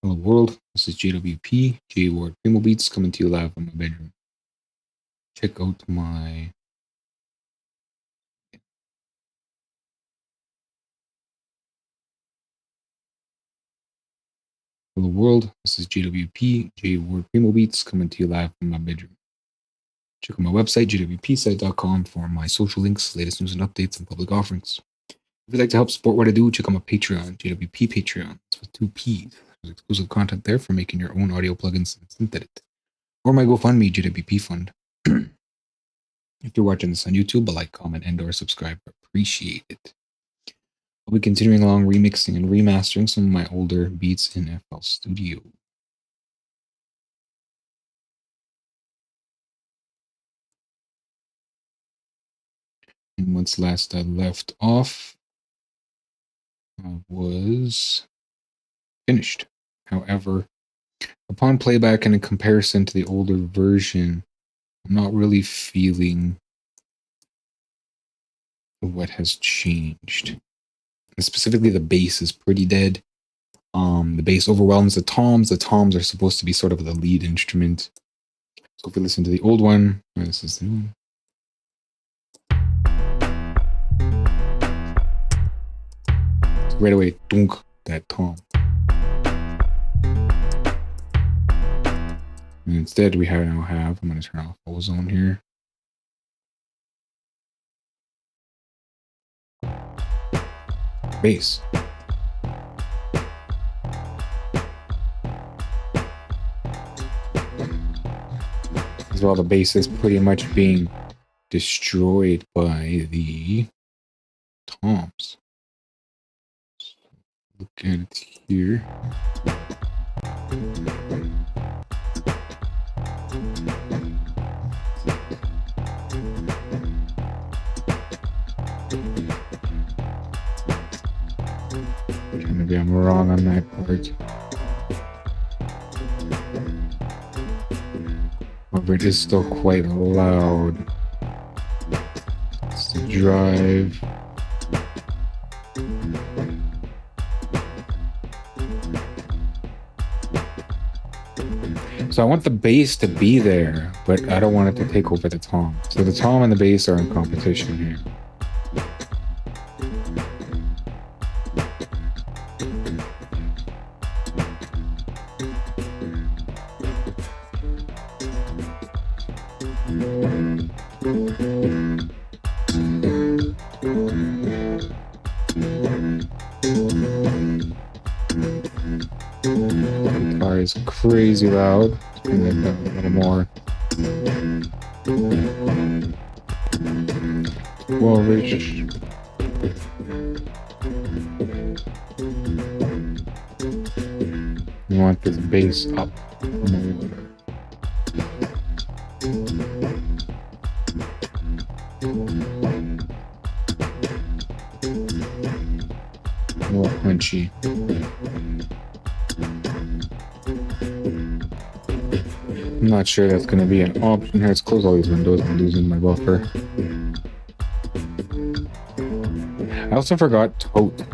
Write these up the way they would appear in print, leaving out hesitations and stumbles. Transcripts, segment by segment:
Hello world, this is JWP, J Ward Primo Beats, coming to you live from my bedroom. Check out my Hello world, this is JWP, J Ward Primo Beats, coming to you live from my bedroom. Check out my website, jwpsite.com, for my social links, latest news and updates, and public offerings. If you'd like to help support what I do, check out my Patreon, JWP Patreon. It's with 2 P's. There's exclusive content there for making your own audio plugins and synth edit. Or my GoFundMe, JWP Fund. If you're watching this on YouTube, a like, comment, and/or subscribe. Appreciate it. I'll be continuing along remixing and remastering some of my older beats in FL Studio. And once last I left off, I was finished. However, upon playback and in comparison to the older version, I'm not really feeling what has changed. And specifically, the bass is pretty dead. The bass overwhelms the toms. The toms are supposed to be sort of the lead instrument. So if we listen to the old one, this is the new one. Right away, dunk, that tom. And instead, we now have, I'm going to turn off ozone here. Bass. As well, the bass is pretty much being destroyed by the toms. Look at it here. Maybe I'm wrong on that part. However, it is still quite loud. It's the drive. So I want the bass to be there, but I don't want it to take over the tom. So the tom and the bass are in competition here. Guitar is crazy loud. Bring that down a little more. 12-ish. You want this bass up more. More punchy. I'm not sure that's going to be an option here. Let's close all these windows. I'm losing my buffer. I also forgot tote.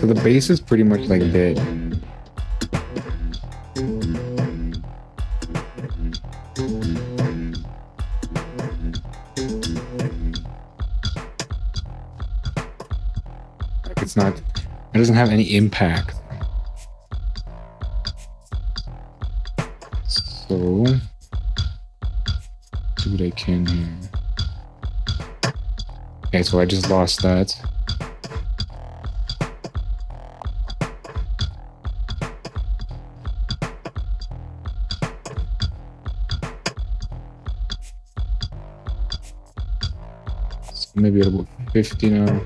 So the bass is pretty much like dead. It's not, it doesn't have any impact. So, do what I can here. Okay, so I just lost that. So maybe at about 50 now.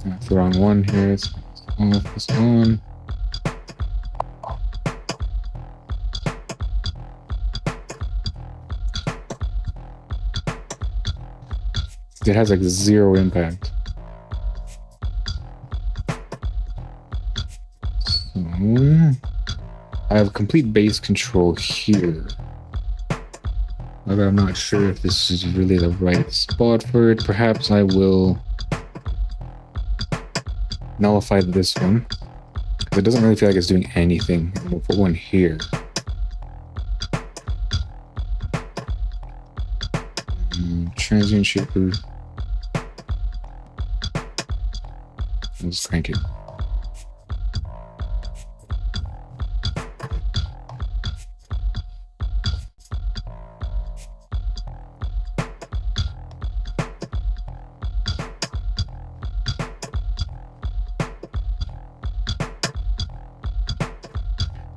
That's the wrong one here. It's off, it's on. It has like 0 impact. So I have complete base control here. But I'm not sure if this is really the right spot for it. Perhaps I will nullify this one, because it doesn't really feel like it's doing anything. And we'll put one here. Transient shaper. Let's crank it.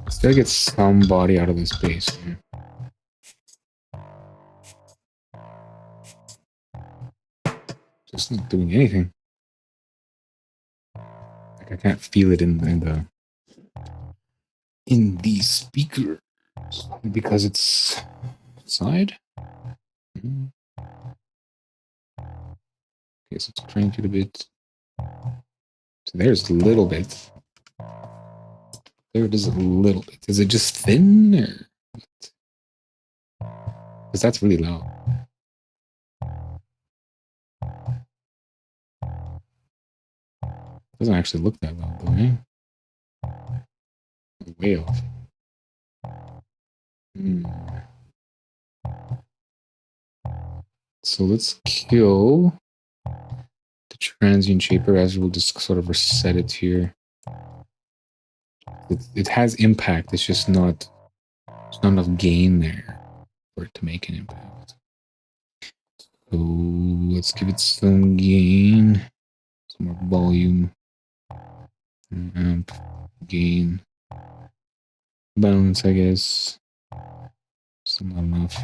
Still get some body out of this base. Yeah. Just not doing anything. Like I can't feel it in the speaker because it's outside. Okay, so let's crank it a bit. So there's a little bit. There it is a little bit. Is it just thin or? Because that's really loud. Doesn't actually look that loud though, eh? Way off. So let's kill the transient shaper as we'll just sort of reset it here. It has impact. It's just not. There's not enough gain there for it to make an impact. So let's give it some gain, some more volume, amp, gain, balance, I guess. Still not enough.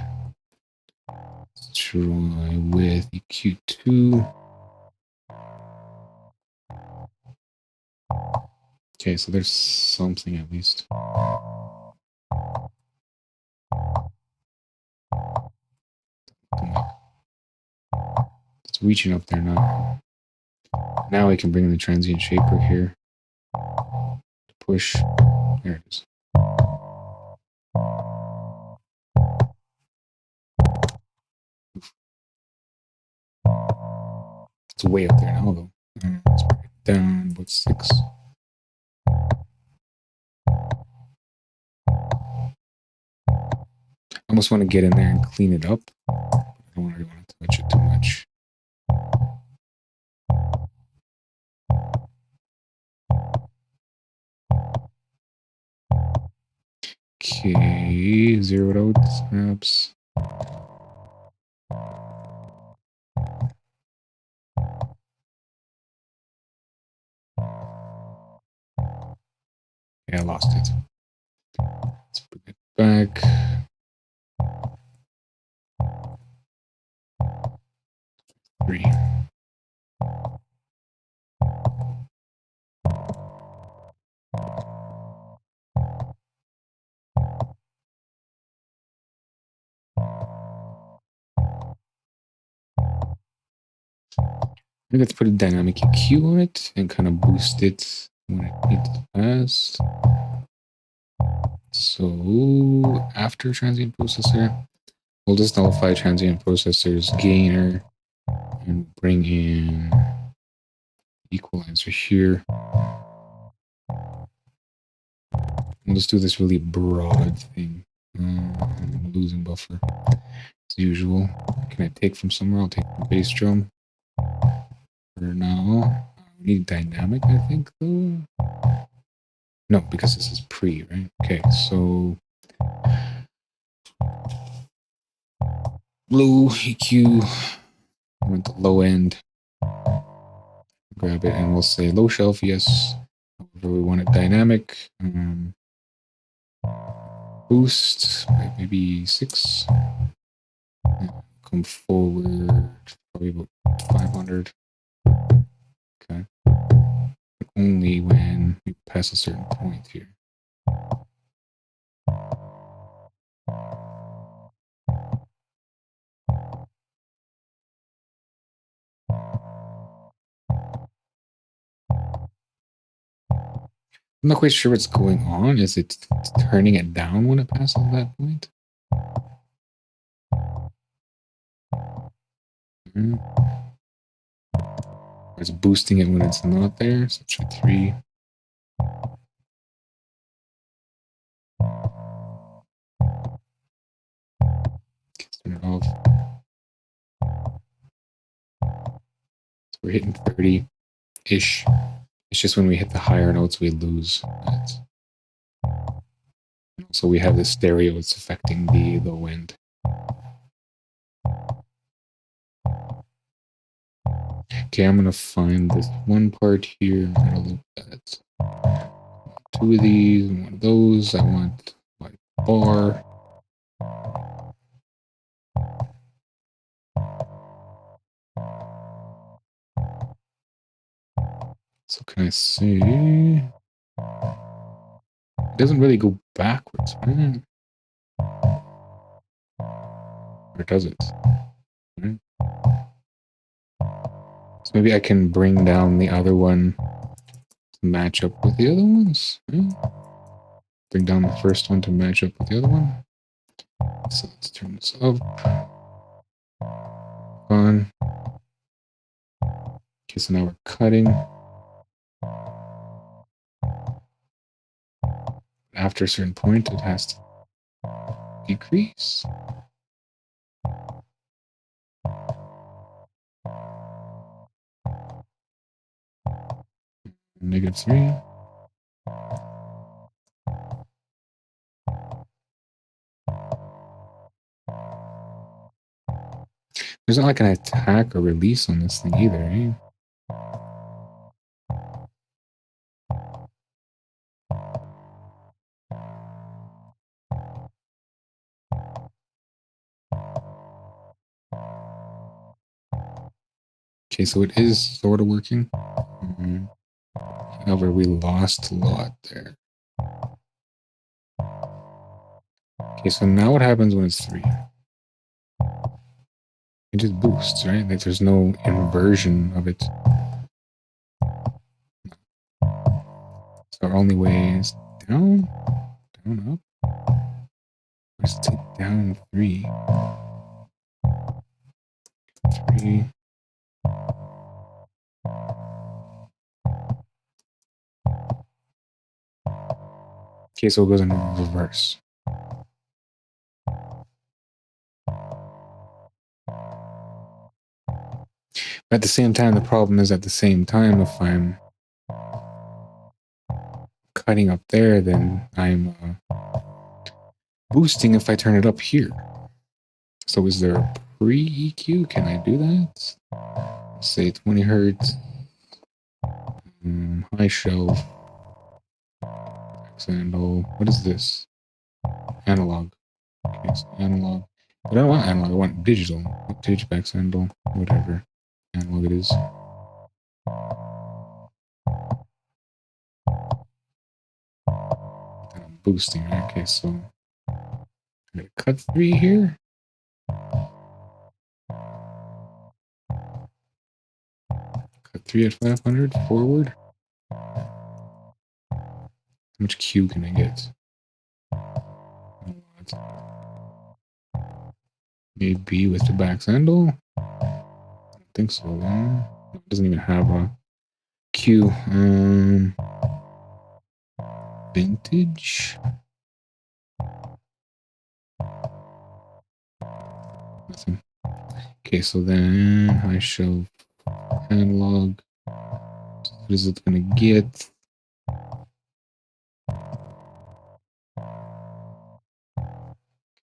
Let's try with EQ2. Okay, so there's something at least. It's reaching up there now. Now I can bring in the transient shaper here. Push. There it is. It's way up there now, though. Let's bring it down. What's 6? I almost want to get in there and clean it up. I don't really want to touch it too much. Okay, zeroed out snaps. Yeah, I lost it. Let's bring it back. Three. I think let's put a dynamic EQ on it and kind of boost it when it needs to pass. So after transient processor, we'll just nullify transient processor's gainer and bring in equalizer here. We'll just do this really broad thing. Losing buffer as usual. Can I take from somewhere? I'll take the bass drum. For now, we need dynamic, I think, though. No, because this is pre, right? Okay, so blue EQ. I went to low end. Grab it and we'll say low shelf, yes. However, we want it dynamic. Boost, maybe 6. Come forward, probably about 500. Okay. Only when we pass a certain point here. I'm not quite sure what's going on. Is it turning it down when it passes that point? Or it's boosting it when it's not there. So try 3. Turn it off. So we're hitting 30-ish. It's just when we hit the higher notes, we lose it. So we have the stereo, it's affecting the low end. Okay, I'm gonna find this one part here. I'm gonna loop that. 2 of these, 1 of those. I want my bar. So can I see? It doesn't really go backwards, right? Or does it? Right. So maybe I can bring down the other one to match up with the other ones. Right? Bring down the first one to match up with the other one. So let's turn this up. On. Okay, so now we're cutting. After a certain point, it has to decrease. -3. There's not like an attack or release on this thing either, eh? Okay, so it is sort of working. However, we lost a lot there. Okay, so now what happens when it's 3? It just boosts, right? Like there's no inversion of it. So our only way is down, down, up. Let's take down 3. 3. Okay, so it goes in reverse. But at the same time, the problem is at the same time, if I'm cutting up there, then I'm boosting if I turn it up here. So is there a pre-EQ? Can I do that? Let's say 20 hertz. High shelf. Handle. What is this? Analog. Okay, so analog. But I don't want analog, I want digital. Digiback handle. Whatever. Analog it is. And I'm boosting, right? Okay, so I'm gonna cut 3 here. Cut 3 at 500 forward. How much Q can I get? Maybe with the back handle. I don't think so. It doesn't even have a Q. Vintage. Nothing. Okay, so then high shelf analog. What is it gonna get?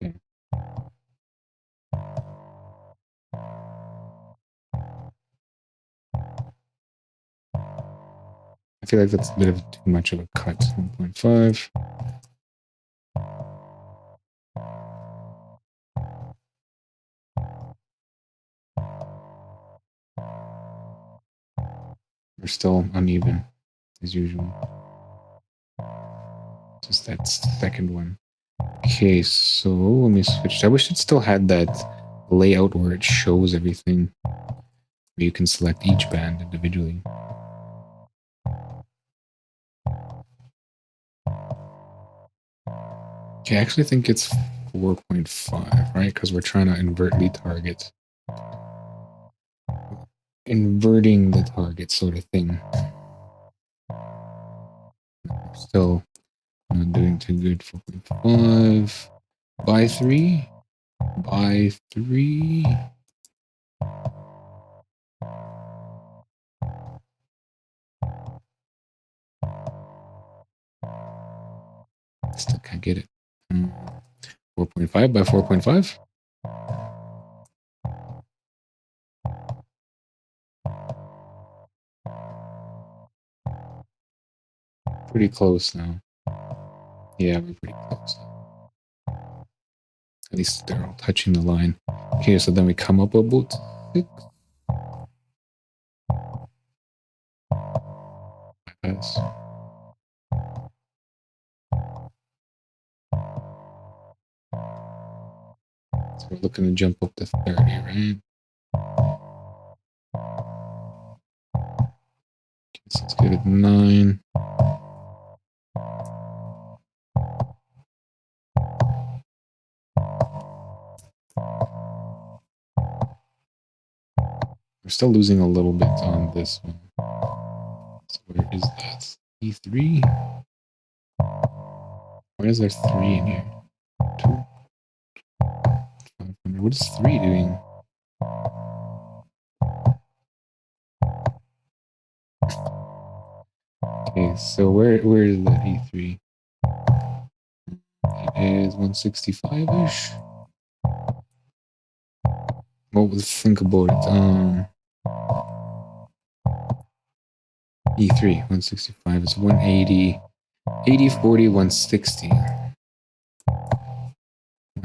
Okay. I feel like that's a bit of too much of a cut. 1.5. We're still uneven as usual. Just that second one. Okay, so let me switch. I wish it still had that layout where it shows everything, where you can select each band individually. Okay, I actually think it's 4.5, right? Because we're trying to invertly target. Inverting the target sort of thing. Still not doing too good. 4.5. Buy 3. Buy 3. Still can't get it. 4.5 by 4.5. Pretty close now. Yeah, we're pretty close. At least they're all touching the line. Okay, so then we come up about 6. Pass. So we're looking to jump up to 30, right? Okay, so let's get it 9. We're still losing a little bit on this one. So where is that? E3? Why is there 3 in here? 2? 500. What is 3 doing? Okay, so where is that E3? It is 165-ish. Well, let's think about it. E3, 165 is 180. 80, 40, 160. Why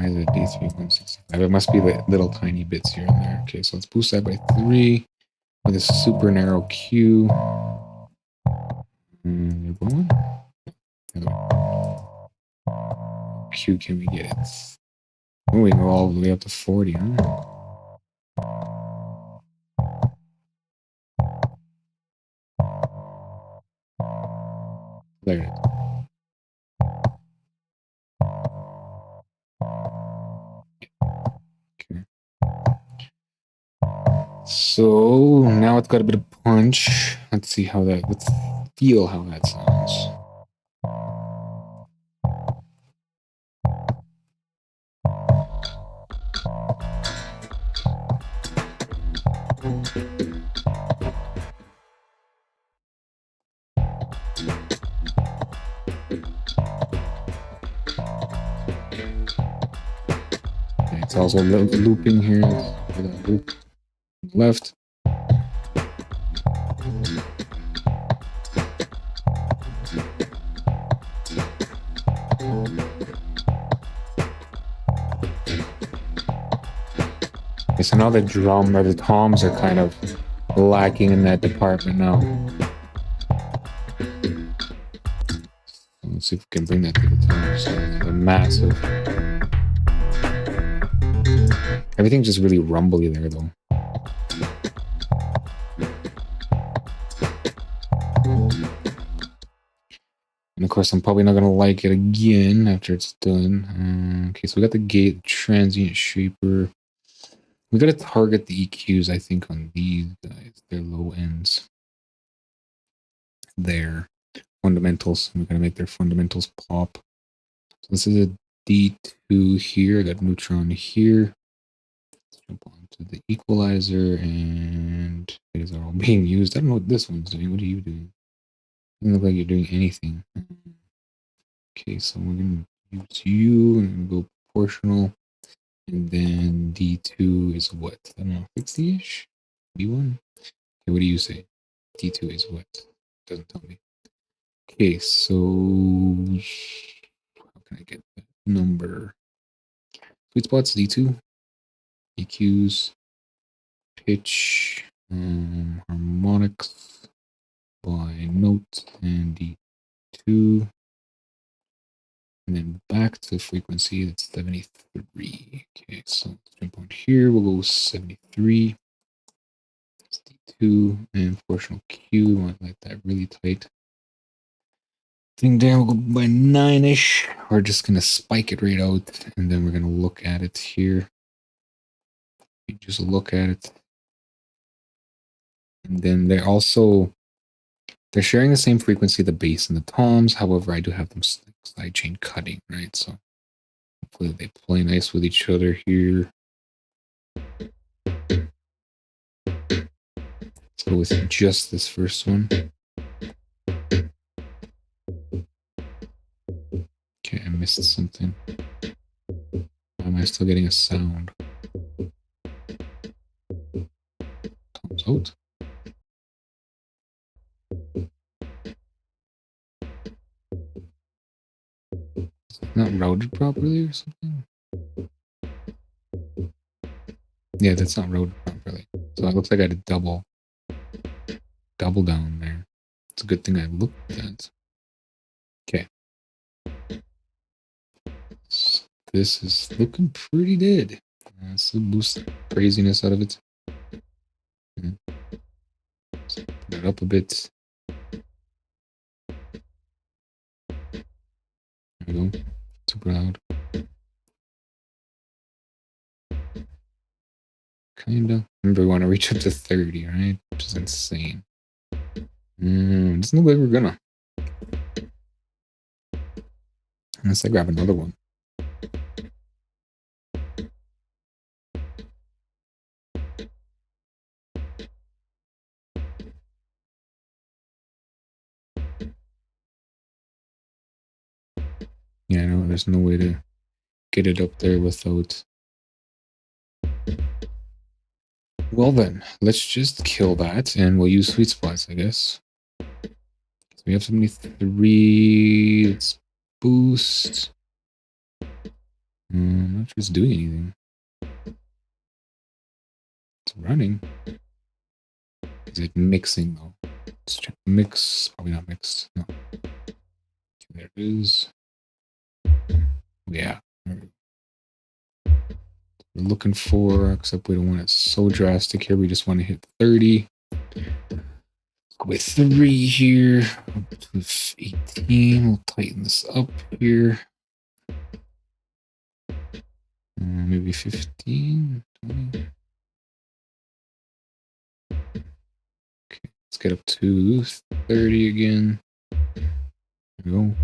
is it D3, 165? It must be the little tiny bits here and there. Okay, so let's boost that by 3 with a super narrow Q. And going. Q, can we get it? Oh, we go all the way up to 40, huh? There it is. Okay. So now it's got a bit of punch. Let's see how that, let's feel how that sounds. It's also looping here. Loop left. Okay, so now the drum or the toms are kind of lacking in that department now. Let's see if we can bring that to the toms. So the massive. Everything's just really rumbly there, though. And of course, I'm probably not going to like it again after it's done. Okay, so we got the gate transient shaper. We got to target the EQs, I think, on these guys. Their low ends. Their fundamentals. We're going to make their fundamentals pop. So this is a D2 here. Got neutron here. Let's jump on to the equalizer, and these are all being used. I don't know what this one's doing. What are you doing? Doesn't look like you're doing anything. Okay, so we're going to use you and go proportional. And then D2 is what? I don't know, 60-ish? B1? Okay, what do you say? D2 is what? Doesn't tell me. Okay, so how can I get that number? Sweet spots, D2. EQs, pitch, harmonics by note, and D2. And then back to frequency, that's 73. Okay, so let's jump on here. We'll go 73. That's D2 and proportional Q. We want like that really tight. thing down. We'll go by 9-ish. We're just going to spike it right out, and then we're going to look at it here. You just look at it. And then they're sharing the same frequency, the bass and the toms. However, I do have them side chain cutting, right? So hopefully they play nice with each other here. Let's go with just this first one. Okay, I missed something. Why am I still getting a sound? Toms out. Not routed properly or something? Yeah, that's not routed properly. So it looks like I had a double down there. It's a good thing I looked at that. Okay. So this is looking pretty dead. Let's boost the craziness out of it. Put it up a bit. There we go. Super loud. Kinda. Remember, we want to reach up to 30, right? Which is insane. Doesn't look like we're gonna. Unless I grab another one. Yeah, I know there's no way to get it up there without. Well then, let's just kill that and we'll use sweet spots, I guess. So we have 73. Let's boost. Not sure it's doing anything. It's running. Is it mixing though? Let's check mix. Probably not mixed. No. There it is. Yeah. We're looking for, except we don't want it so drastic here. We just want to hit 30. Go with 3 here. Up to 18. We'll tighten this up here. Maybe 15, 20. Okay, let's get up to 30 again. There we go.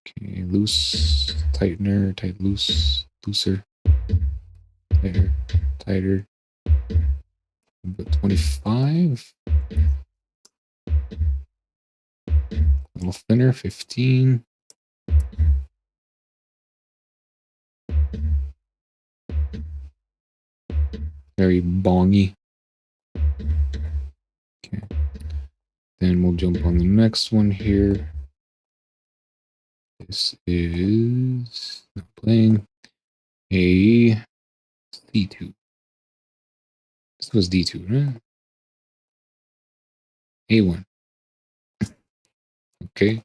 Okay, loose, tightener, tight, loose, looser, tighter, tighter. About 25. A little thinner, 15. Very bongy. Okay. Then we'll jump on the next one here. This is not playing. A D2. This was D2, right? A1. Okay.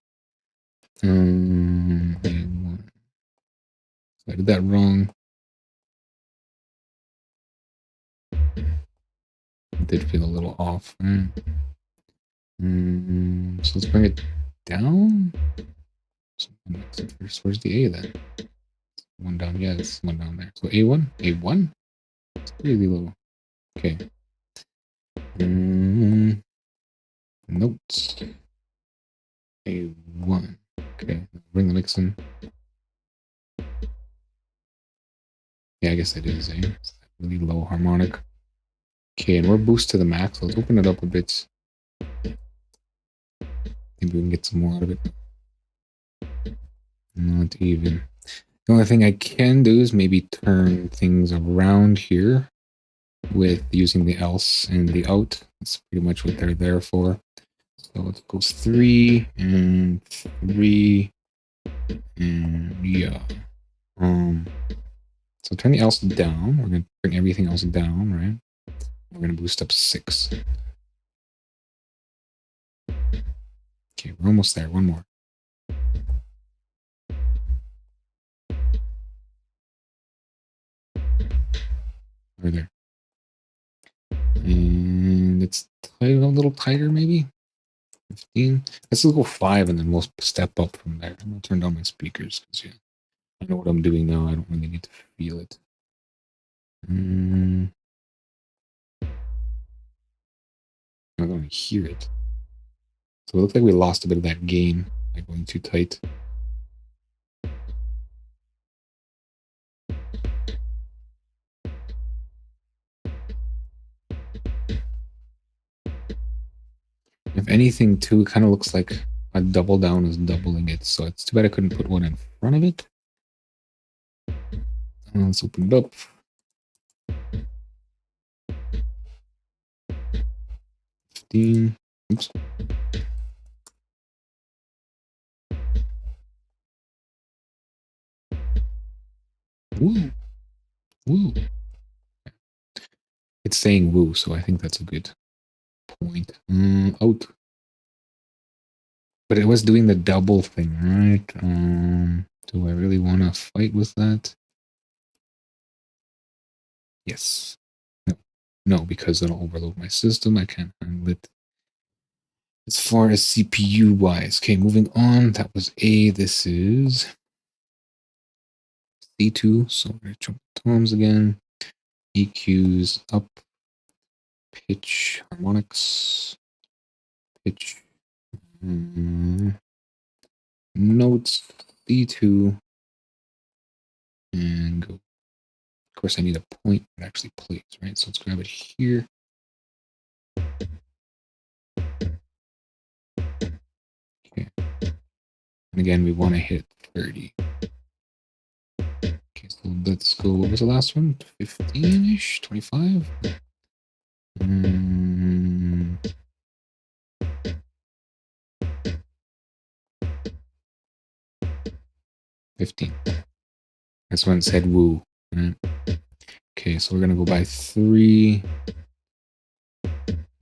A1. So I did that wrong. It did feel a little off. So let's bring it down. First, where's the A then? One down. Yeah, it's one down there. So A1? A1? It's really low. Okay. Notes. A1. Okay. Bring the mix in. Yeah, I guess it is, eh? It's really low harmonic. Okay, and we're boost to the max. Let's open it up a bit. Maybe we can get some more out of it. Not even. The only thing I can do is maybe turn things around here with using the else and the out. That's pretty much what they're there for. So let's go 3 and 3 and yeah. So turn the else down. We're gonna bring everything else down, right? We're gonna boost up 6. Okay, we're almost there. One more. We're there. And it's a little tighter, maybe. 15. Let's go 5 and then we'll step up from there. I'm going to turn down my speakers because, yeah, I know what I'm doing now. I don't really need to feel it. I'm not going to hear it. So it looks like we lost a bit of that gain by going too tight. If anything, too, it kind of looks like a double down is doubling it. So it's too bad I couldn't put one in front of it. Let's open it up. Oops. Woo. Woo. It's saying woo, so I think that's a good point. Out. But it was doing the double thing, right? Do I really want to fight with that? Yes. No. No, because it'll overload my system. I can't handle it. As far as CPU wise. Okay, moving on. That was A. This is C2. So we're going to jump toms again. EQs up. Pitch, harmonics. Pitch. Notes. C2. And go. Of course, I need a point that actually plays, right? So let's grab it here. Okay. And again, we want to hit 30. Okay, so let's go. What was the last one? 15-ish? 25? 15. That's when it said woo. Right? Okay, so we're going to go by 3.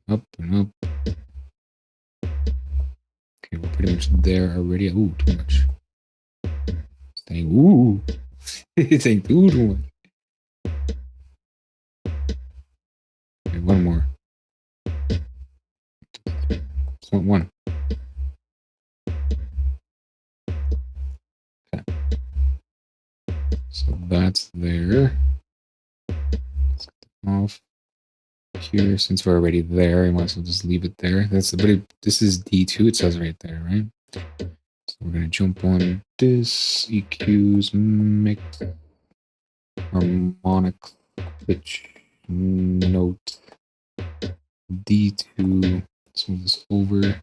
Up and up. Okay, we're pretty much there already. Ooh, too much. Saying ooh. It's saying too much. Okay, one more. 0.1. Okay. So that's there. Let's get that off. Here, since we're already there, I might as well just leave it there. That's this is D2, it says right there, right? So we're gonna jump on this, EQs, mix, harmonics, pitch, note, D2. Let's move this over.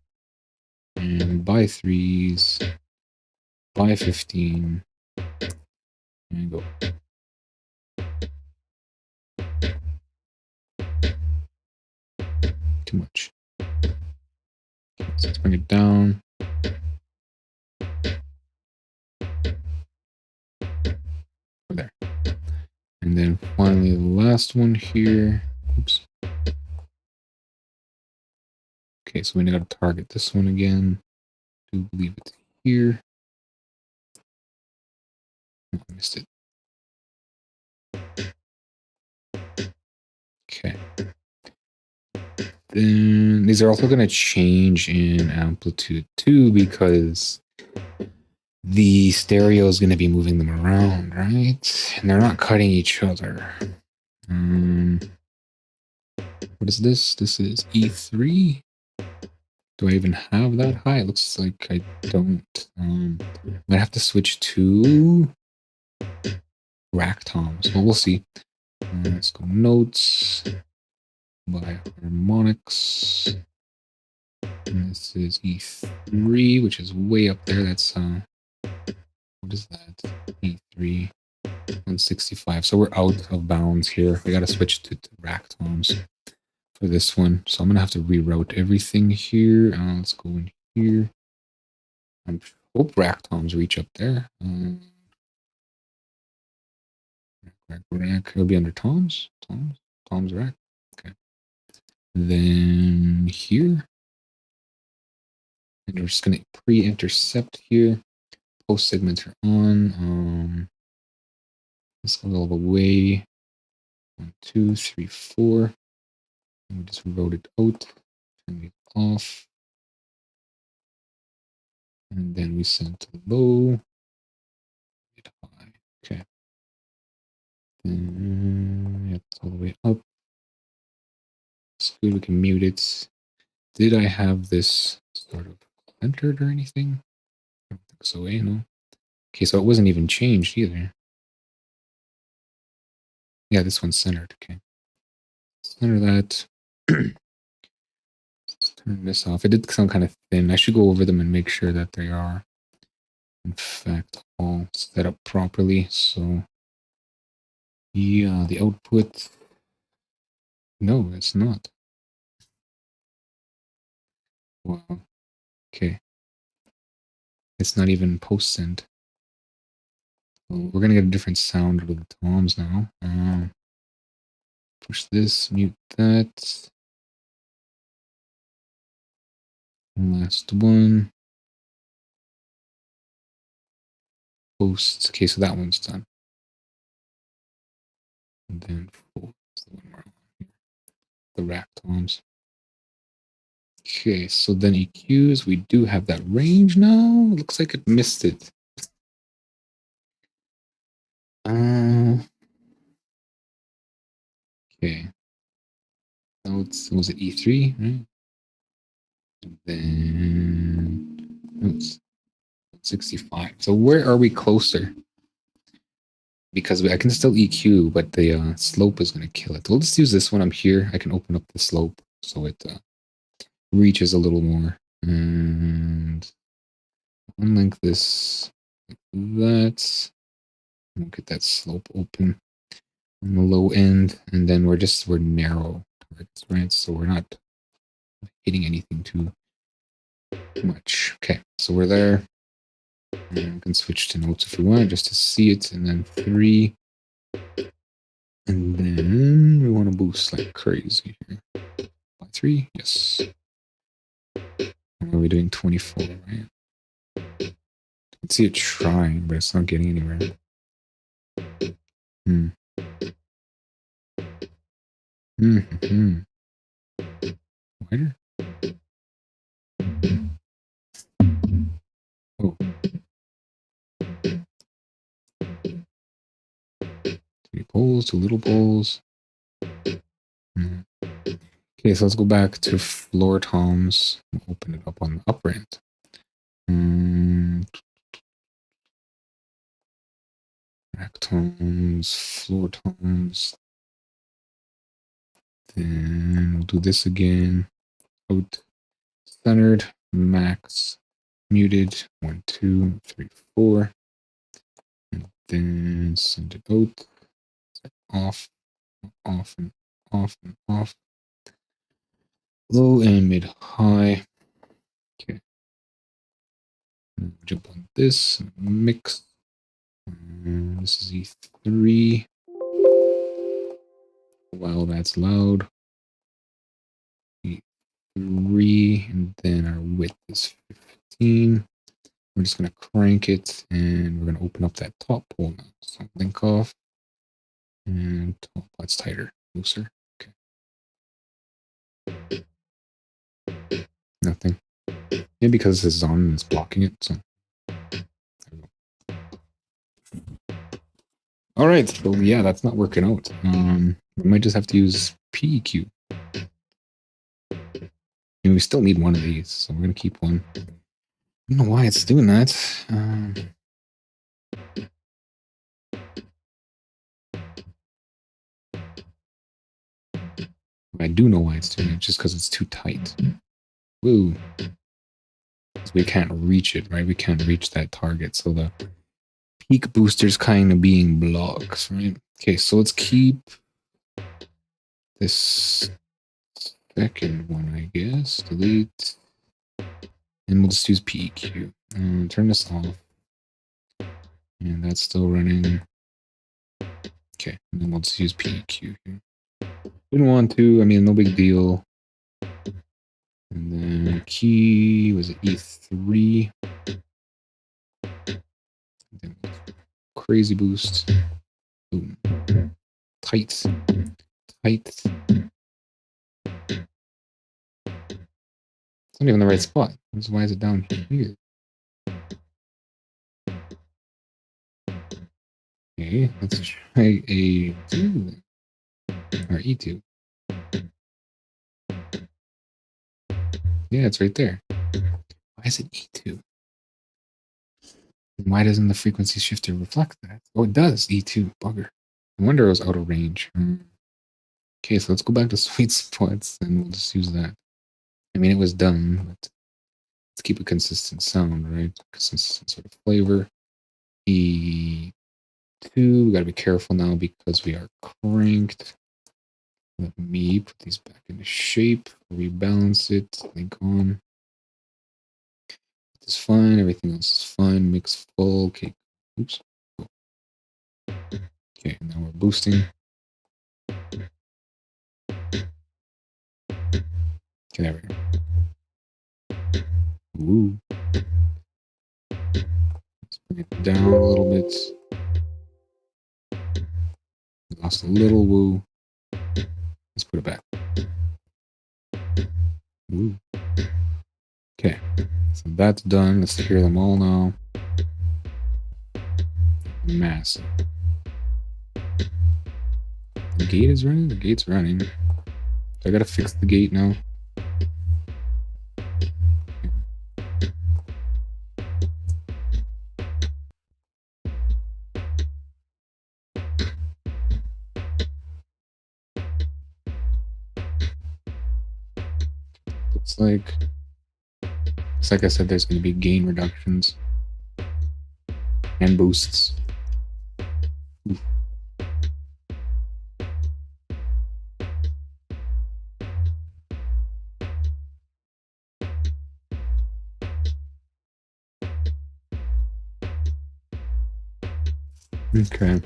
And by 3s, by 15, and go. Too much. So let's bring it down. There. And then finally the last one here. Oops. Okay, so we got to target this one again. Do leave it here. Oh, I missed it. Okay. Then these are also going to change in amplitude too because the stereo is going to be moving them around, right? And they're not cutting each other. What is this? This is E3. Do I even have that high? It looks like I don't. I have to switch to rack toms, but we'll see. Let's go notes by harmonics. And this is E3, which is way up there. That's what is that? E3 165. So we're out of bounds here. We got to switch to rack toms for this one. So I'm gonna have to reroute everything here. Let's go in here. I hope rack toms reach up there. Rack. It'll be under toms. Toms rack. Okay. Then here. And we're just gonna pre-intercept here. Post segments are on. Let's go all the way. 1, 2, 3, 4. And we just wrote it out. Turn it off. And then we send to the low, mid, high. Okay. Then it's all the way up. It's good. We can mute it. Did I have this sort of centered or anything? I don't think so, no. Okay, so it wasn't even changed either. Yeah, this one's centered. Okay. Center that. Turn this off. It did sound kind of thin. I should go over them and make sure that they are, in fact, all set up properly. So, yeah, the output. No, it's not. Wow. Okay. It's not even post send. Well, we're gonna get a different sound with the toms now. Push this, mute that. Last one. Post. Okay, so that one's done. And then four. The one we're on here. The rack toms. Okay, so then EQs, we do have that range now. Looks like it missed it. Okay. Now was it E3, right? And then it's 65. So where are we closer? Because I can still EQ, but the slope is going to kill it. We'll just use this one. I'm here. I can open up the slope so it reaches a little more. And unlink this like that. We'll get that slope open on the low end. And then we're narrow targets, right? So we're not hitting anything too much. Okay, so we're there. And we can switch to notes if we want, just to see it. And then 3. And then we want to boost like crazy here. By 3, yes. And are we doing 24, right? I can see it trying, but it's not getting anywhere. Wider? Oh. 3 poles, 2 little poles. Okay, so let's go back to floor toms. We'll open it up on the upper end. Rack toms, floor toms. Then we'll do this again. Out, centered, max, muted. 1, 2, 3, 4. And then send it out. Off, off, and off, and off. Low and mid, high. Okay. Jump on this, mix. This is E3. Wow, that's loud. E3, and then our width is 15. We're just going to crank it, and we're going to open up that top pole now. So link off, and top, that's tighter, looser. Okay. Nothing. Maybe because this is on and it's blocking it. So. All right, so yeah, that's not working out. We might just have to use PEQ. And we still need one of these, so we're gonna keep one. I don't know why it's doing that. I do know why it's doing it, just because it's too tight. Woo. We can't reach it, right? We can't reach that target, so the peak booster's kind of being blocked, right? Okay, so let's keep this second one, I guess. Delete. And we'll just use PEQ. Turn this off. And that's still running. Okay, and then we'll just use PEQ here. Didn't want to, I mean, no big deal. And then key was E3. Crazy boost. Boom. Tight. Tight. It's not even the right spot. Why is it down here? Okay, let's try A2 or E2. Yeah, it's right there. Why is it E2? Why doesn't the frequency shifter reflect that? Oh, it does. E2, bugger. No wonder it was out of range. Okay, so let's go back to sweet spots and we'll just use that. I mean, it was done, but let's keep a consistent sound, right? Consistent sort of flavor. E2, we gotta be careful now because we are cranked. Let me put these back into shape, rebalance it, link on. It's fine, everything else is fine, mix full, okay, oops. Okay, now we're boosting. Okay, there we go. Woo. Let's bring it down a little bit. Lost a little woo. Let's put it back. Woo. Okay, so that's done. Let's hear them all now. Massive. The gate is running? The gate's running. I gotta fix the gate now. Looks like I said, there's gonna be gain reductions and boosts. Oof. Okay.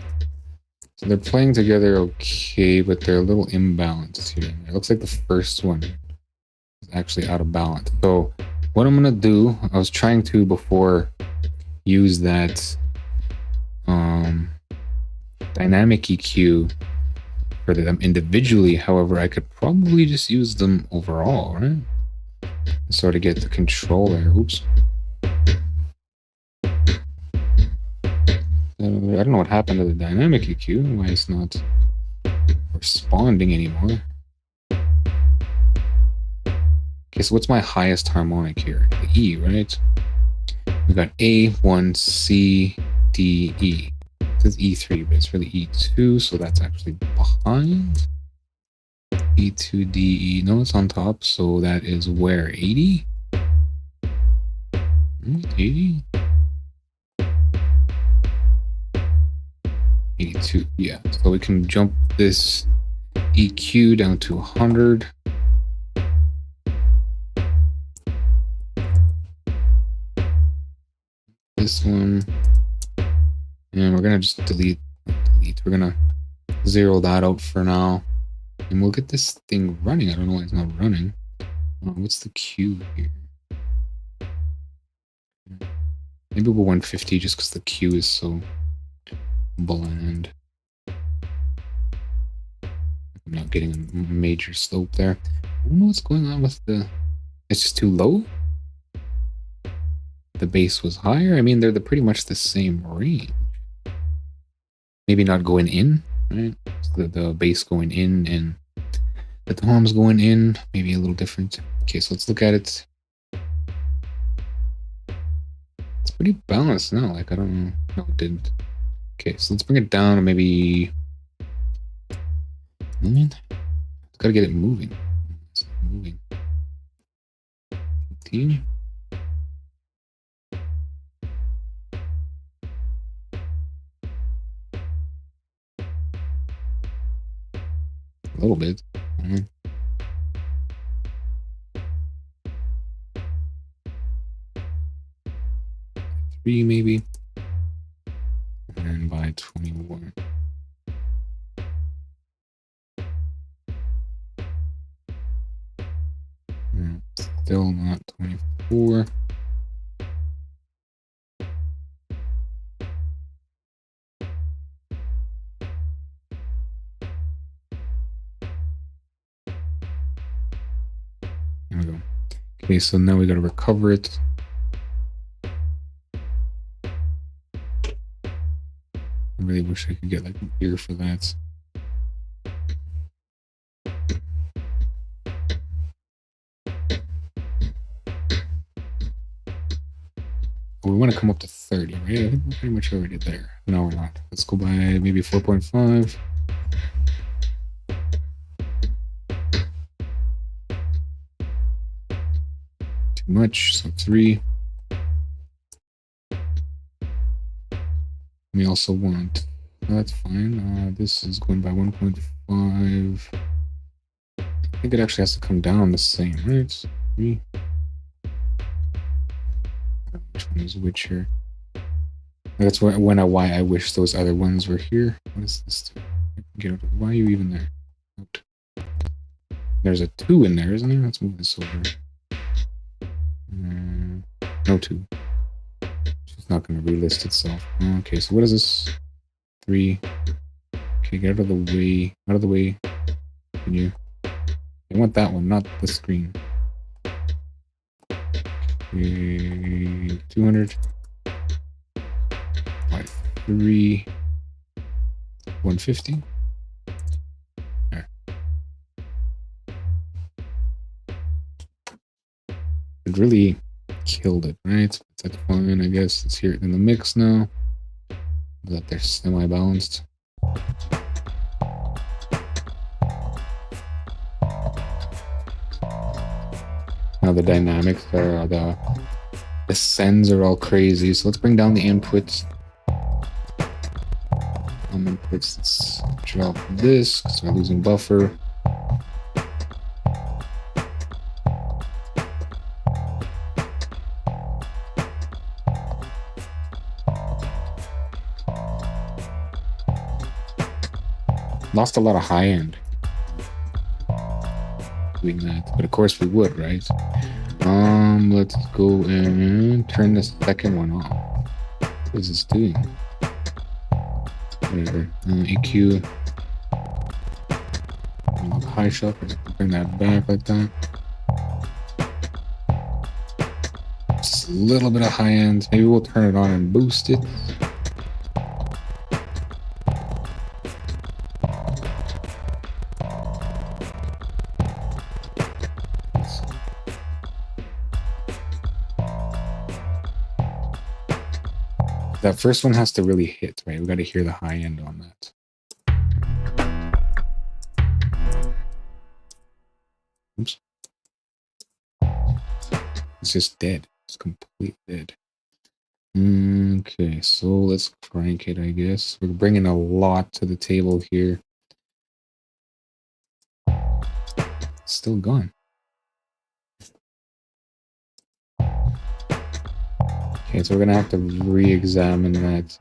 So they're playing together okay, but they're a little imbalanced here. It looks like the first one is actually out of balance. So what I'm gonna do, I was trying to before use that dynamic EQ for them individually. However, I could probably just use them overall, right? Sort of get the control there. Oops. I don't know what happened to the dynamic EQ, why it's not responding anymore. Okay, so what's my highest harmonic here? The E, right? We got A, 1, C, D, E. It says E3, but it's really E2, so that's actually behind. E2, D, E. No, it's on top, so that is where? 80? 80? 82, yeah. So we can jump this EQ down to 100. This one. And we're going to just delete. We're going to zero that out for now. And we'll get this thing running. I don't know why it's not running. What's the Q here? Maybe we'll 150 just because the Q is so bland. I'm not getting a major slope there. I don't know what's going on with the... It's just too low? The bass was higher? I mean, they're pretty much the same range. Maybe not going in, right? So the bass going in and the toms going in, maybe a little different. Okay, so let's look at it. It's pretty balanced now. Like, I don't know. No, it didn't. Okay, so let's bring it down to maybe... Gotta get it moving. It's not moving. 15. A little bit. 3 maybe. And by 21. Still not 24. There we go. Okay, so now we gotta recover it. really wish I could get like an ear for that. We want to come up to 30, right? I think we're pretty much already there. No, we're not. Let's go by maybe 4.5. Too much, so 3. We also want, that's fine. This is going by 1.5. I think it actually has to come down the same, right? 3. Which one is which here? That's why I wish those other ones were here. What is this? Get out of, why are you even there? Out. There's a 2 in there, isn't there? Let's move this over. No 2. It's not going to relist itself. Okay, so what is this? 3. Okay, get out of the way. Out of the way. Can you? I want that one, not the screen. Okay, 200. 3. 150. There. It really killed it, right? That's fine, I guess. Let's hear it in the mix now. That they're semi-balanced. Now the dynamics are, the sends are all crazy. So let's bring down the inputs. Inputs, let's drop this because we're losing buffer. Lost a lot of high end doing that, but of course we would, right? Let's go and turn the second one off. What is this doing? Whatever. EQ. High shuffle. Bring that back like that. Just a little bit of high end. Maybe we'll turn it on and boost it. That first one has to really hit, right? We got to hear the high end on that. Oops. It's just dead. It's completely dead. Okay, so let's crank it, I guess. We're bringing a lot to the table here. It's still gone. Okay, so we're going to have to re-examine that.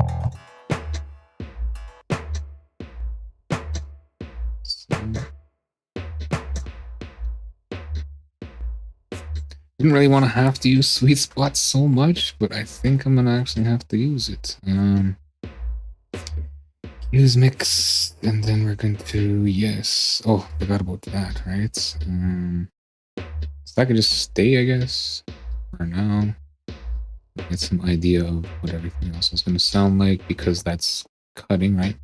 Didn't really want to have to use sweet spot so much, but I think I'm going to actually have to use it. Use mix, and then we're going to, yes. Oh, forgot about that, right? So that could just stay, I guess, for now. Get some idea of what everything else is going to sound like, because that's cutting, right?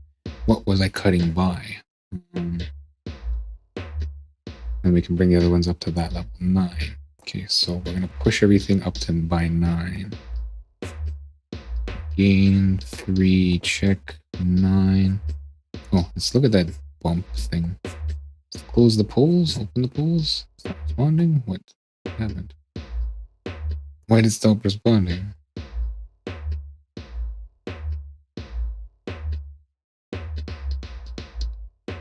What was I cutting by? And we can bring the other ones up to that level 9. Okay, so we're going to push everything up to by 9. Gain 3, check 9. Oh, let's look at that bump thing. Let's close the polls, open the polls. Stop responding? What happened? Why did it stop responding?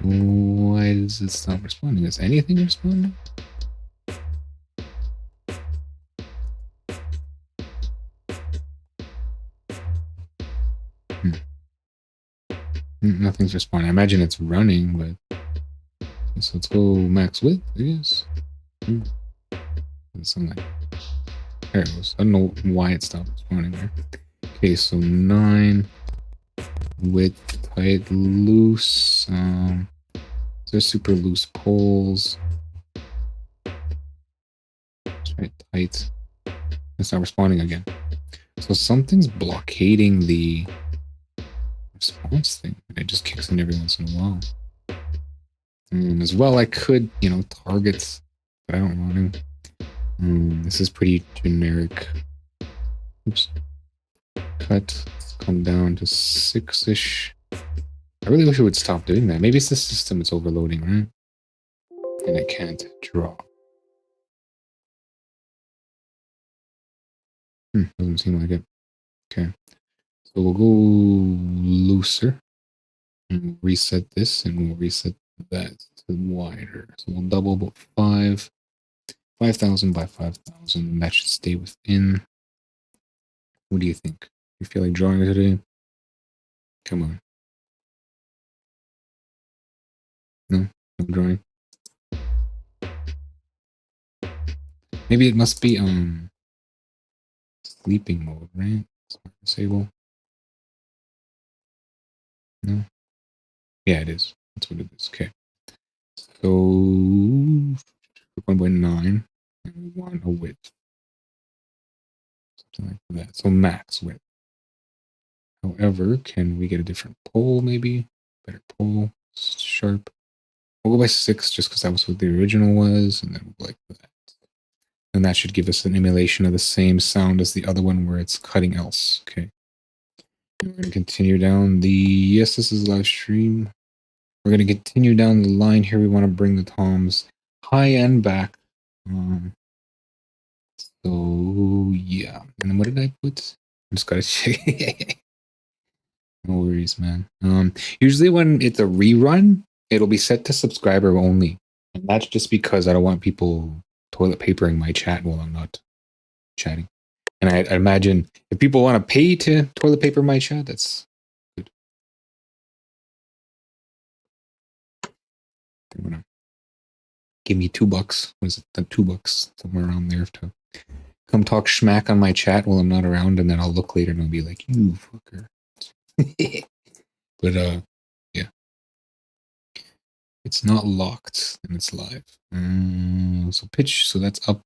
Why does it stop responding? Is anything responding? Nothing's responding. I imagine it's running, but... So let's go max width, I guess. Something like... There it goes. I don't know why it stopped responding there. Okay, so 9. Width, tight, loose. There's super loose poles. Right, tight. It's not responding again. So something's blockading the response thing. It just kicks in every once in a while. And as well, I could, targets, but I don't want to. This is pretty generic. Oops. Cut. Let's come down to 6-ish. I really wish it would stop doing that. Maybe it's the system it's overloading, right? And it can't draw. Doesn't seem like it. Okay. So we'll go looser. And we'll reset this, and we'll reset that to wider. So we'll double about 5,000 by 5,000, and that should stay within. What do you think? You feel like drawing today? Come on. No drawing. Maybe it must be sleeping mode, right? Smart disable. No. Yeah, it is. That's what it is. Okay. So 1.9, and we want a width. Something like that. So max width. However, can we get a different pole maybe? Better pole. Sharp. We'll go by 6 just because that was what the original was, and then we'll go like that. And that should give us an emulation of the same sound as the other one where it's cutting else. Okay. And we're going to continue down the... Yes, this is live stream. We're going to continue down the line here. We want to bring the toms high and back. So, yeah. And then what did I put? I just got to check. No worries, man. Usually when it's a rerun, it'll be set to subscriber only. And that's just because I don't want people toilet papering my chat while I'm not chatting. And I imagine if people want to pay to toilet paper my chat, that's good. They're gonna give me $2. What is it? $2 somewhere around there to come talk schmack on my chat while I'm not around, and then I'll look later and I'll be like, "You fucker." But yeah, it's not locked and it's live. So pitch, so that's up,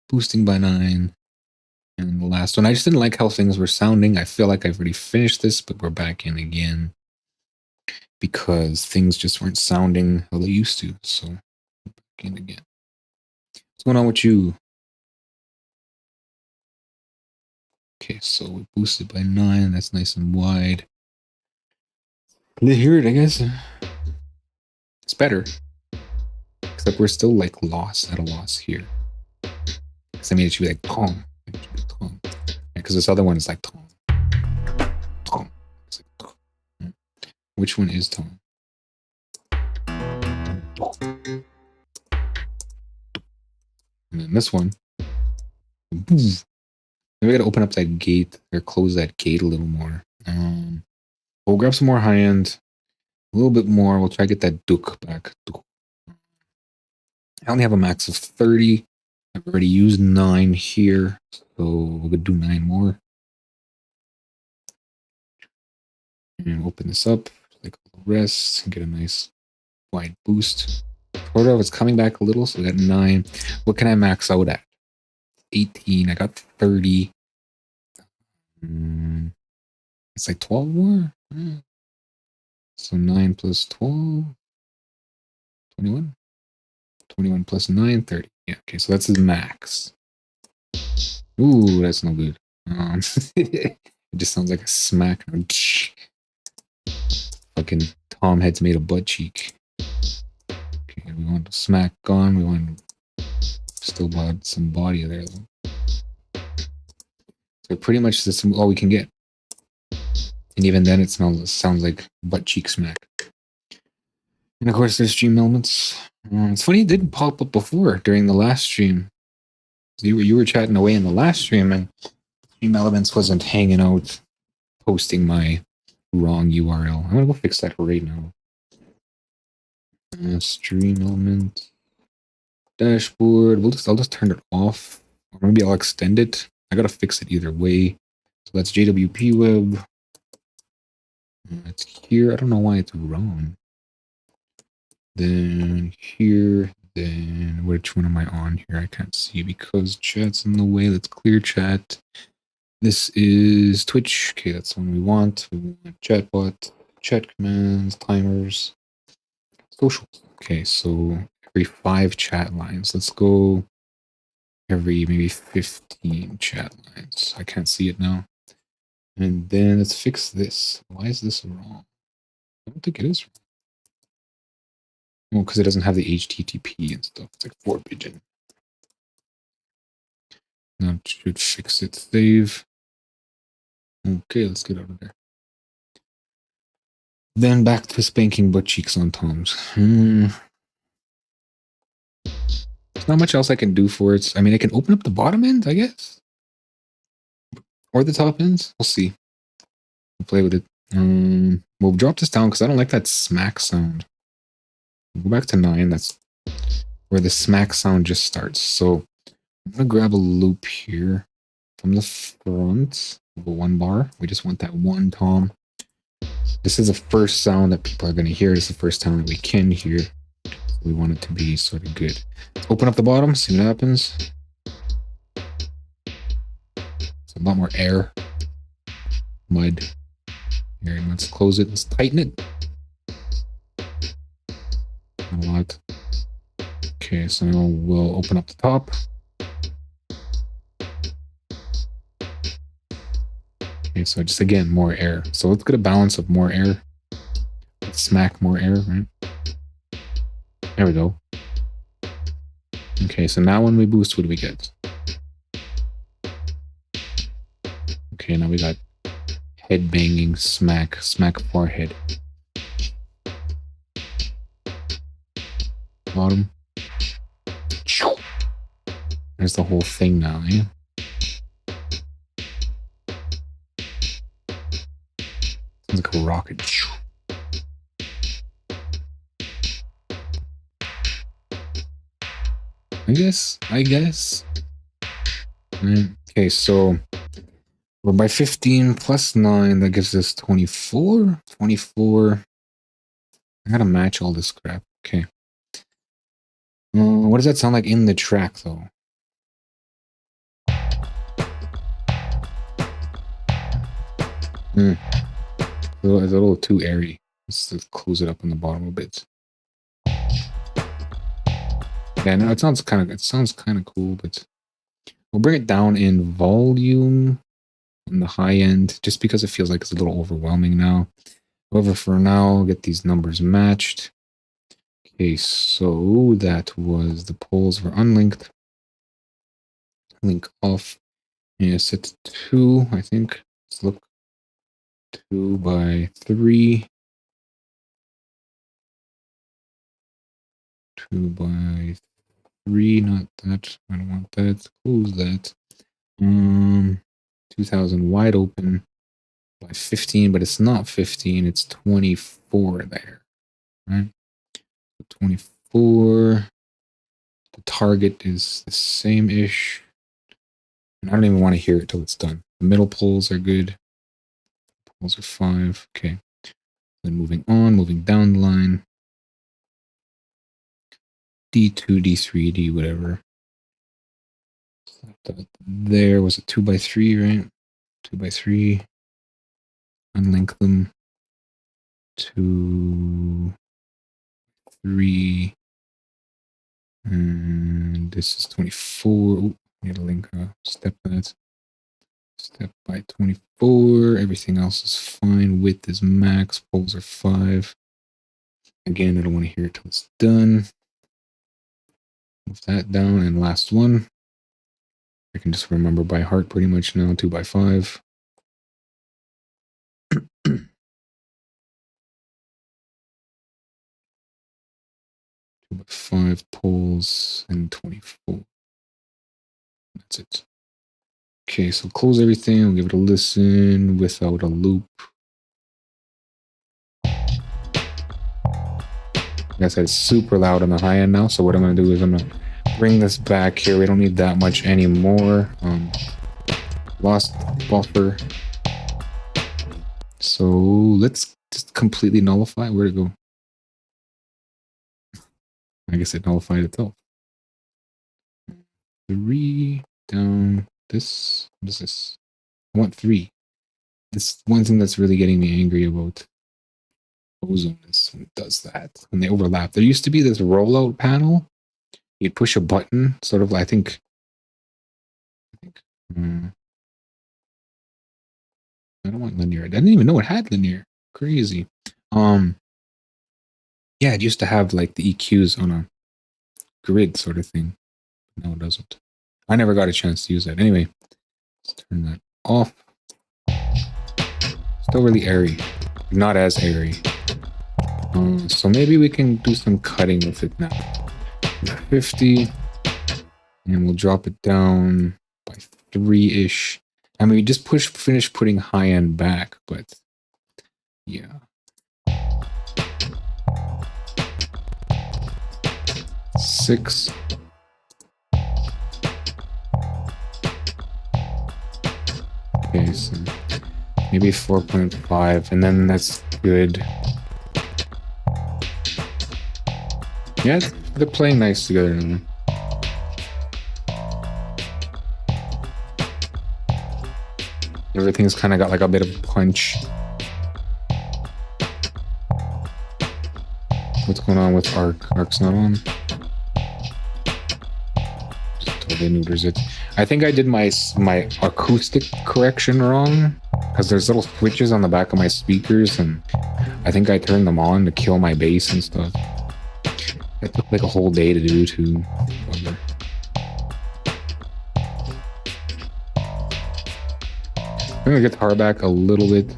boosting by 9. And the last one, I just didn't like how things were sounding. I feel like I've already finished this, but we're back in again because things just weren't sounding how they used to. So back in again. What's going on with you? Okay, so we boosted by 9. That's nice and wide. Let's hear it, I guess. It's better. Except we're still like at a loss here. Because I mean, it should be like tong. It should be tong. Because this other one is like tong. Tong. It's like tong. Which one is tong? And then this one. Maybe I gotta open up that gate or close that gate a little more. We'll grab some more high end. A little bit more. We'll try to get that duk back. I only have a max of 30. I've already used 9 here, so we're gonna do 9 more. And open this up, like the rest, and get a nice wide boost. Sort of, it's coming back a little, so we got 9. What can I max out at? 18. I got 30. It's like 12 more. So 9 plus 12, 21. 21 plus 9, 30. Yeah, okay, so that's his max. Ooh, that's no good. It just sounds like a smack. Fucking Tom head's made of butt cheek. Okay, we want the smack gone. We want still got some body there though. So pretty much this is all we can get. And even then it sounds like butt cheek smack. And of course there's stream elements. It's funny it didn't pop up before during the last stream. You were chatting away in the last stream and Stream Elements wasn't hanging out posting my wrong URL. I'm gonna go fix that right now. Stream Element dashboard. I'll just turn it off, or maybe I'll extend it. I gotta fix it either way. So that's JWP web. It's here. I don't know why it's wrong. Then here. Then which one am I on here? I can't see because chat's in the way. Let's clear chat. This is Twitch. Okay, that's the one we want. We want chatbot, chat commands, timers, socials. Okay, so every 5 chat lines. Let's go every maybe 15 chat lines. I can't see it now. And then let's fix this. Why is this wrong? I don't think it is wrong. Well, because it doesn't have the HTTP and stuff. It's like 4-bit. Now it should fix it. Save. Okay, let's get out of there. Then back to spanking butt cheeks on Tom's. There's not much else I can do for it. I mean, I can open up the bottom end, I guess. Or the top ends. We'll see. We'll play with it. We'll drop this down because I don't like that smack sound. We'll go back to 9. That's where the smack sound just starts. So I'm going to grab a loop here from the front of a 1 bar. We just want that 1 tom. This is the first sound that people are going to hear. This is the first sound that we can hear. We want it to be sort of good. Let's open up the bottom, see what happens. It's a lot more air. Mud. Here, let's close it. Let's tighten it. Not a lot. Okay, so now we'll open up the top. Okay, so just again, more air. So let's get a balance of more air. Let's smack more air, right? There we go. Okay, so now when we boost, what do we get? Okay, now we got head banging, smack forehead. Bottom. There's the whole thing now, eh? Sounds like a rocket. I guess. Okay, so we're by 15 plus 9. That gives us 24. 24. I gotta match all this crap. Okay. What does that sound like in the track, though? It's a little too airy. Let's close it up on the bottom a bit. Yeah, no, it sounds kind of cool, but we'll bring it down in volume on the high end, just because it feels like it's a little overwhelming now. However, for now, I'll get these numbers matched. Okay, so that was the polls were unlinked. Link off. Yeah, set to 2, I think. Let's look. 2 by 3. 2 by 3, not that. I don't want that. Close that. 2000 wide open by 15, but it's not 15, it's 24 there, right? 24. The target is the same-ish. And I don't even want to hear it till it's done. The middle poles are good. Poles are 5. Okay. Then moving on, moving down the line. D2, D3, D whatever. There was a 2 by 3, right? 2 by 3. Unlink them. 2, 3. And this is 24. Ooh, need to link a step that. Step by 24. Everything else is fine. Width is max. Poles are 5. Again, I don't want to hear it till it's done. Move that down. And last one. I can just remember by heart pretty much now. 2 by 5. 2 by 5 poles and 24. That's it. Okay, so close everything. I'll give it a listen without a loop. Like I said, it's super loud on the high end now. So what I'm going to do is I'm going to bring this back here. We don't need that much anymore. Lost buffer. So let's just completely nullify. Where'd it go? I guess it nullified itself. 3 down this. What is this? I want 3. This one thing that's really getting me angry about Ozone is when it does that, when they overlap. There used to be this rollout panel. You'd push a button, sort of, I think I don't want linear. I didn't even know it had linear. Crazy. Yeah, it used to have like the EQs on a grid sort of thing. No, it doesn't. I never got a chance to use that. Anyway, let's turn that off. Still really airy. Not as airy. So maybe we can do some cutting with it now. 50. And we'll drop it down by 3-ish. I mean, we just finished putting high end back, but yeah. 6. Okay, so maybe 4.5, and then that's good. Yeah, they're playing nice together now. Everything's kind of got like a bit of punch. What's going on with Arc? Arc's not on. Just totally neuters it. I think I did my acoustic correction wrong, because there's little switches on the back of my speakers, and I think I turned them on to kill my bass and stuff. It took like a whole day to do too. I'm gonna get the guitar back a little bit.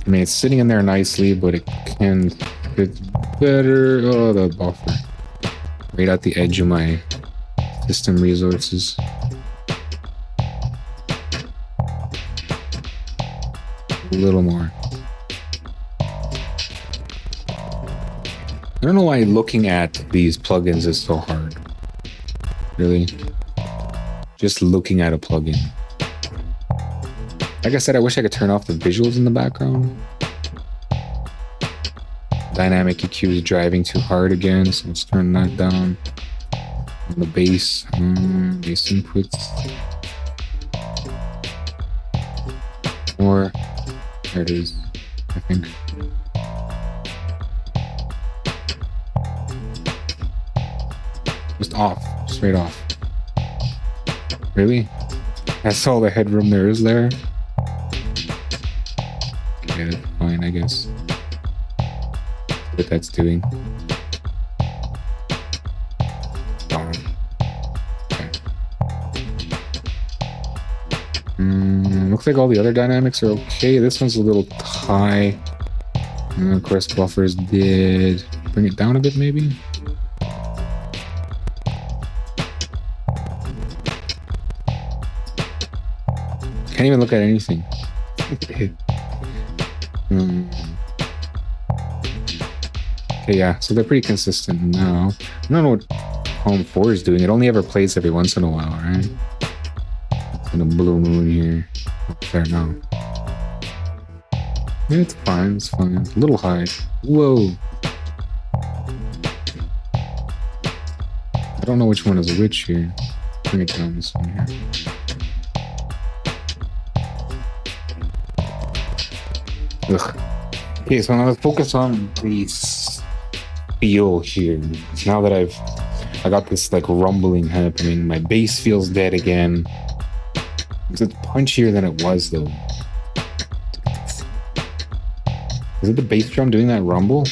I mean, it's sitting in there nicely, but it can fit better. Oh, the buffer. Right at the edge of my system resources. A little more. I don't know why looking at these plugins is so hard. Really? Just looking at a plugin. Like I said, I wish I could turn off the visuals in the background. Dynamic EQ is driving too hard again, so let's turn that down. On the bass, bass inputs. Or, there it is, I think. Just off, straight off. Really? That's all the headroom there is there? Okay, that's fine, I guess. What that's doing. Okay. Looks like all the other dynamics are okay. This one's a little high. And of course, buffers did bring it down a bit, maybe. Can't even look at anything. Okay, yeah, so they're pretty consistent now. I don't know what Home 4 is doing. It only ever plays every once in a while, right? It's in a blue moon here. There now. Yeah, it's fine, it's fine. A little high. Whoa. I don't know which one is which here. Bring it down, this one here. Ugh. Okay, so now let's focus on the feel here. Now that I got this like rumbling happening, my bass feels dead again. It's punchier than it was though. Is it the bass drum doing that rumble?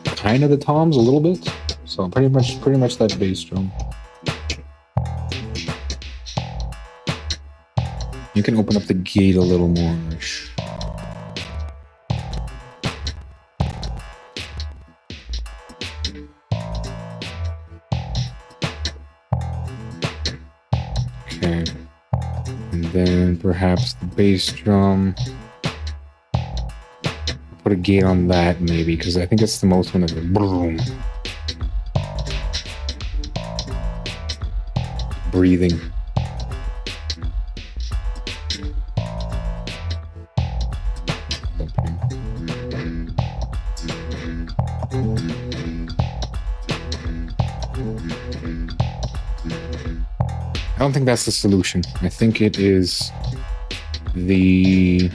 Kind of the toms a little bit. So pretty much that bass drum. You can open up the gate a little more. Okay. And then perhaps the bass drum. Put a gate on that maybe, because I think it's the most one of the boom. Breathing. don't think that's the solution. I think it is the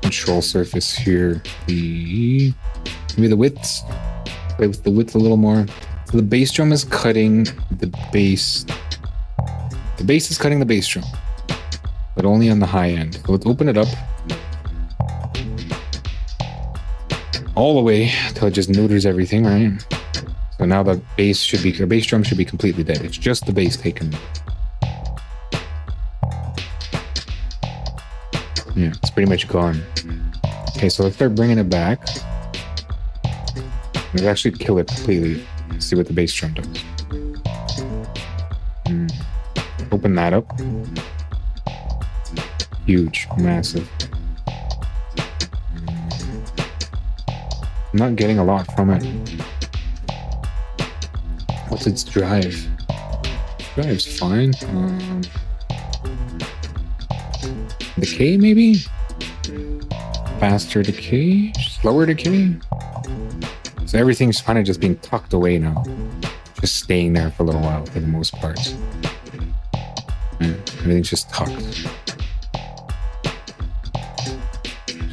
control surface here. Maybe the width. Play with the width a little more. So the bass drum is cutting the bass. The bass is cutting the bass drum, but only on the high end. So let's open it up all the way till it just neuters everything, right? So now the bass drum should be completely dead. It's just the bass taken. Yeah, it's pretty much gone. Okay, so let's start bringing it back. Let's actually kill it completely. See what the bass drum does. Open that up. Huge, massive. I'm not getting a lot from it. What's its drive? Drive's fine. Decay, maybe? Faster decay? Slower decay? So everything's kind of just being tucked away now. Just staying there for a little while for the most part. Yeah, everything's just tucked.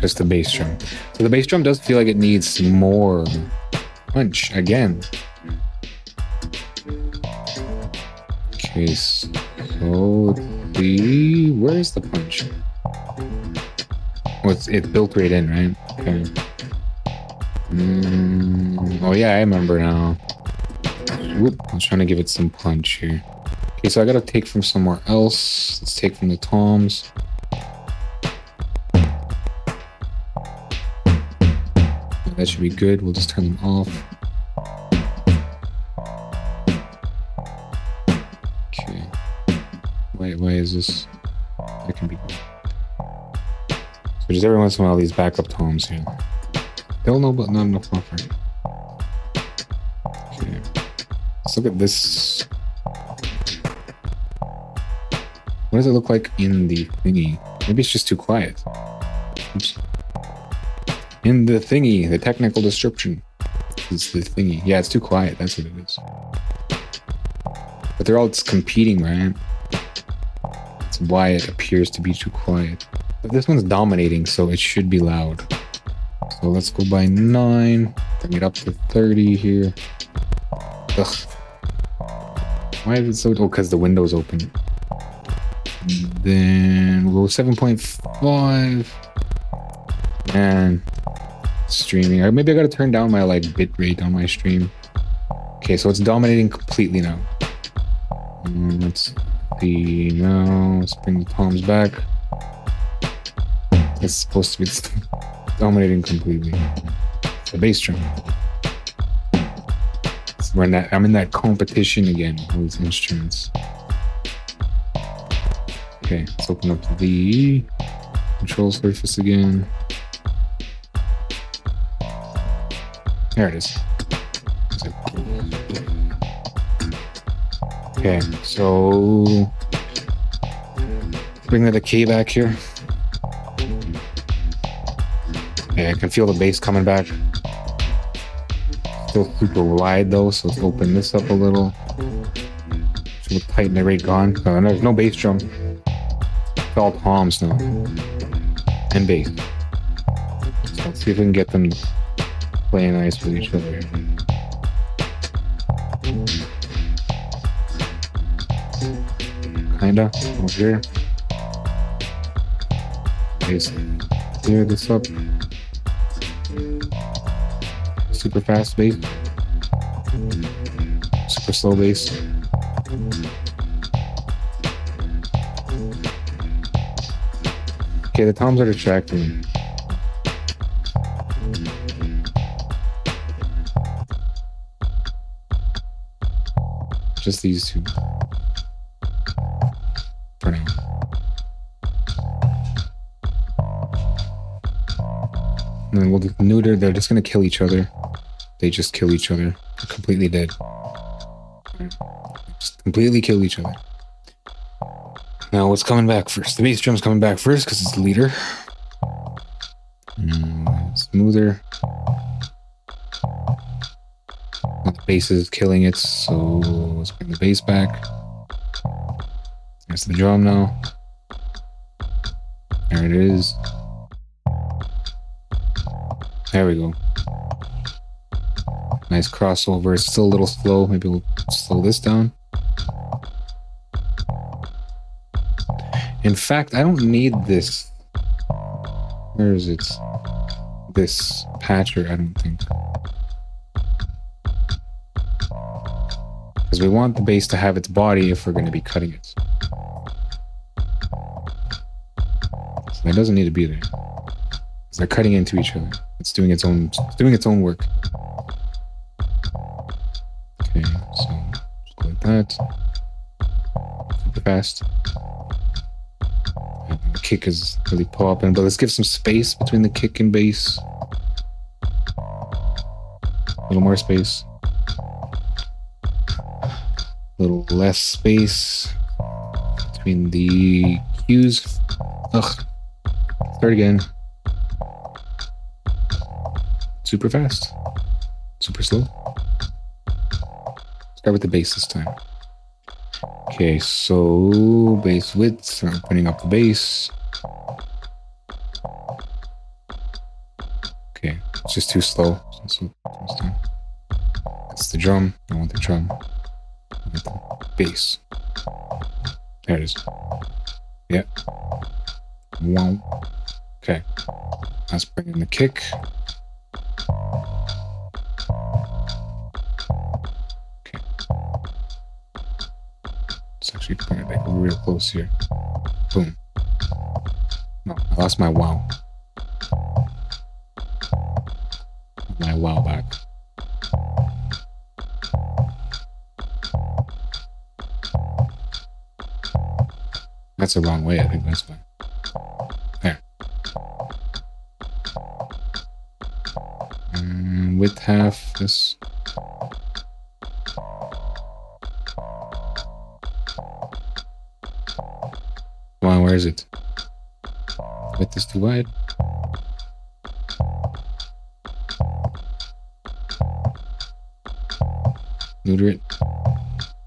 Just the bass drum. So the bass drum does feel like it needs more punch again. Okay, so where's the punch? Oh, it's built right in, right? Okay. Oh yeah, I remember now. Whoop, I was trying to give it some punch here. Okay, so I gotta take from somewhere else. Let's take from the toms. That should be good. We'll just turn them off. Okay. Why is this? That can be. So just every once in a while, these backup toms here. They'll know, but not enough buffer. Okay. Let's look at this. What does it look like in the thingy? Maybe it's just too quiet. Oops. In the thingy, the technical description is the thingy. Yeah, it's too quiet. That's what it is. But they're all competing, right? That's why it appears to be too quiet. But this one's dominating, so it should be loud. So let's go by 9. Bring it up to 30 here. Ugh. Why is it so... Oh, because the window's open. Then we'll go 7.5. Man. Streaming. Or maybe I gotta turn down my bit rate on my stream. Okay, so it's dominating completely now. Let's see now. Let's bring the toms back. It's supposed to be dominating completely. The bass drum. So I'm in that competition again with these instruments. Okay, let's open up the control surface again. There it is. Okay, so bring the decay back here. Okay, I can feel the bass coming back. Still super wide though, so let's open this up a little. So we'll tighten the rate gone. There's no bass drum. It's all toms now. And bass. So let's see if we can get them playing nice with each other. Kinda over here. Bass. Clear this up. Super fast bass. Super slow bass. Okay, the toms are distracting me. Just these two. For now. And then we'll just neuter. They're just gonna kill each other. They just kill each other. They're completely dead. Just completely kill each other. Now what's coming back first? The bass drum's coming back first because it's the leader. Smoother. Not the bass is killing it, so let's bring the bass back. There's the drum now. There it is. There we go. Nice crossover. It's still a little slow. Maybe we'll slow this down. In fact, I don't need this. Where is it? This patcher, I don't think. Because we want the bass to have its body if we're going to be cutting it. So it doesn't need to be there. Because they're cutting into each other. It's doing its own work. Okay, so just go like that. Super fast. And the kick is really popping, but let's give some space between the kick and bass. A little more space. A little less space between the cues. Ugh. Start again. Super fast. Super slow. Start with the bass this time. Okay, so bass width. I'm putting up the bass. Okay, it's just too slow. That's the drum. I want the drum. I want the bass. There it is. Yeah. Wow. Okay. Let's bring in the kick. Okay. Let's actually bring it back real close here. Boom. No, I lost my wow. My wow back. That's the wrong way, I think that's fine. There. Width half this. Come on, where is it? Width is too wide. Neuter it.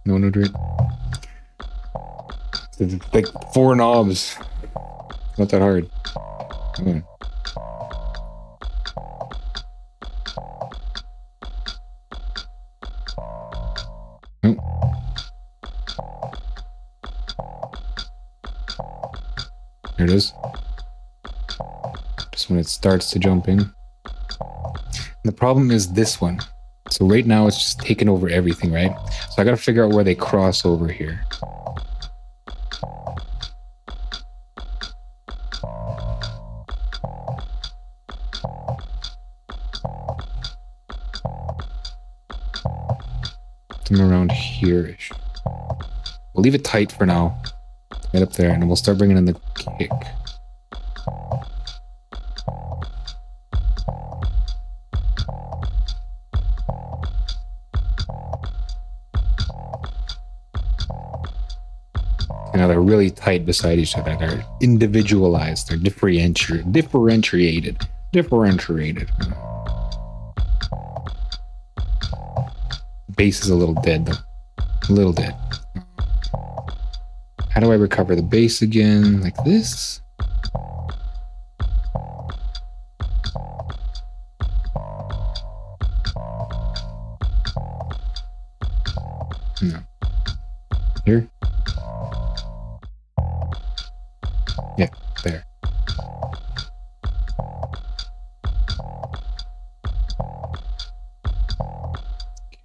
No neuter it. It's like 4 knobs. Not that hard. Come on. Nope. There it is. Just when it starts to jump in. And the problem is this one. So right now it's just taking over everything, right? So I gotta figure out where they cross over here. Them around here-ish. We'll leave it tight for now. Right up there, and then we'll start bringing in the kick. And now they're really tight beside each other. They're individualized. They're differentiated. Bass is a little dead, though. A little dead. How do I recover the bass again? Like this? No. Here? Yeah, there.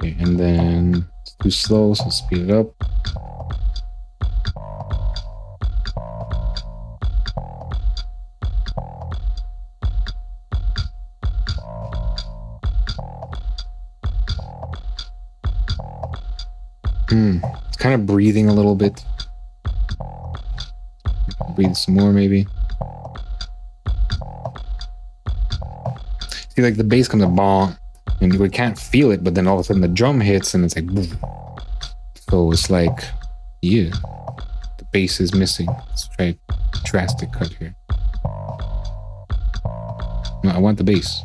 Okay, and then it's too slow, so speed it up. It's kind of breathing a little bit. Breathe some more, maybe. See, like the bass comes a bong, and we can't feel it, but then all of a sudden the drum hits, and it's like boom. So it's like, yeah, the bass is missing. Let's try a drastic cut here. No, I want the bass.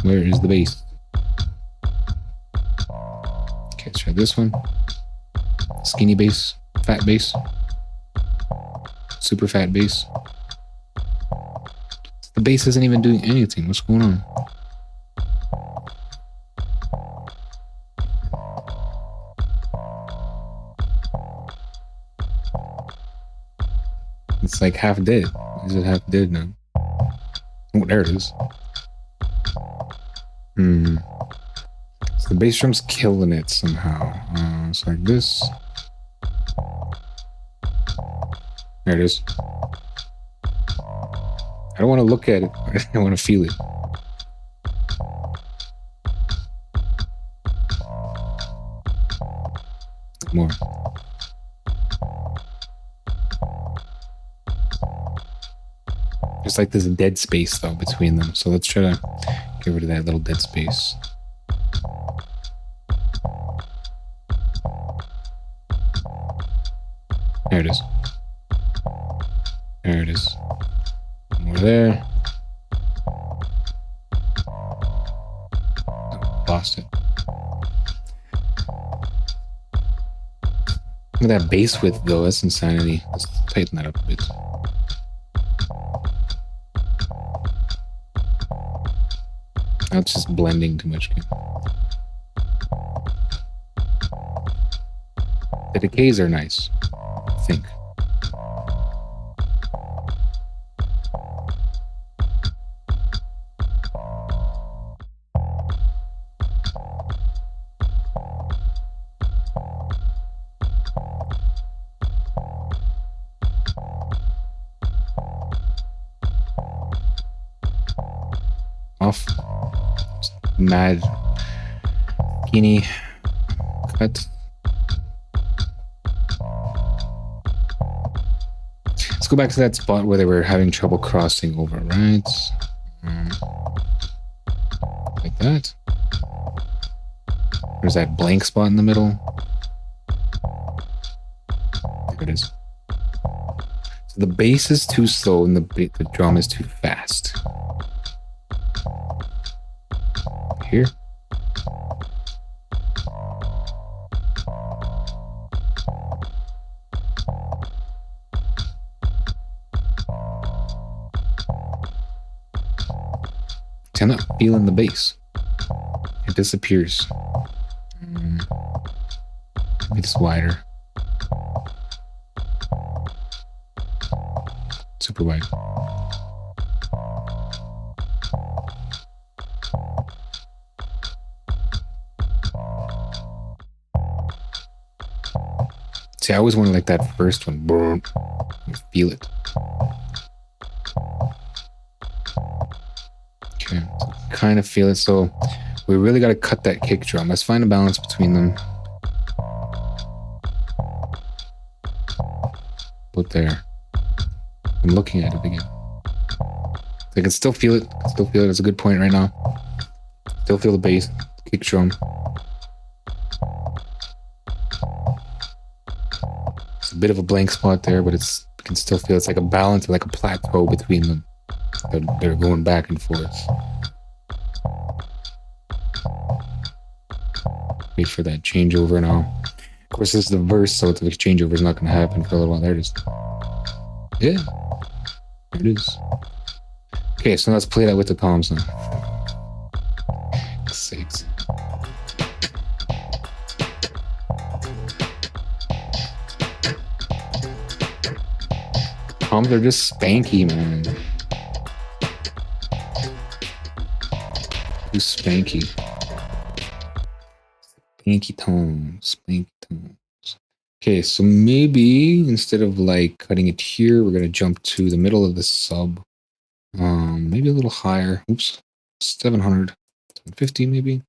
Where is the bass? Let's try this one. Skinny bass, fat bass, super fat bass. The bass isn't even doing anything. What's going on? It's like half dead. Is it half dead now? Oh, there it is. So the bass drum's killing it somehow. It's like this. There it is. I don't want to look at it. I want to feel it. More. There's like this dead space though between them. So let's try to get rid of that little dead space. There it is. There it is. More there. Oh, lost it. Look at that bass width though. That's insanity. Let's tighten that up a bit. Now it's just blending too much. The decays are nice, I think. Off. Mad skinny cut. Let's go back to that spot where they were having trouble crossing over, right? Like that. There's that blank spot in the middle. There it is. So the bass is too slow and the drum is too fast. Here. I'm not feeling the bass. It disappears. Maybe it's wider. Super wide. See, I always wanted like that first one. Boom. You feel it. Okay, so kind of feel it. So we really got to cut that kick drum. Let's find a balance between them. Put there. I'm looking at it again. I can still feel it. I still feel it. It's a good point right now. Still feel the bass, kick drum. It's a bit of a blank spot there, but you can still feel it's like a balance, like a plateau between them. They're going back and forth. Wait for that changeover now. Of course, this is the verse, so the changeover is not going to happen for a little while. There it is. Yeah, there it is. Okay, so let's play that with the toms now. Sakes. Toms are just spanky, man. Too spanky. Spanky tones. Spanky tones. Okay, so maybe instead of like cutting it here, we're gonna jump to the middle of the sub. Maybe a little higher. Oops, 700, 750 maybe.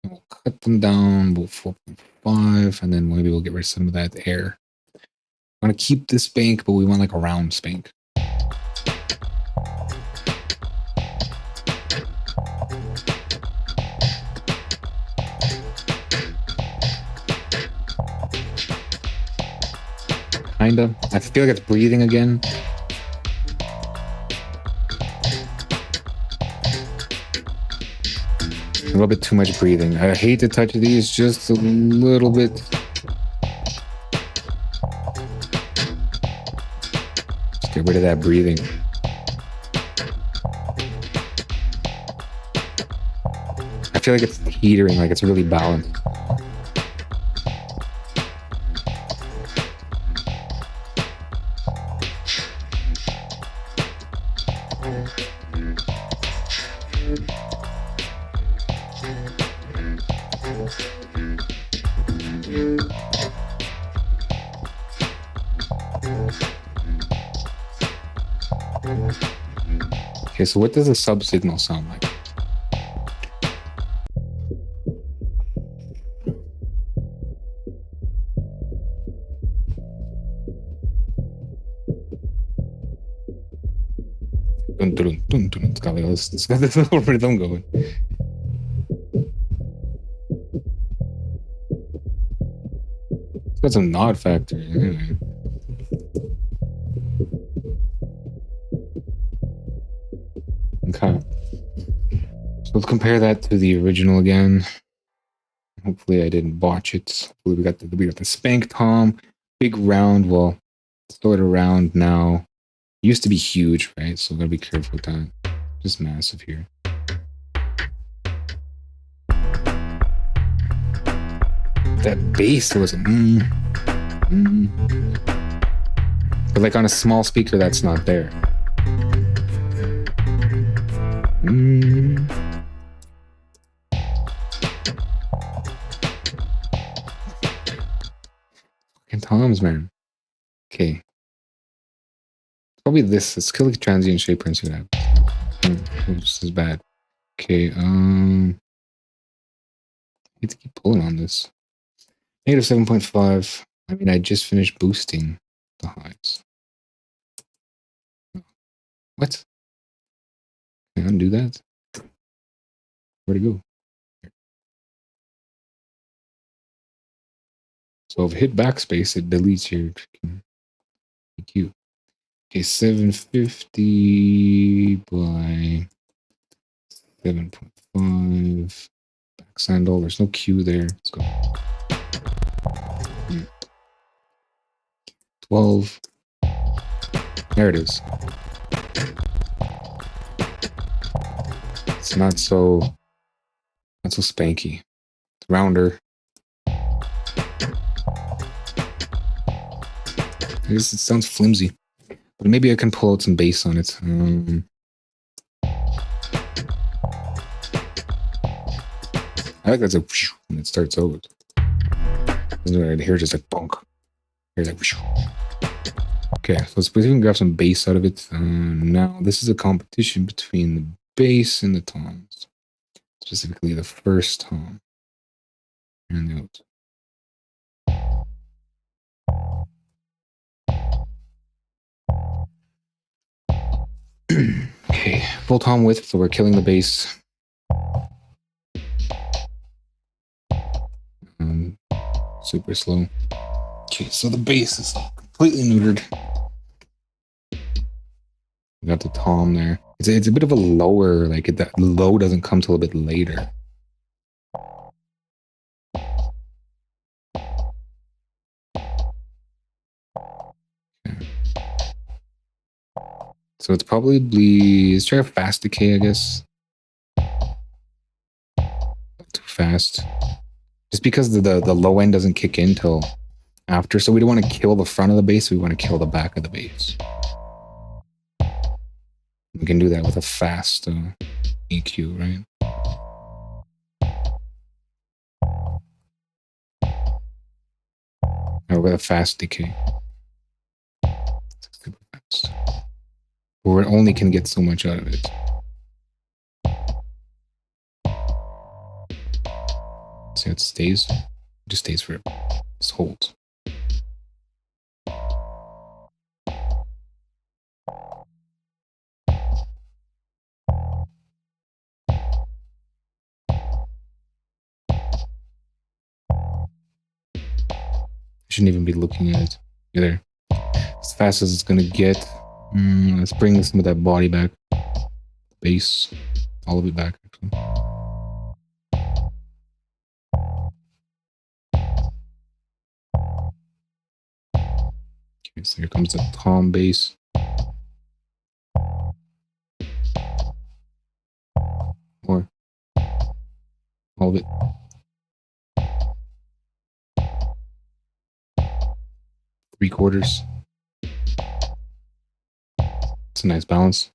And we'll cut them down about 4.5, and then maybe we'll get rid of some of that air. I want to keep this spank, but we want like a round spank. Kinda. I feel like it's breathing again. little bit too much breathing. I hate to touch these just a little bit. Just get rid of that breathing. I feel like it's teetering, like it's really balanced. Okay, so what does a sub signal sound like? Dun, dun, dun, dun. It's got this little rhythm going. It's got some nod factor. Anyway. Okay. So let's compare that to the original again. Hopefully I didn't botch it. Hopefully we got the spank tom, big round. Well, sort of round now. It used to be huge, right? So gotta be careful with that. Just massive here. That bass was but like on a small speaker that's not there. Fucking toms, man. Okay. Probably this. Let's kill the transient shaper and see what happens. This is bad. Okay, I need to keep pulling on this. Negative 7.5. I mean, I just finished boosting the highs. What? Can I undo that? Where'd it go? Here. So if I hit backspace, it deletes your EQ. Okay, 750 by 7.5. Back sandal. There's no Q there. Let's go. 12. There it is. It's not so spanky. It's rounder. It sounds flimsy, but maybe I can pull out some bass on it. I like that's a whoosh when it starts out. Right here, just like bonk. Here's like whoosh. Okay, so let's see if we can grab some bass out of it. Now this is a competition between the bass and the toms, specifically the first tom and the out. Okay, full tom width, so we're killing the bass. Super slow. Okay, so the bass is completely neutered. We got the tom there. It's a bit of a lower, like that low doesn't come till a bit later. Okay. So it's probably, let's try a fast decay, I guess. Not too fast. Just because the low end doesn't kick in till after. So we don't want to kill the front of the bass, we want to kill the back of the bass. We can do that with a fast EQ, right? Or with a fast decay. Super fast. Or it only can get so much out of it. See, it stays. It just stays forever. Just holds. I shouldn't even be looking at it either. As fast as it's gonna get. Let's bring some of that body back. Bass. All of it back, actually. Okay, so here comes the tom bass. More. All of it. Three quarters. It's a nice balance.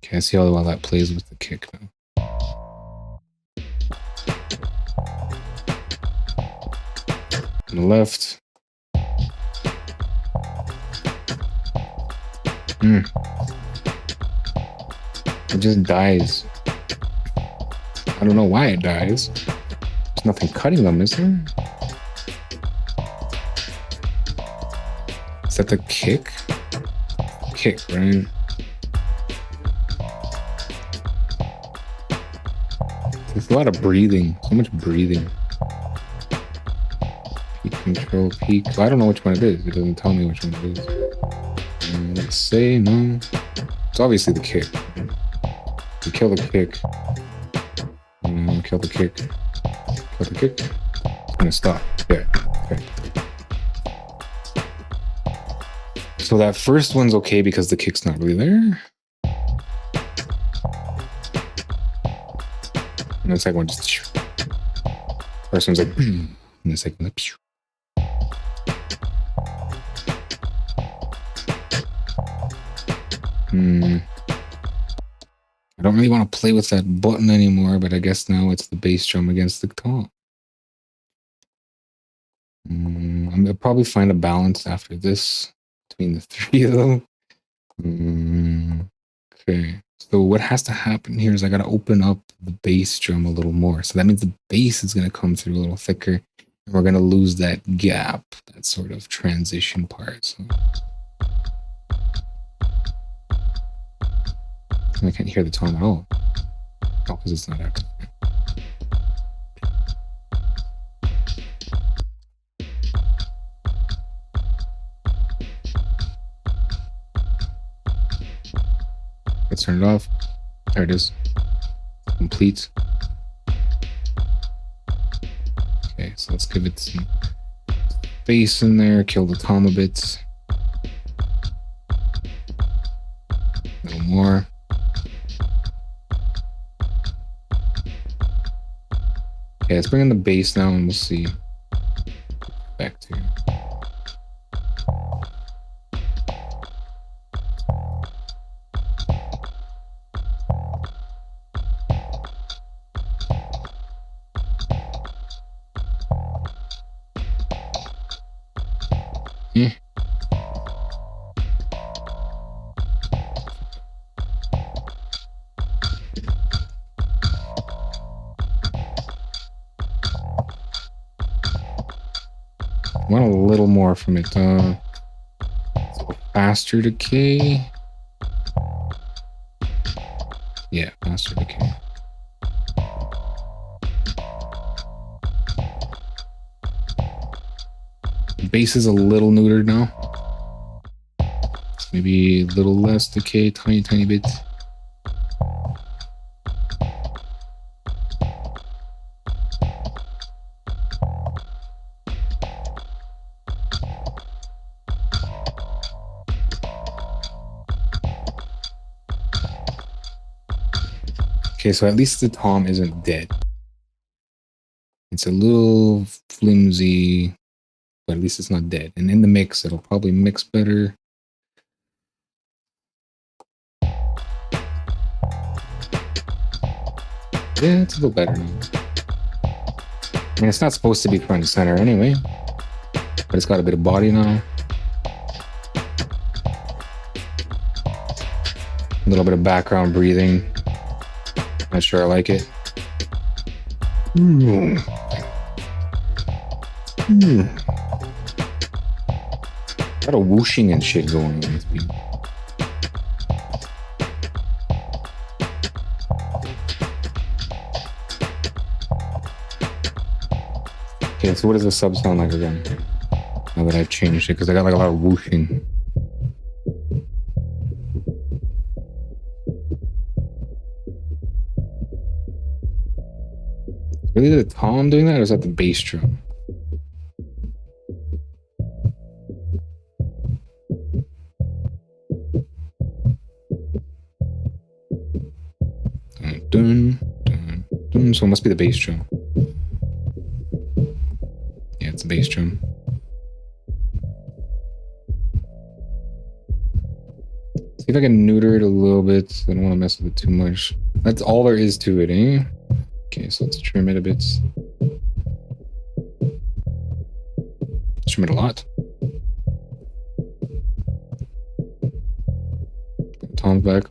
Okay, I see how well that plays with the kick now. On the left. It just dies. I don't know why it dies. There's nothing cutting them, is there? Is that the kick? Kick, right? There's a lot of breathing. So much breathing. Peak control, peak. Well, I don't know which one it is. It doesn't tell me which one it is. Let's say no. It's obviously the kick. You kill the kick. Kill the kick. Kill the kick. It's gonna stop. Yeah. Okay. So that first one's okay because the kick's not really there. And the second one just. First one's like. And the second one's like. I don't really want to play with that button anymore, but I guess now it's the bass drum against the tom. I'm gonna probably find a balance after this between the three of them. Okay, so what has to happen here is I got to open up the bass drum a little more. So that means the bass is going to come through a little thicker, and we're going to lose that gap, that sort of transition part. So I can't hear the tom at all. Oh, because it's not active. Let's turn it off. There it is. Complete. Okay, so let's give it some bass in there, kill the tom a bit. A little more. Okay, let's bring in the bass now and we'll see. Back to want a little more from it. Faster decay. Yeah, faster decay. The bass is a little neutered now. Maybe a little less decay, tiny bit. Okay, so at least the tom isn't dead. It's a little flimsy, but at least it's not dead. And in the mix, it'll probably mix better. Yeah, it's a little better now. I mean, it's not supposed to be front and center anyway, but it's got a bit of body now. A little bit of background breathing. Not sure I like it. A lot of whooshing and shit going on with me. Okay, so what does the sub sound like again? Now that I've changed it, because I got like a lot of whooshing. Really the tom doing that, or is that the bass drum? dun, dun, dun. So it must be the bass drum. Yeah, it's a bass drum. See if I can neuter it a little bit. I don't want to mess with it too much. That's all there is to it, eh? Okay, so let's trim it a bit. Trim it a lot. Tom's back.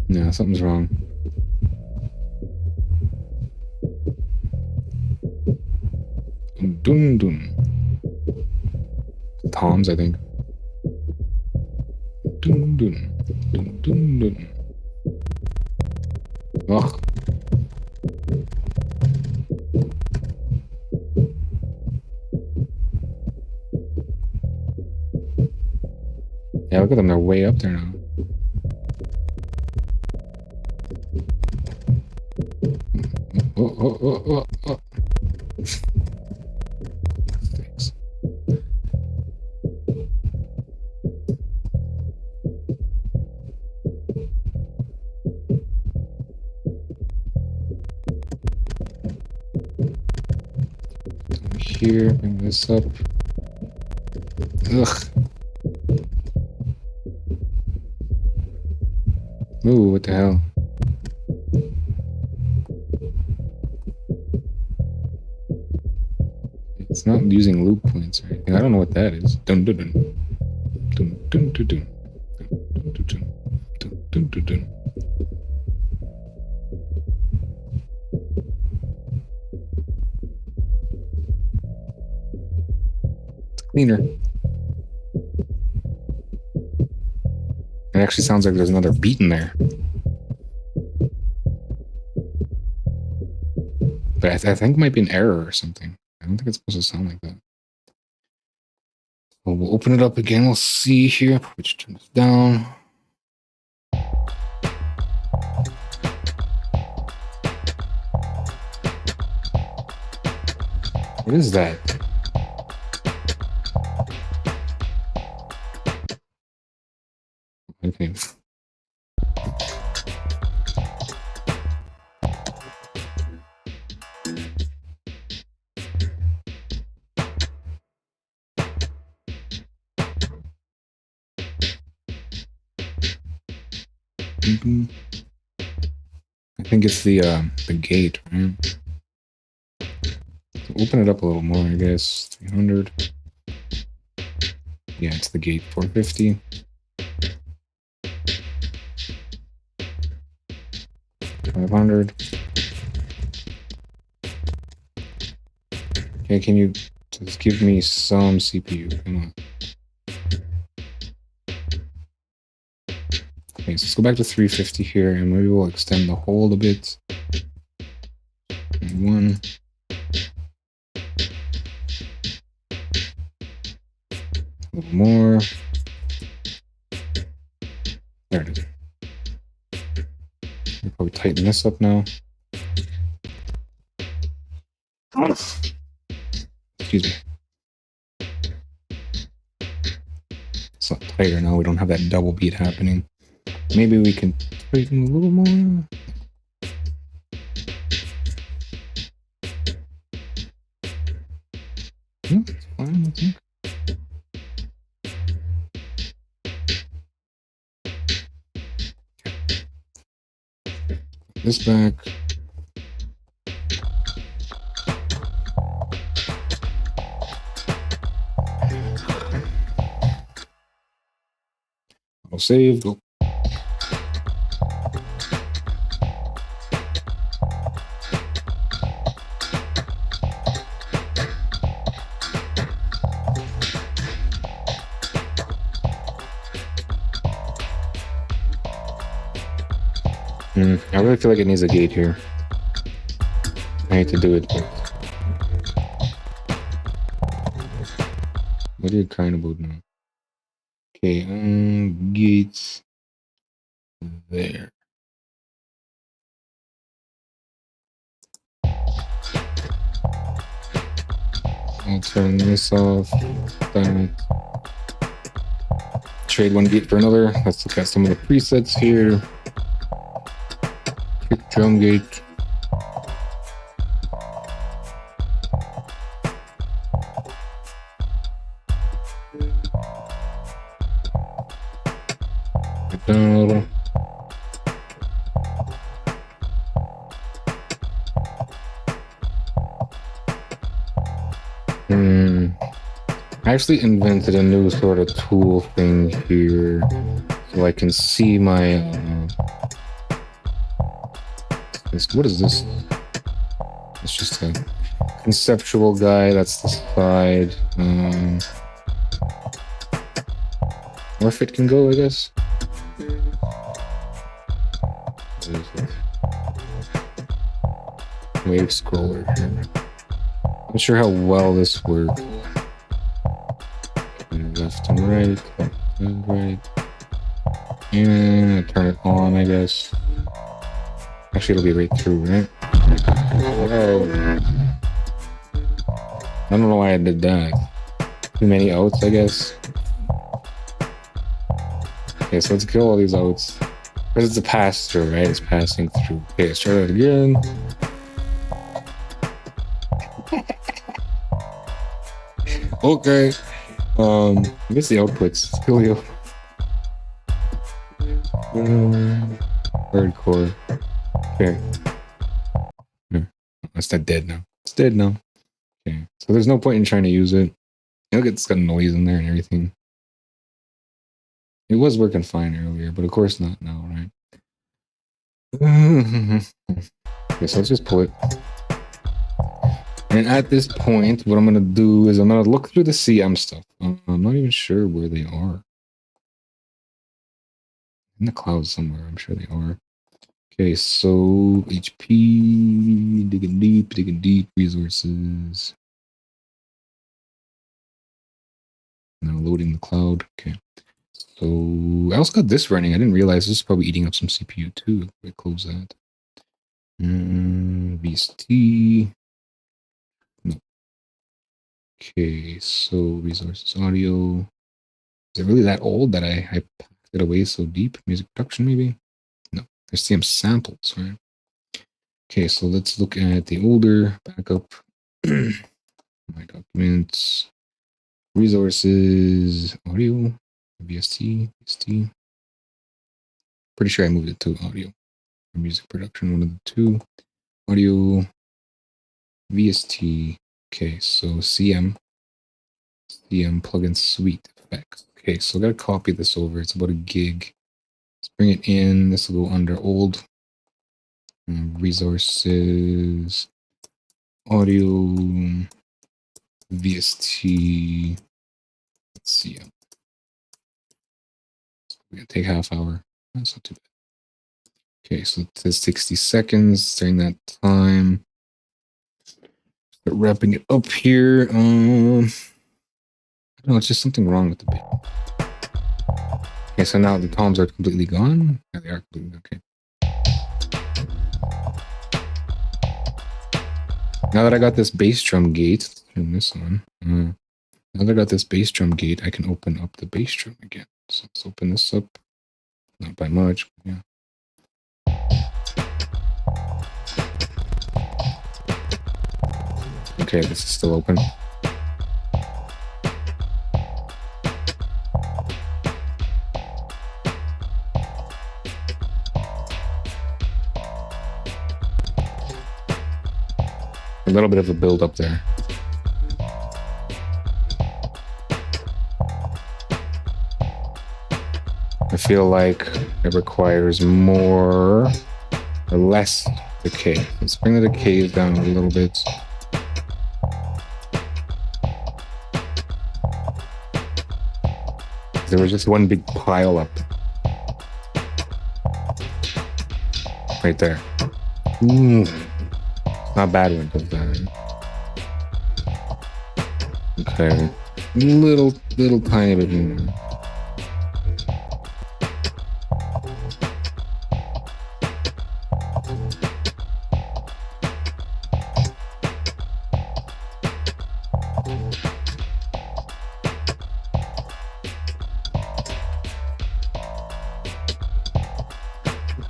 Yeah, something's wrong. Dun dun. Tom's, I think. Dun dun. Dun dun dun. Ugh. Yeah, look at them. They're way up there now. Oh. Thanks. Here, bring this up. Ugh. Ooh, what the hell? It's not using loop points or anything. I don't know what that is. Dun dun dun. Dun dun dun dun. Dun dun dun. Dun dun dun. It's cleaner. It actually sounds like there's another beat in there. But I think it might be an error or something. I don't think it's supposed to sound like that. Well, we'll open it up again. We'll see here. Probably just turn this down. What is that? Okay. I think it's the gate, right? So open it up a little more, I guess. 300. Yeah, it's the gate. 450. 500. Okay, can you just give me some CPU? Come on. Okay, so let's go back to 350 here, and maybe we'll extend the hold a bit. One. A little more. There it is. We'll probably tighten this up now. Excuse me. It's not tighter now. We don't have that double beat happening. Maybe we can tighten a little more. Yeah, it's fine, I think. This back. I'll save. Go. I really feel like it needs a gate here. I hate to do it, but what are you kind about now? Okay, gates there. I'll turn this off. That. trade one gate for another. Let's look at some of the presets here. Kick drum gate. Get down a little. I actually invented a new sort of tool thing here, so I can see my. What is this? It's just a conceptual guy. That's the side. Or if it can go, I guess. What is it? Wave scroller here. Not sure how well this works. Left and right, left and right. And I turn it on, I guess. Actually, it'll be right through, right? Oh. I don't know why I did that. Too many outs, I guess. Okay, so let's kill all these outs. Because it's a pass-through, right? It's passing through. Okay, let's try that again. Okay. I guess the outputs. Skillio. Hardcore. Okay. That's not dead now. It's dead now. Okay. So there's no point in trying to use it. Look, it's got noise in there and everything. It was working fine earlier, but of course not now, right? Okay, so let's just pull it. And at this point, what I'm going to do is I'm going to look through the CM stuff. I'm not even sure where they are. In the clouds somewhere, I'm sure they are. Okay, so HP, digging deep, resources. Now loading the cloud. Okay. So I also got this running. I didn't realize this is probably eating up some CPU too. We close that. VST. No. Okay, so resources audio. Is it really that old that I packed it away so deep? Music production maybe? No. There's CM samples, right? Okay, so let's look at the older backup. My documents. Resources, audio, VST. Pretty sure I moved it to audio or music production, one of the two. Audio, VST. Okay, so CM plugin suite effects. Okay, so I gotta copy this over. It's about a gig. Let's bring it in. This will go under old resources, audio, VST. Let's see. We're gonna take half hour. That's not too bad. Okay, so it says 60 seconds. During that time, start wrapping it up here. No, it's just something wrong with the bit. Okay, so now the toms are completely gone. Yeah, they are completely okay. Now that I got this bass drum gate, let's turn this on. Now that I got this bass drum gate, I can open up the bass drum again. So let's open this up. Not by much, but yeah. Okay, this is still open. A little bit of a build up there. I feel like it requires more or less decay. Let's bring the decay down a little bit. There was just one big pile up. Right there. Ooh. Not bad when it does that. Okay. Little tiny bit more.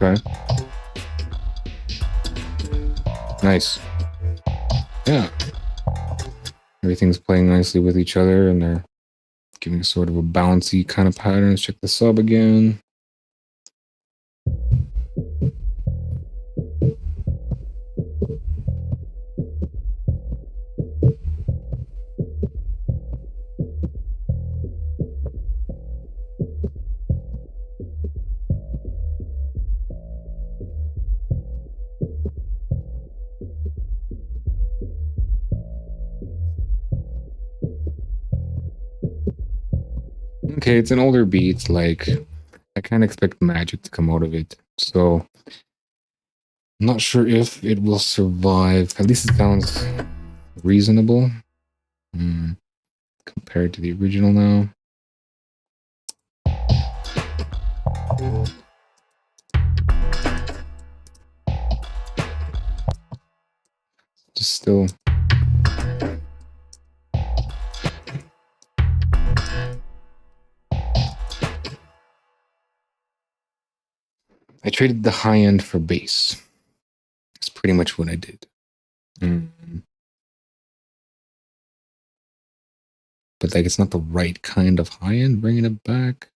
Okay. Nice. Yeah. Everything's playing nicely with each other, and they're giving sort of a bouncy kind of pattern. Let's check the sub again. Okay, it's an older beat. Like, I can't expect magic to come out of it. So, I'm not sure if it will survive. At least it sounds reasonable compared to the original now. Just still. I traded the high end for bass. That's pretty much what I did. But like, it's not the right kind of high end, bringing it back.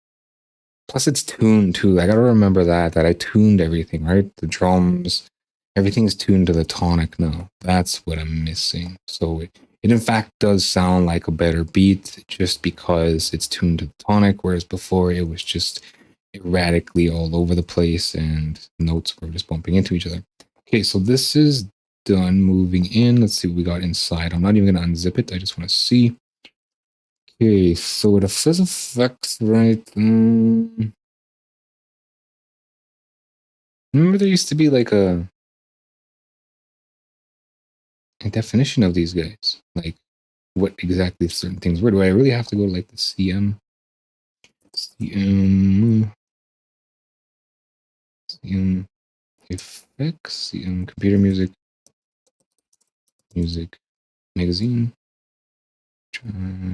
Plus, it's tuned too. I gotta remember that I tuned everything, right? The drums, everything's tuned to the tonic now. That's what I'm missing. So it in fact does sound like a better beat just because it's tuned to the tonic, whereas before it was just erratically all over the place and notes were just bumping into each other. Okay, so this is done moving in. Let's see what we got inside. I'm not even gonna unzip it. I just want to see. Okay, so the fizz effects, right? Remember there used to be like a definition of these guys, like what exactly certain things were. Do I really have to go to like the CM effects, CM computer music magazine,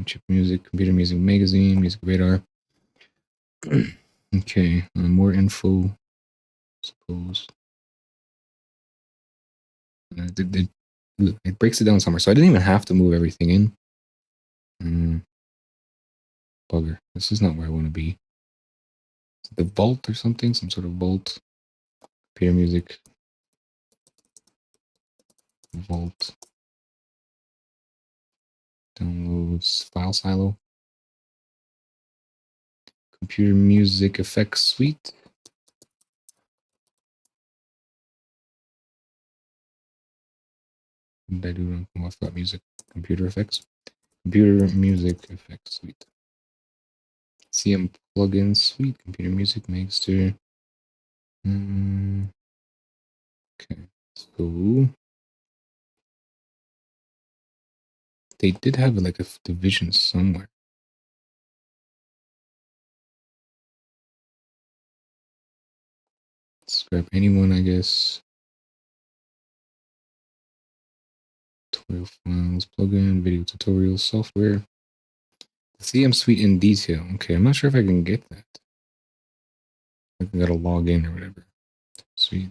chip music, computer music magazine, music radar. Okay, more info, I suppose. It breaks it down somewhere, so I didn't even have to move everything in. Bugger. This is not where I want to be. Is it the vault or something? Some sort of vault. Computer music. Vault. Downloads. File silo. Computer music effects suite. What did I do wrong? Oh, I forgot music. Computer effects. Computer music effects suite. CM plugin suite. Computer music mixer. Okay. So they did have like a division somewhere. Scrap anyone, I guess. Tutorial files, plugin, video tutorials, software. The CM suite in detail. Okay, I'm not sure if I can get that. I gotta log in or whatever. Sweet.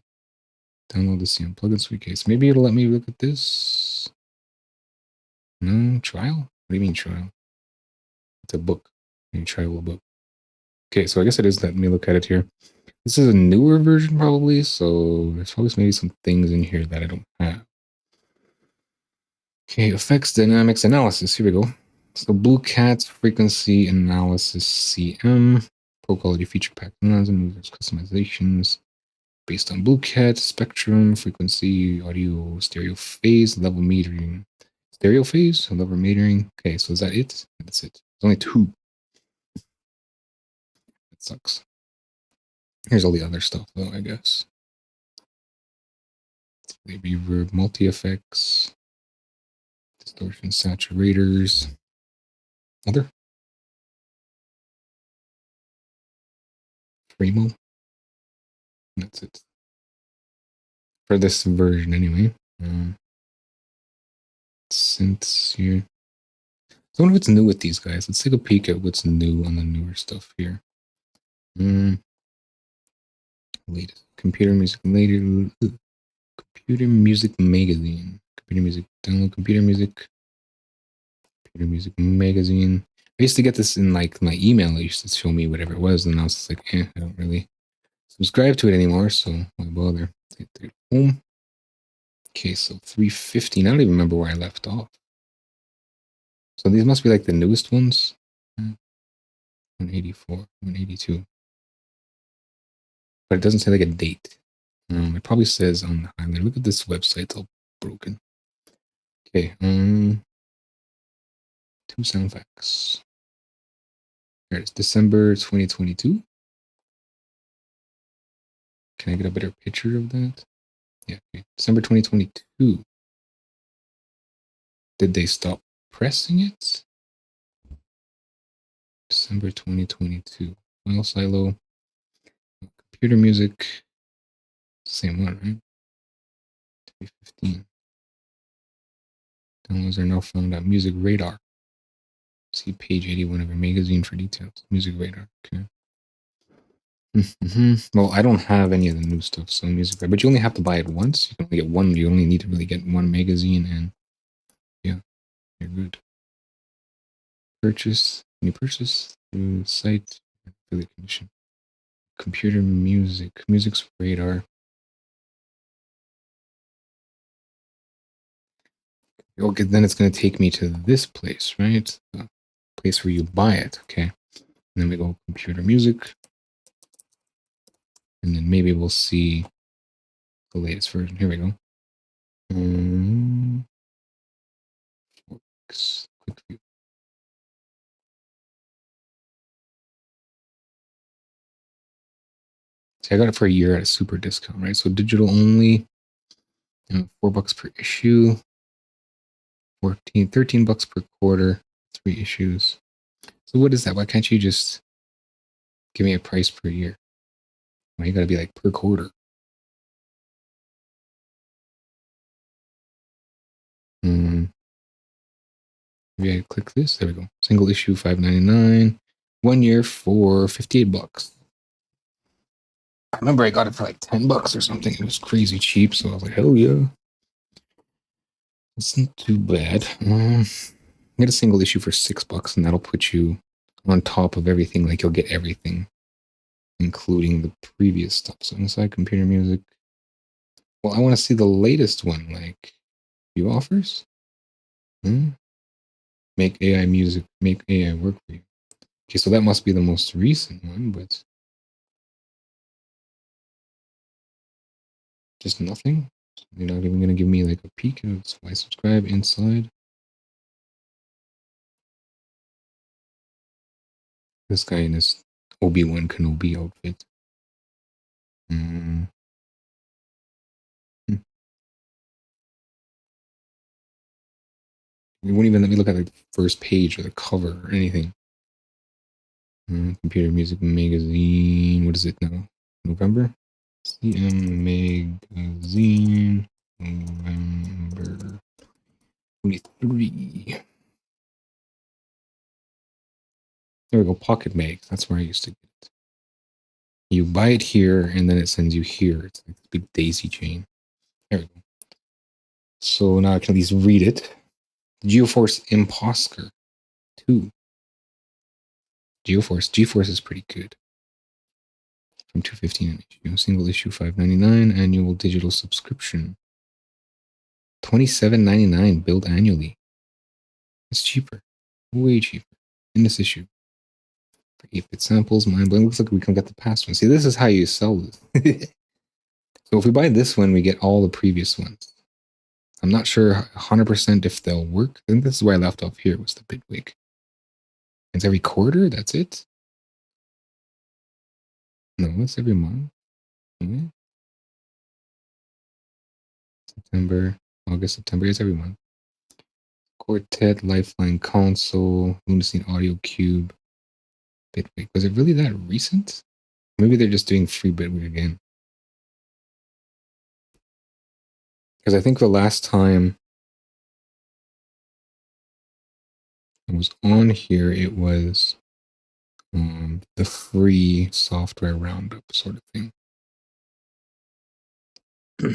Download the CM plugin suite case. Maybe it'll let me look at this. No, trial? What do you mean trial? It's a book. You trial a book. Okay, so I guess it is letting me look at it here. This is a newer version probably, so there's probably maybe some things in here that I don't have. Okay, effects, dynamics, analysis. Here we go. So Blue Cat's frequency analysis CM, pro quality feature pack analysis, users customizations based on Blue Cat, spectrum, frequency, audio, stereo phase, level metering. Stereo phase, level metering. Okay, so is that it? That's it. There's only 2. That sucks. Here's all the other stuff though, I guess. The reverb, multi-effects, distortion saturators. Other? Primo. That's it. For this version anyway. Synths here. So I wonder what's new with these guys. Let's take a peek at what's new on the newer stuff here. Latest computer music later. Computer music magazine. Computer music. Download computer music. Computer music magazine. I used to get this in like my email. It used to show me whatever it was, and I was just like, I don't really subscribe to it anymore, so why bother? Hit the home. Okay, so 315. I don't even remember where I left off. So these must be like the newest ones. 184, 182. But it doesn't say like a date. It probably says on the highlight. Look at this website, it's all broken. Okay, two sound facts. Here it is, December 2022. Can I get a better picture of that? Yeah, okay. December 2022. Did they stop pressing it? December 2022. File silo. Computer music. Same one, right? 315. Downloads are now found at Music Radar. See page 81 of your magazine for details. Music Radar. Okay. Well, I don't have any of the new stuff, so Music Radar. But you only have to buy it once. You can only get one. You only need to really get one magazine, and yeah, you're good. Purchase. Can you purchase through the site? Affiliate condition. Computer music. Music's Radar. Okay, then it's going to take me to this place, right? The place where you buy it. Okay. And then we go computer music. And then maybe we'll see the latest version. Here we go. Quick view. See, I got it for a year at a super discount, right? So digital only, $4 per issue, 13 bucks per quarter, 3 issues. So what is that? Why can't you just give me a price per year? Why you gotta be like per quarter? Maybe I click this. There we go. Single issue, $5.99. 1 year for 58 bucks. I remember I got it for like 10 bucks or something. It was crazy cheap, so I was like, hell yeah. That's not too bad. Get a single issue for $6, and that'll put you on top of everything. Like you'll get everything, including the previous stuff. So inside computer music. Well, I want to see the latest one. Like, view offers. Make AI music. Make AI work for you. Okay, so that must be the most recent one, but just nothing. You're not even gonna give me like a peek of why subscribe inside. This guy in his Obi-Wan Kenobi outfit. It won't even let me look at like the first page or the cover or anything. Computer Music Magazine. What is it now? November? CM Magazine. November 23. There we go. Pocket Mags. That's where I used to get it. You buy it here and then it sends you here. It's like this big daisy chain. There we go. So now I can at least read it. GeoForce Imposter 2. GeForce is pretty good. From $2.15 an issue. Single issue $5.99. Annual digital subscription $27.99 billed annually. It's cheaper. Way cheaper. In this issue. For 8-bit samples, mind blowing. Looks like we can get the past one. See, this is how you sell this. So if we buy this one, we get all the previous ones. I'm not sure 100% if they'll work. I think this is where I left off here, was the Bitwig. It's every quarter? That's it? No, it's every month. Okay. September, August, September. It's every month. Quartet, Lifeline Console, Lunacy Audio Cube, Bitwig. Was it really that recent? Maybe they're just doing free Bitwig again. Because I think the last time it was on here, it was the free software roundup sort of thing. So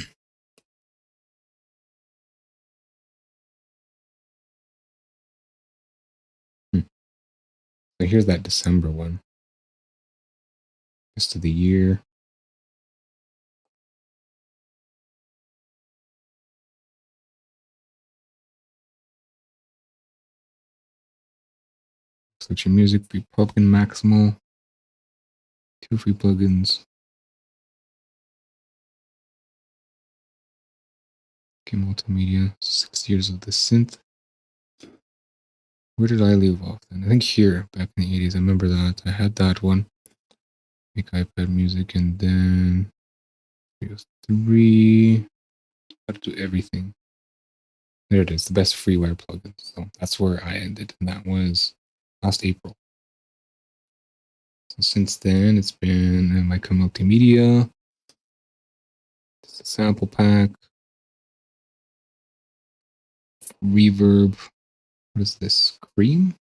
here's that December one. Rest of the year. Switch your music, free plugin maximal. 2 free plugins. Okay, multimedia. 6 years of the synth. Where did I leave off then? I think here, back in the 80s. I remember that. I had that one. Make iPad music, and then here's 3. How to do everything. There it is, the best freeware plugins. So that's where I ended, and that was last April. So since then, it's been Mica Multimedia, it's a sample pack, reverb. What is this? Cream?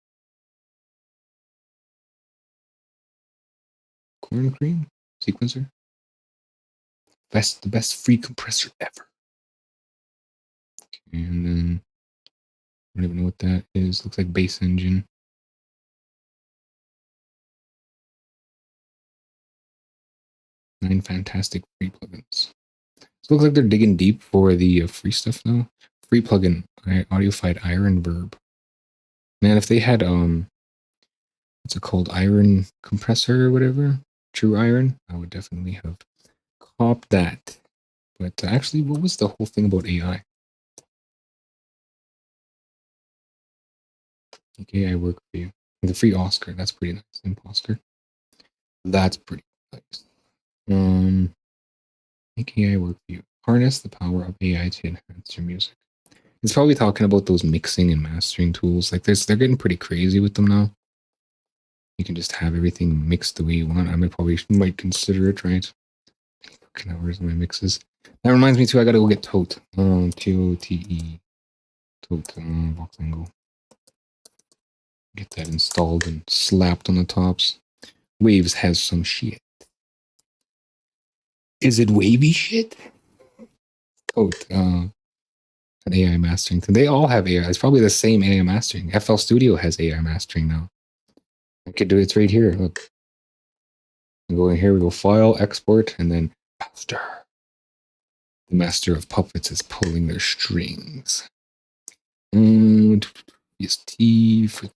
Corn cream? Sequencer? The best free compressor ever. Okay, and then I don't even know what that is. Looks like bass engine. 9 fantastic free plugins. So it looks like they're digging deep for the free stuff now. Free plugin, Audiofied Iron Verb. Man, if they had what's it called, iron compressor or whatever, true iron, I would definitely have copped that. But actually, what was the whole thing about AI? Okay, I work for you. The free Oscar, that's pretty nice. Imposter, that's pretty nice. AKI work for you. Harness the power of AI to enhance your music. It's probably talking about those mixing and mastering tools. Like they're getting pretty crazy with them now. You can just have everything mixed the way you want. Might consider it, right? Fucking hours of my mixes. That reminds me too, I gotta go get Tote. Tote. Tote box angle. Get that installed and slapped on the tops. Waves has some shit. Is it wavy shit? Tote. An AI mastering thing. They all have AI. It's probably the same AI mastering. FL Studio has AI mastering now. I could do it. It's right here. Look. We go in here, we go file, export, and then master. The master of puppets is pulling their strings. VST for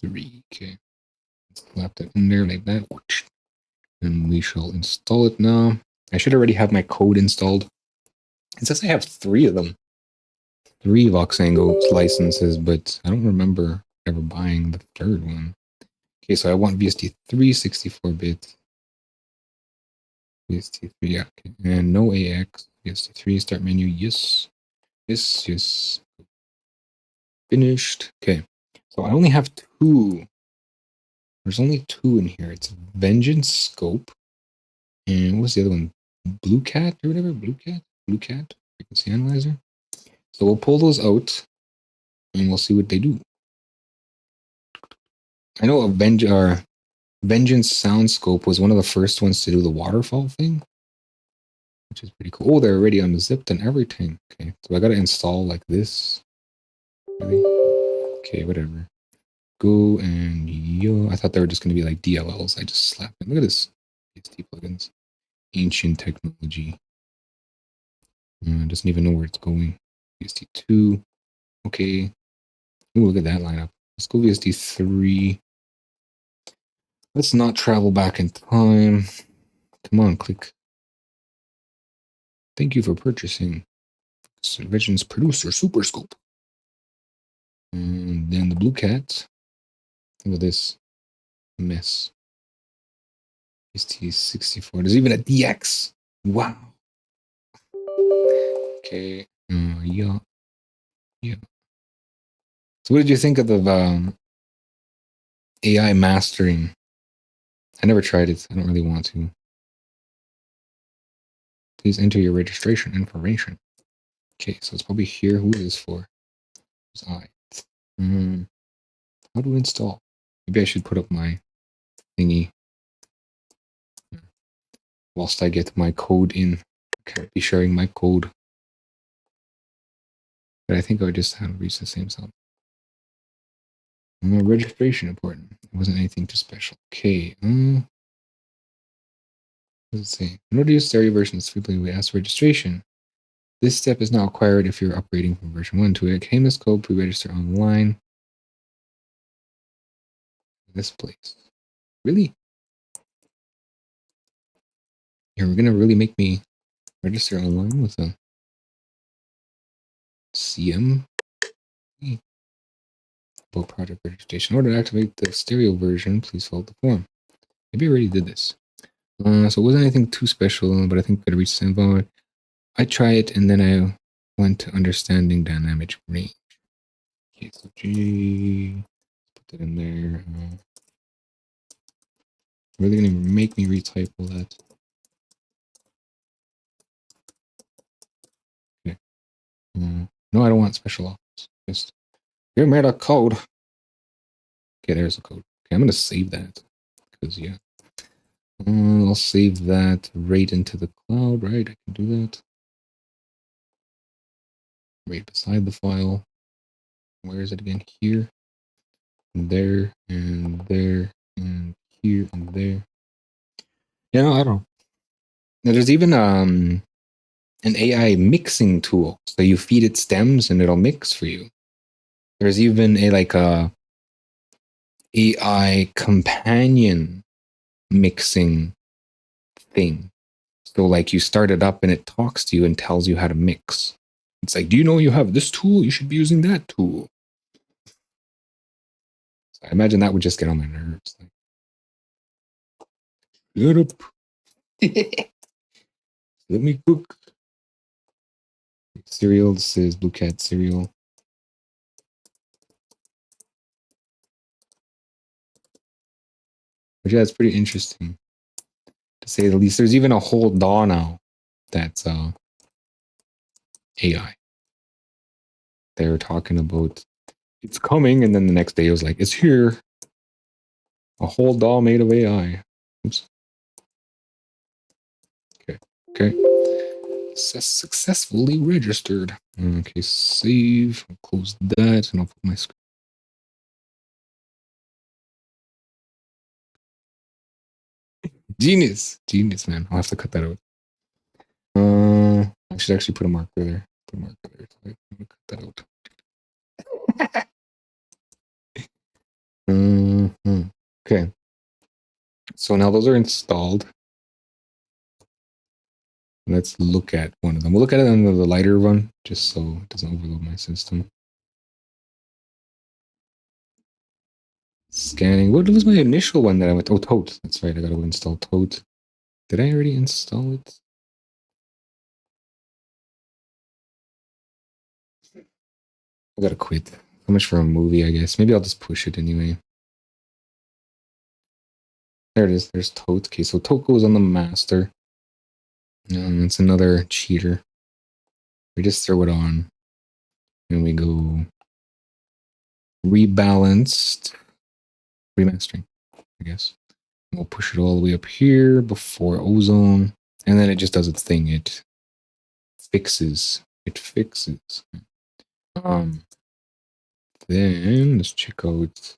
3. Okay. Slap that in there like that. And we shall install it now. I should already have my code installed. It says I have 3 of them. 3 Voxango licenses, but I don't remember ever buying the 3rd one. Okay, so I want VST3 64-bit. VST3, yeah. Okay. And no AX. VST3, start menu, yes. Yes, yes. Finished. Okay. So I only have 2. There's only 2 in here. It's Vengeance Scope. And what's the other one? Blue Cat or whatever? Blue Cat? Frequency Analyzer. So we'll pull those out and we'll see what they do. I know Vengeance Sound Scope was one of the first ones to do the waterfall thing, which is pretty cool. Oh, they're already unzipped and everything. Okay, so I gotta install like this. Really? Okay, whatever. Go and yo. I thought they were just gonna be like DLLs. I just slapped them. Look at this. PST plugins. Ancient technology. Doesn't even know where it's going. VST2. Okay. Ooh, look at that lineup. Let's go VST3. Let's not travel back in time. Come on, click. Thank you for purchasing Vision's Producer Super Scope. And then the Blue Cat. Look at this mess. VST64. There's even a DX. Wow. Okay. Yeah. So what did you think of the AI mastering? I never tried it. I don't really want to. Please enter your registration information. Okay, so it's probably here. Who is this for? Who's I? How to install? Maybe I should put up my thingy whilst I get my code in. can't be sharing my code. But I think I just had to reach the same sum. Registration important. It wasn't anything too special. Okay. Let's see. In order to use stereo versions, frequently we ask registration. This step is not required if you're upgrading from version 1 to it. Claim this code, pre-register online. This place. Really? You're gonna really make me register online with a CM? About project registration. In order to activate the stereo version, please follow the form. Maybe I already did this. So it wasn't anything too special, but I think I gotta reach the same volume. I try it and then I went to understanding dynamic range. Okay, so G, put that in there. Really gonna make me retype all that. Okay. No, I don't want special offers. Just give me the code. Okay, there's the code. Okay, I'm gonna save that because yeah. I'll save that right into the cloud, right? I can do that. Right beside the file. Where is it again? Here, and there, and there, and here, and there. Yeah, no, I don't. Now, there's even an AI mixing tool, so you feed it stems and it'll mix for you. There's even a AI companion mixing thing. So like you start it up and it talks to you and tells you how to mix. It's like, do you know you have this tool? You should be using that tool. So I imagine that would just get on my nerves. Like, shut up. Let me cook. Cereal. This is Blue Cat cereal. Which yeah, it's pretty interesting to say the least. There's even a whole DAW now that's AI. They were talking about it's coming, and then the next day it was like, it's here. A whole DAW made of AI. Oops. Okay. Successfully registered. Okay, save. I'll close that, and I'll put my screen. Genius, man. I'll have to cut that out. I should actually put a marker there. Put a marker there. So I'm gonna cut that out. Okay. So now those are installed. Let's look at one of them. We'll look at it on the lighter run, just so it doesn't overload my system. Scanning. What was my initial one that I went? Oh, Tote. That's right. I gotta install Tote. Did I already install it? I gotta quit. How much for a movie, I guess. Maybe I'll just push it anyway. There it is. There's Tote. Okay, so Tote goes on the master. It's another cheater. We just throw it on. And we go rebalanced. Remastering, I guess. And we'll push it all the way up here before ozone. And then it just does its thing. It fixes. Then let's check out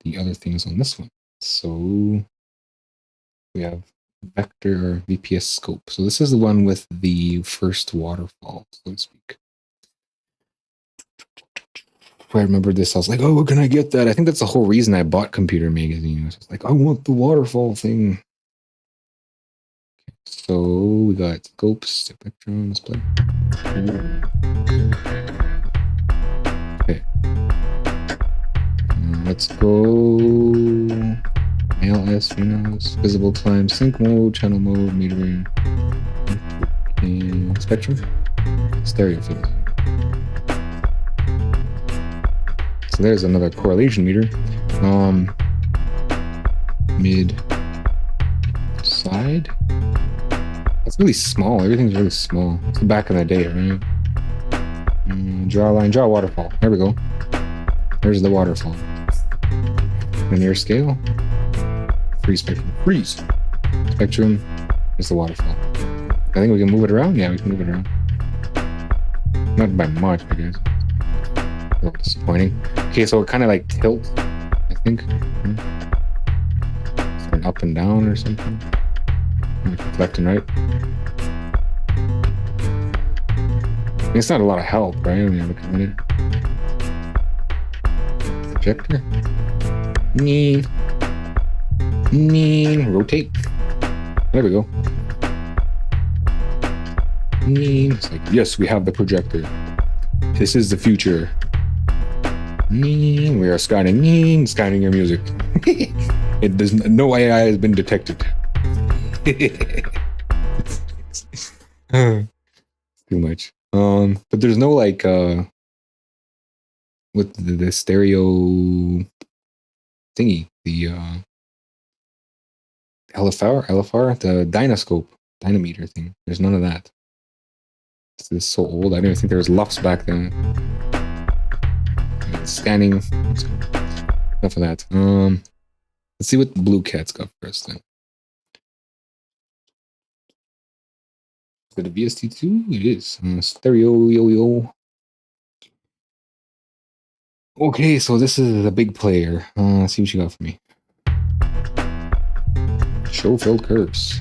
the other things on this one. So we have vector or VPS scope. So this is the one with the first waterfall, so to speak. I remember this. I was like, oh, where can I get that? I think that's the whole reason I bought Computer Magazine. I was like, I want the waterfall thing. Okay, so we got scopes, spectrum, display. Okay. Let's go ALS, VNOS, visible time, sync mode, channel mode, metering, and spectrum, stereo field. So there's another correlation meter. Mid side. That's really small. Everything's really small. It's the back of the day, right? Draw a line, draw a waterfall. There we go. There's the waterfall. Linear scale. Freeze spectrum. Freeze. Spectrum. There's the waterfall. I think we can move it around. Yeah, we can move it around. Not by much, I guess. A little disappointing. Okay, so it kind of like tilts, I think. Turn up and down or something. Left and right. It's not a lot of help, right? When you look at it. Projector. Rotate. There we go. It's like, yes, we have the projector. This is the future. We are scanning your music. It does no AI has been detected. Too much. But there's no like with the stereo thingy, the LFR, the dynameter thing. There's none of that. This is so old. I didn't even think there was LUFs back then. Scanning. Enough of that. Let's see what Blue Cat's got for us then. Is it a VST2? It is. Stereo yo-yo. Okay, so this is a big player. Let's see what you got for me. Show filled curves.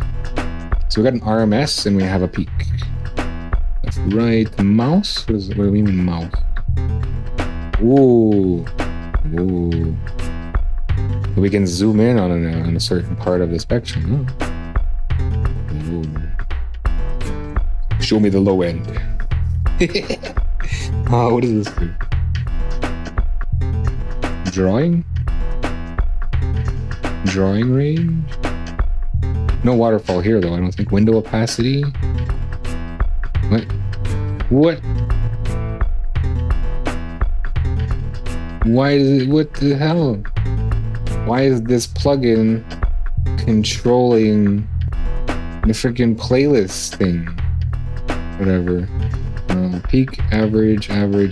So we got an RMS and we have a peak. Left, right, mouse? What do we mean mouse? Ooh. Ooh. We can zoom in on a certain part of the spectrum. Huh? Ooh. Show me the low end. What does this do? Drawing range? No waterfall here though, I don't think. Window opacity? What? Why is it, what the hell? Why is this plugin controlling the freaking playlist thing? Whatever. Peak, average,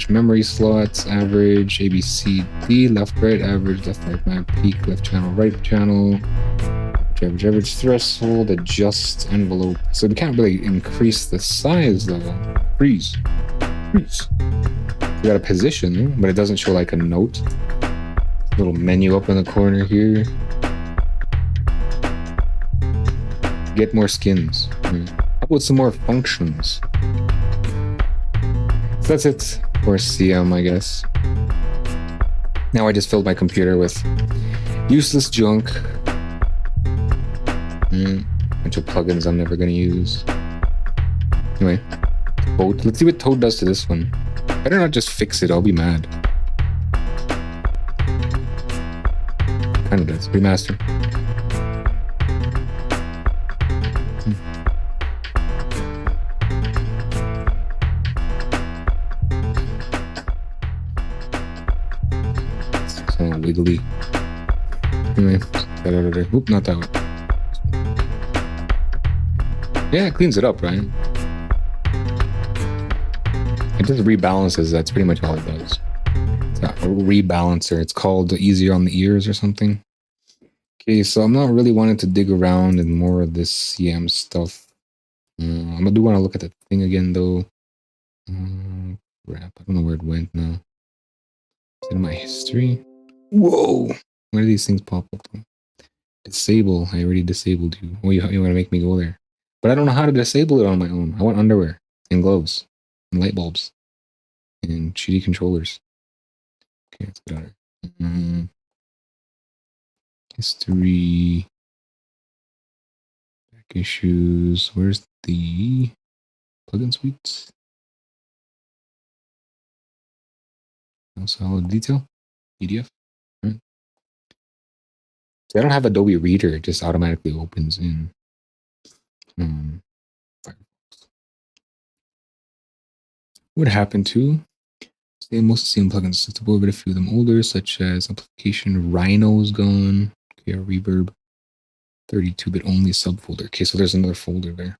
memory slots, average, ABCD, left, right, average, left, right, map, peak, left channel, right channel, average threshold, adjust envelope. So we can't really increase the size though. Freeze. We got a position, but it doesn't show like a note. Little menu up in the corner here. Get more skins. How about some more functions? So that's it for CM, I guess. Now I just filled my computer with useless junk. Bunch of plugins I'm never gonna use. Anyway, Toad. Let's see what Toad does to this one. Better not just fix it, I'll be mad. Kinda does. Remaster. Wiggly. Anyway, oop, not that one. Yeah, it cleans it up, right? It just rebalances. That's pretty much all it does. It's a rebalancer. It's called Easier on the Ears or something. Okay, so I'm not really wanting to dig around in more of this CM stuff. I do want to look at the thing again, though. Crap, I don't know where it went now. It's in my history. Whoa! Where do these things pop up? Disable. I already disabled you. Oh, you want to make me go there. But I don't know how to disable it on my own. I want underwear and gloves and light bulbs and shitty controllers. Okay, let's get out of here. History. Back issues. Where's the plugin suites? Also, detail. PDF. Right. So I don't have Adobe Reader. It just automatically opens in Firefox. What happened to most same plugins accessible, but a few of them older, such as application Rhino's gone. Okay, reverb. 32-bit only subfolder. Okay, so there's another folder there.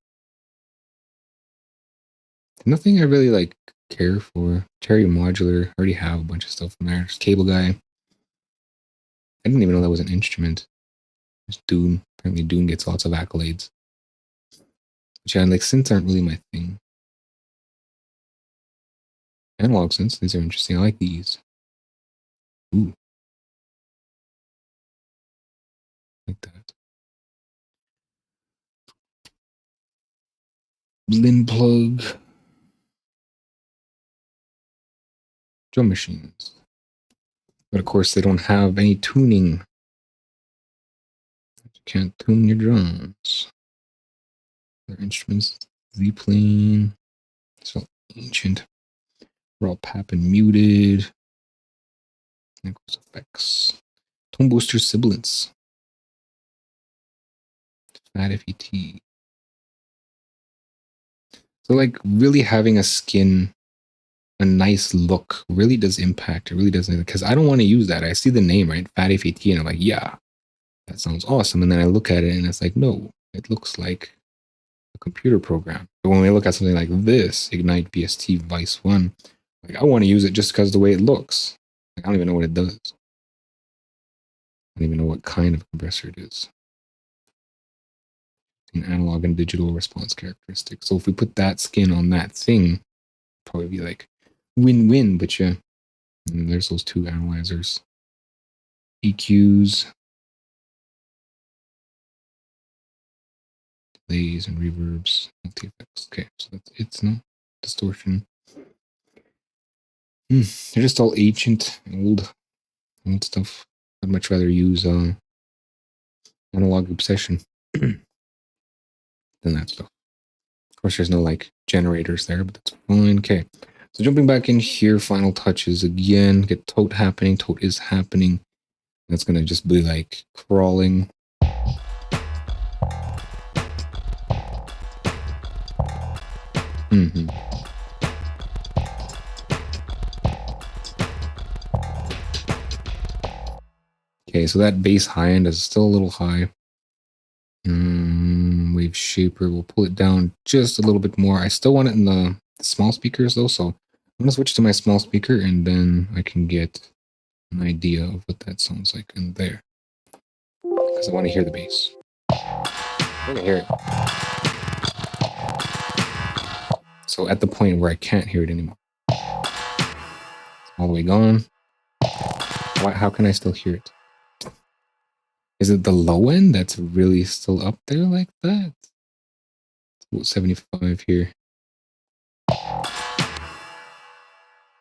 Nothing I really like care for. Cherry Modular. I already have a bunch of stuff in there. There's Cable Guy. I didn't even know that was an instrument. There's Dune. Apparently Dune gets lots of accolades. Which I like, synths aren't really my thing. Analog synths, these are interesting. I like these. Ooh. Like that. Lin plug. Drum machines. But of course, they don't have any tuning. You can't tune your drums. Their instruments, Z plane. So ancient. Raw pap and muted. And of course, effects. Tone booster sibilants. Fat FET. So like really having a skin, a nice look really does impact. It really does, because I don't want to use that. I see the name, right? Fat FET, and I'm like, yeah, that sounds awesome. And then I look at it and it's like, no, it looks like a computer program. But when we look at something like this, Ignite BST Vice 1, like I want to use it just because of the way it looks. Like, I don't even know what it does. I don't even know what kind of compressor it is. An analog and digital response characteristic. So if we put that skin on that thing, probably be like win-win. But yeah, and there's those two analyzers. EQs, delays, and reverbs, multi-effects. Okay, so that's it. No distortion. They're just all ancient, old stuff. I'd much rather use analog obsession than that stuff. Of course, there's no like generators there, but that's fine. Okay, so jumping back in here, final touches again. Get tote happening. Tote is happening. That's gonna just be like crawling. Okay, so that bass high end is still a little high. Wave shaper, we'll pull it down just a little bit more. I still want it in the small speakers though, so I'm gonna switch to my small speaker and then I can get an idea of what that sounds like in there. Because I want to hear the bass. I want to hear it. So at the point where I can't hear it anymore. It's all the way gone. How can I still hear it? Is it the low end that's really still up there like that? It's 75 here.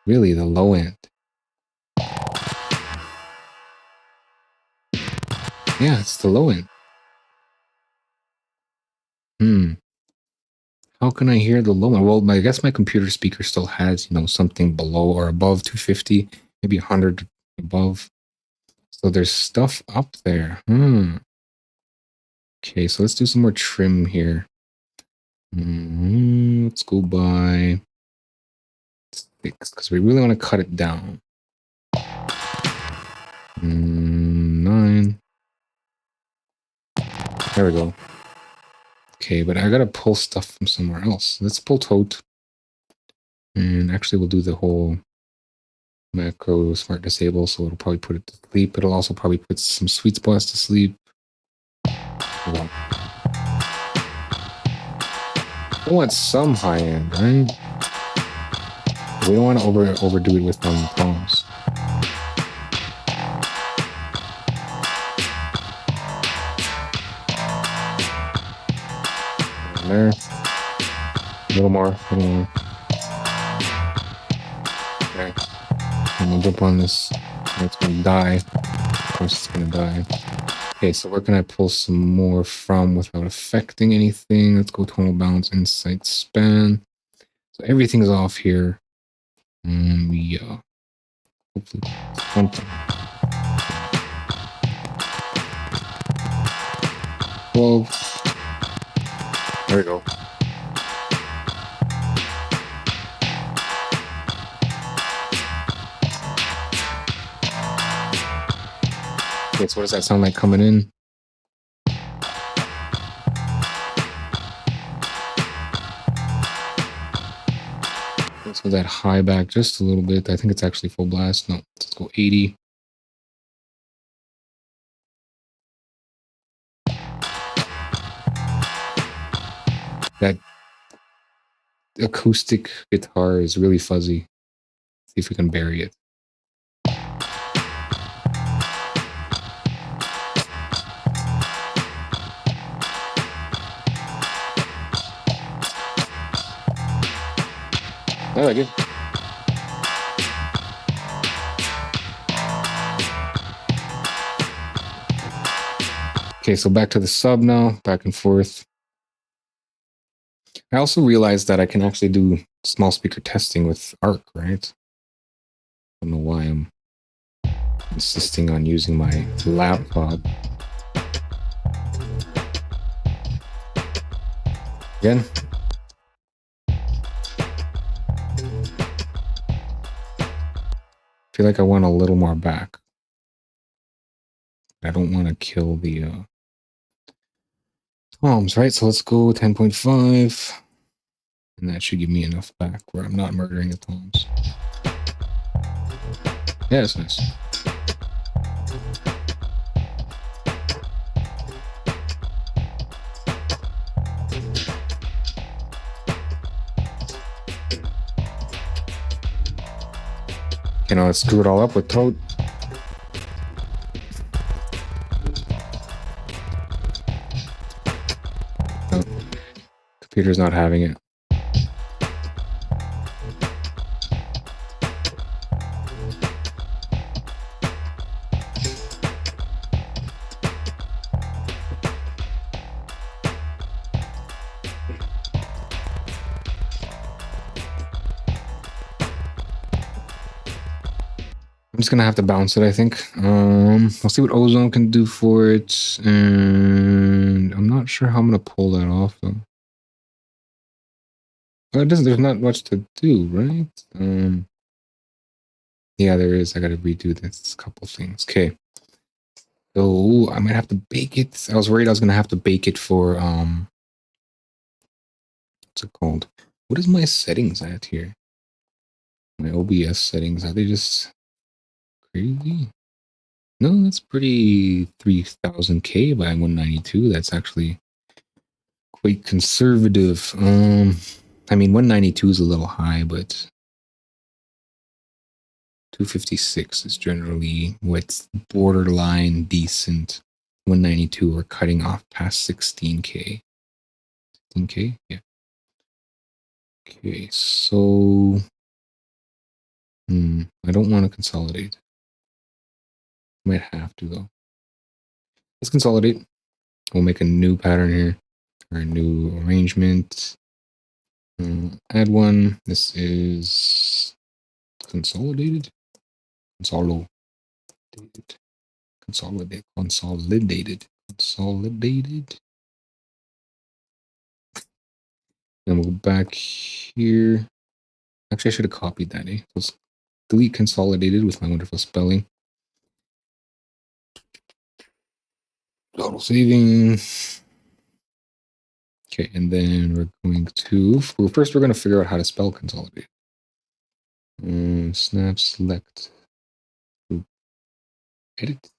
Really, the low end. Yeah, it's the low end. How can I hear the low end? Well, I guess my computer speaker still has, something below or above 250, maybe 100 above. So there's stuff up there. Okay, so let's do some more trim here. Let's go by 6, because we really want to cut it down. 9. There we go. Okay, but I gotta pull stuff from somewhere else. Let's pull tote. And actually we'll do the whole macro smart disable, so it'll probably put it to sleep. It'll also probably put some sweet spots to sleep. I want some high end, right? We don't want to overdo it with tones. There. A little more. Okay. And we'll jump on this. It's going to die. Of course, it's going to die. Okay, so where can I pull some more from without affecting anything? Let's go tonal balance, insight, span. So everything's off here. Yeah. Hopefully something. 12. There we go. Okay, so what does that sound like coming in? Let's go that high back just a little bit. I think it's actually full blast. No, let's go 80. That acoustic guitar is really fuzzy. See if we can bury it. I like it. Okay, so back to the sub now, back and forth. I also realized that I can actually do small speaker testing with ARC, right? I don't know why I'm insisting on using my laptop. Again. I feel like I want a little more back. I don't want to kill the toms, right? So let's go 10.5. And that should give me enough back where I'm not murdering the toms. Yeah, that's nice. Okay, now let's screw it all up with throat. No, computer's not having it. I'm just gonna have to bounce it, I think. I'll see what Ozone can do for it, and I'm not sure how I'm gonna pull that off though. Well, it doesn't. There's not much to do, right? Yeah, there is. I gotta redo this couple things. Okay. So I might have to bake it. I was worried I was gonna have to bake it for what's it called? What is my settings at here? My OBS settings, are they just crazy? No, that's pretty 3000K by 192. That's actually quite conservative. I mean 192 is a little high, but 256 is generally what's borderline decent. 192 we're cutting off past 16K. 16K? Yeah. Okay, so I don't want to consolidate. Might have to though. Let's consolidate. We'll make a new pattern here, or a new arrangement. Add one. This is consolidated. Consolidated. Consolidated. Consolidated. Consolidated. Then we'll go back here. Actually, I should have copied that. Let's delete consolidated with my wonderful spelling. Auto saving. Okay, and then we're going to, well, first we're going to figure out how to spell consolidate. Snap select. Edit.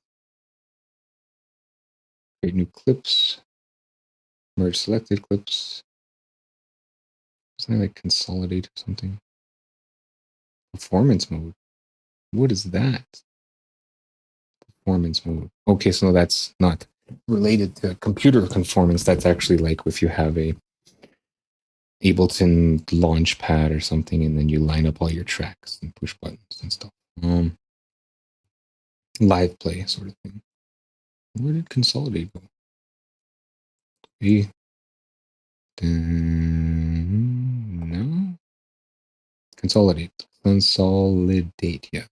Create new clips. Merge selected clips. Something like consolidate or something. Performance mode. What is that? Performance mode. Okay, so that's not related to computer conformance. That's actually like if you have a Ableton Launchpad or something, and then you line up all your tracks and push buttons and stuff. Live play sort of thing. Where did consolidate go? No. Consolidate. Consolidate. Yeah.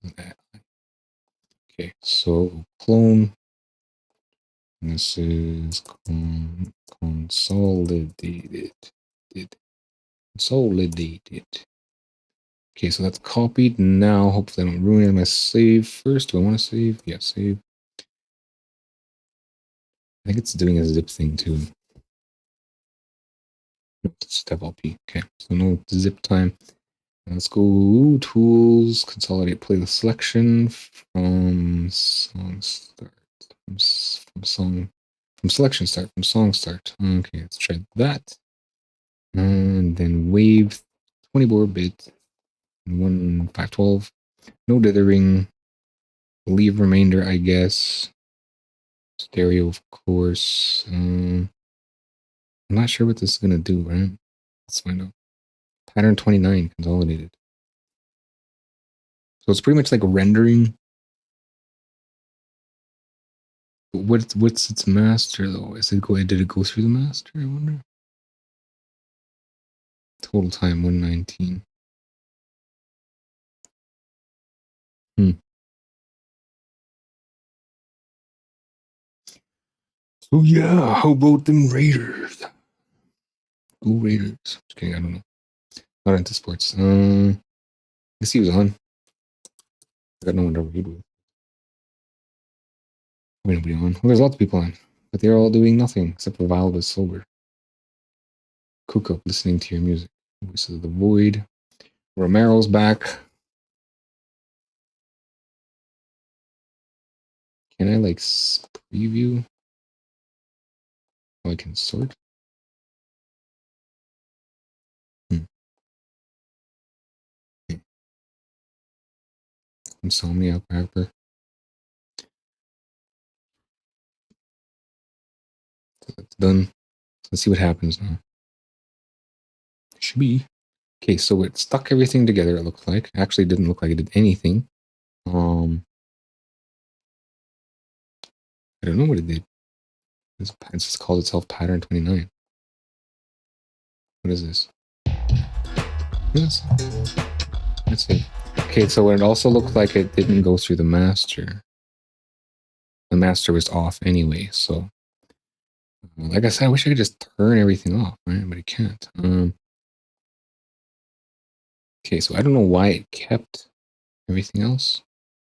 Okay. So clone. This is consolidated. Consolidated. Okay, so that's copied. Now, hopefully I don't ruin it. I'm going to save first. Do I want to save? Yeah, save. I think it's doing a zip thing too. It's JWP. Okay, so no zip time. Let's go tools, consolidate playlist selection from song start. From selection start, from song start. Okay, let's try that. And then wave 24 bit, 1512. No dithering. Leave remainder, I guess. Stereo, of course. I'm not sure what this is gonna do, right? Let's find out. Pattern 29 consolidated. So it's pretty much like rendering. What's its master though? Did it go through the master? I wonder. Total time 119. So yeah, how about them Raiders? Go Raiders. Just kidding, I don't know. Not into sports. Let's see who's on. I got no one to read with. Nobody on. Well, there's lots of people on, but they're all doing nothing except for Valve is sober. Cook up listening to your music. Voices of the Void. Romero's back. Can I like preview? Oh, I can sort. Insomnia Rapper. So that's done. Let's see what happens now. Should be. Okay, so it stuck everything together, it looks like. Actually, it didn't look like it did anything. I don't know what it did. It's just called itself Pattern 29. What is this? Yes. Let's see. Okay, so it also looked like it didn't go through the master. The master was off anyway, so like I said, I wish I could just turn everything off, right? But I can't. Okay, so I don't know why it kept everything else.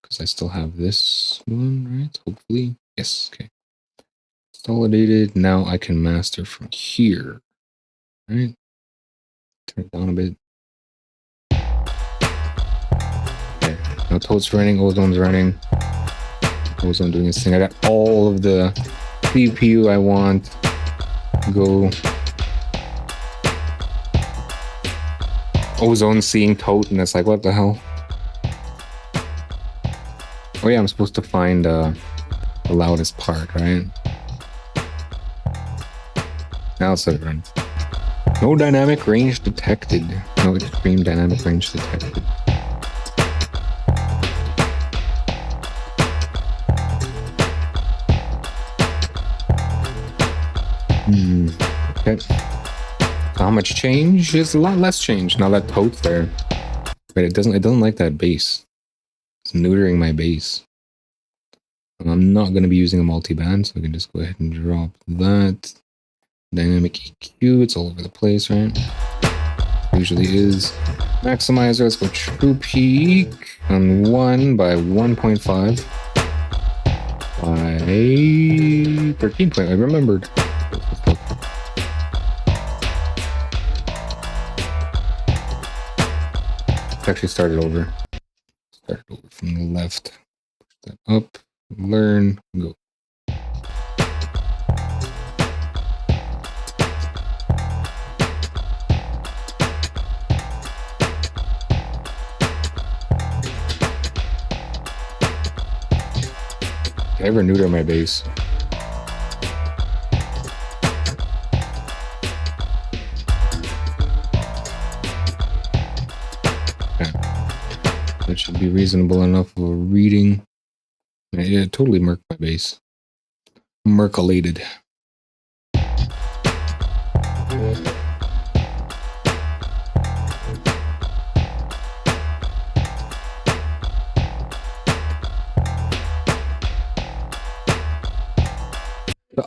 Because I still have this one, right? Hopefully. Yes, okay. Consolidated. Now I can master from here. Right? Turn it down a bit. Okay. Now Toad's running, Ozone's running. Ozone doing his thing. I got all of the CPU I want. Go. Ozone seeing Toad, and it's like, what the hell? Oh yeah, I'm supposed to find the loudest part, right? Now it's run. No dynamic range detected. No extreme dynamic range detected. Okay. How much change? It's a lot less change now that Toad's there. But it doesn't like that bass. It's neutering my bass. I'm not going to be using a multi-band, so I can just go ahead and drop that. Dynamic EQ, it's all over the place, right? Usually is. Maximizer, let's go true peak on 1 by 1.5 by 13 point. I remembered. Actually started over. Started over from the left. Push that up. Learn. Go. I ever neuter my bass. Okay. That should be reasonable enough of a reading. Yeah, totally murked my bass. Merculated.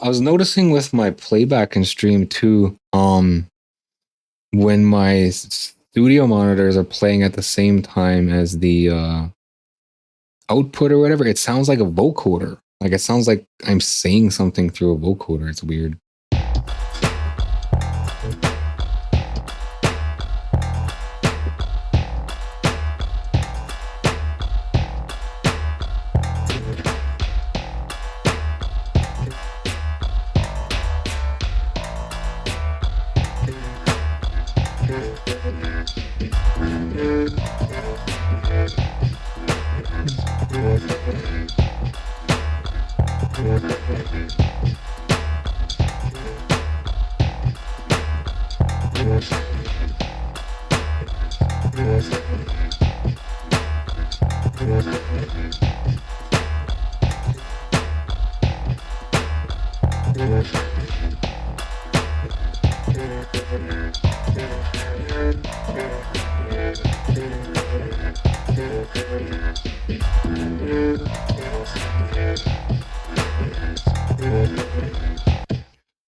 I was noticing with my playback and stream too, when my studio monitors are playing at the same time as the output or whatever, it sounds like a vocoder. Like it sounds like I'm saying something through a vocoder. It's weird.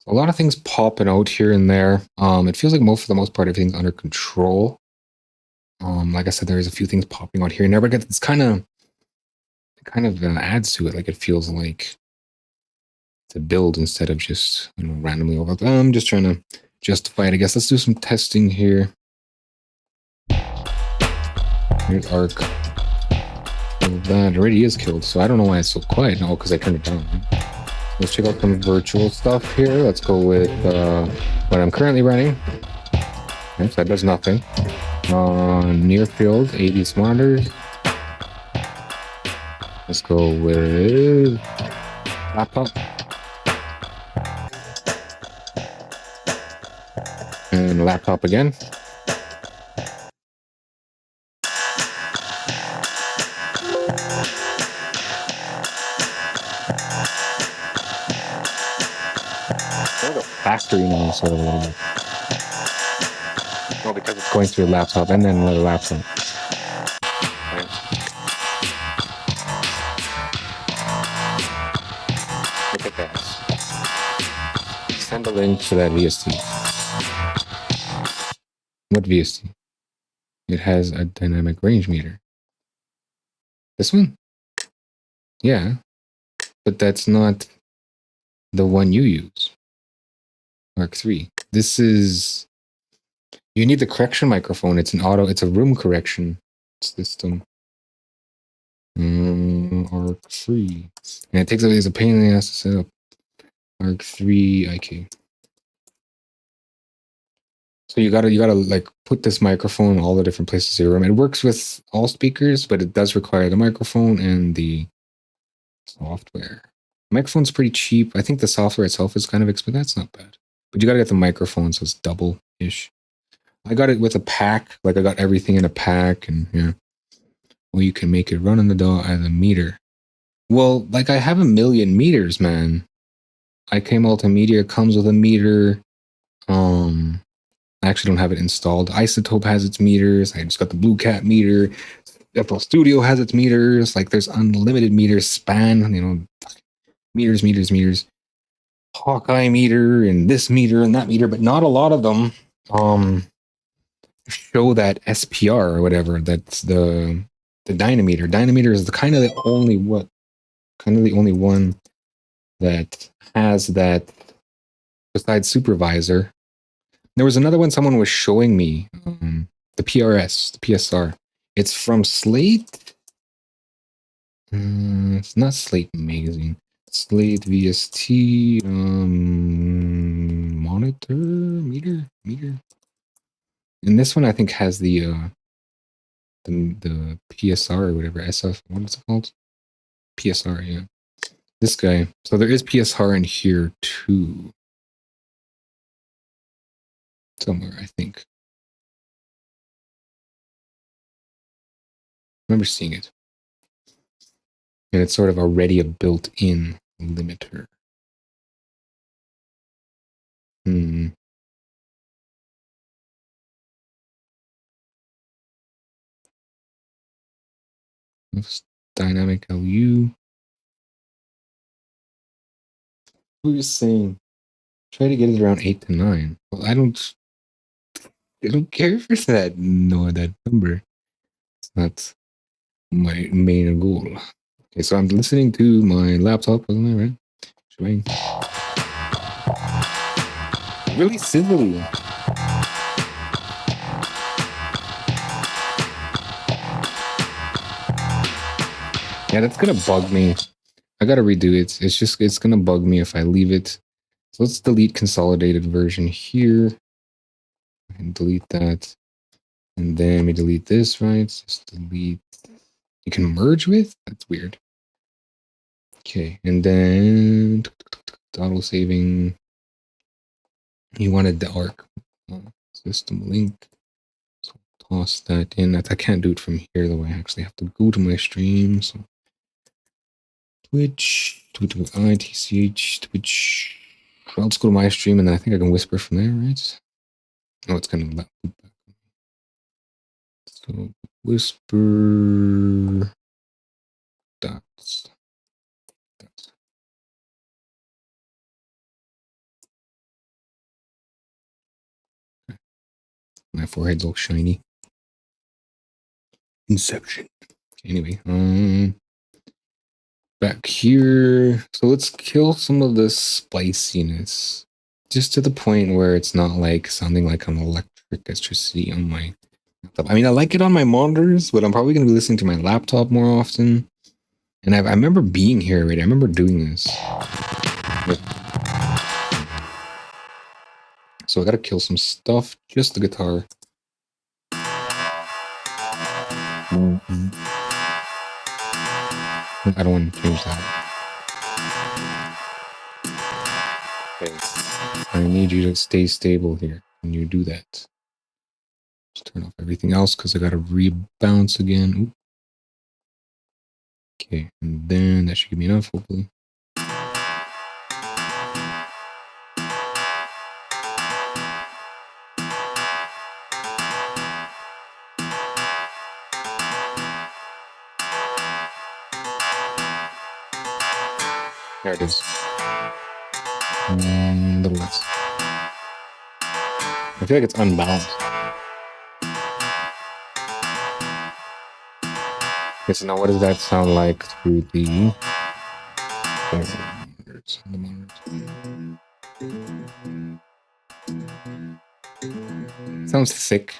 A lot of things popping out here and there. It feels like for the most part, everything's under control. Like I said, there's a few things popping out here and there, but it's kind of adds to it. Like it feels like it's a build instead of just randomly over. I'm just trying to justify it, I guess. Let's do some testing here. Here's arc. That already is killed, so I don't know why it's so quiet now because I turned it down. Let's check out some virtual stuff here. Let's go with what I'm currently running. Okay, so that does nothing. Near field, 80 monitors. Let's go with laptop. And laptop again. Factory now, sort of a little bit. Well, because it's going through a laptop and then another laptop. Right. Look at that. Send a link to that VST. What VST? It has a dynamic range meter. This one? Yeah. But that's not the one you use. Mark III. This is... You need the correction microphone. It's it's a room correction system. Mark III. And it takes a pain in the ass to set up. Mark III IK. So you gotta like put this microphone in all the different places in your room. It works with all speakers, but it does require the microphone and the software. The microphone's pretty cheap. I think the software itself is kind of expensive. That's not bad. But you gotta get the microphone, so it's double-ish. I got it with a pack. Like I got everything in a pack, and yeah. Well, you can make it run on the DAW as a meter. Well, like I have a million meters, man. IK Multimedia comes with a meter. I actually don't have it installed. Isotope has its meters. I just got the Blue Cat meter. FL Studio has its meters. Like there's unlimited meters. Span, meters. Hawkeye meter and this meter and that meter, but not a lot of them show that SPR or whatever. That's the dynameter. Dynameter is the only one that has that besides supervisor. There was another one someone was showing me, the PRS, the PSR. It's from Slate. It's not Slate Magazine. Slate VST monitor meter. And this one I think has the PSR or whatever, SF. What is it called? PSR, yeah. This guy. So there is PSR in here too. Somewhere, I think. I remember seeing it. And it's sort of already a built-in limiter. Dynamic LU. What were you saying? Try to get it around 8 to 9. Well, I don't care for that number. It's not my main goal. Okay, so I'm listening to my laptop, wasn't I, right? Showing. Really sizzly. Yeah, that's gonna bug me. I gotta redo it. It's gonna bug me if I leave it. So let's delete consolidated version here. And delete that. And then we delete this, right? Just delete. You can merge with? That's weird. Okay, and then auto saving. You wanted the arc. System link. So toss that in. I can't do it from here though. I actually have to go to my stream. So Twitch, ITCH, Twitch. Well, let's go to my stream and then I think I can whisper from there, right? Oh, it's kind of loud. So whisper dots. My forehead's all shiny. Inception. Anyway, back here. So let's kill some of the spiciness. Just to the point where it's not like sounding like an electricity on my laptop. I mean, I like it on my monitors, but I'm probably going to be listening to my laptop more often. And I remember being here already. I remember doing this. So I got to kill some stuff. Just the guitar. I don't want to change that. Okay. I need you to stay stable here when you do that. Just turn off everything else because I got to rebounce again. Ooh. Okay, and then that should give me enough, hopefully. There it is. A little less. I feel like it's unbalanced. Okay, so now what does that sound like through the monitors? Sounds thick.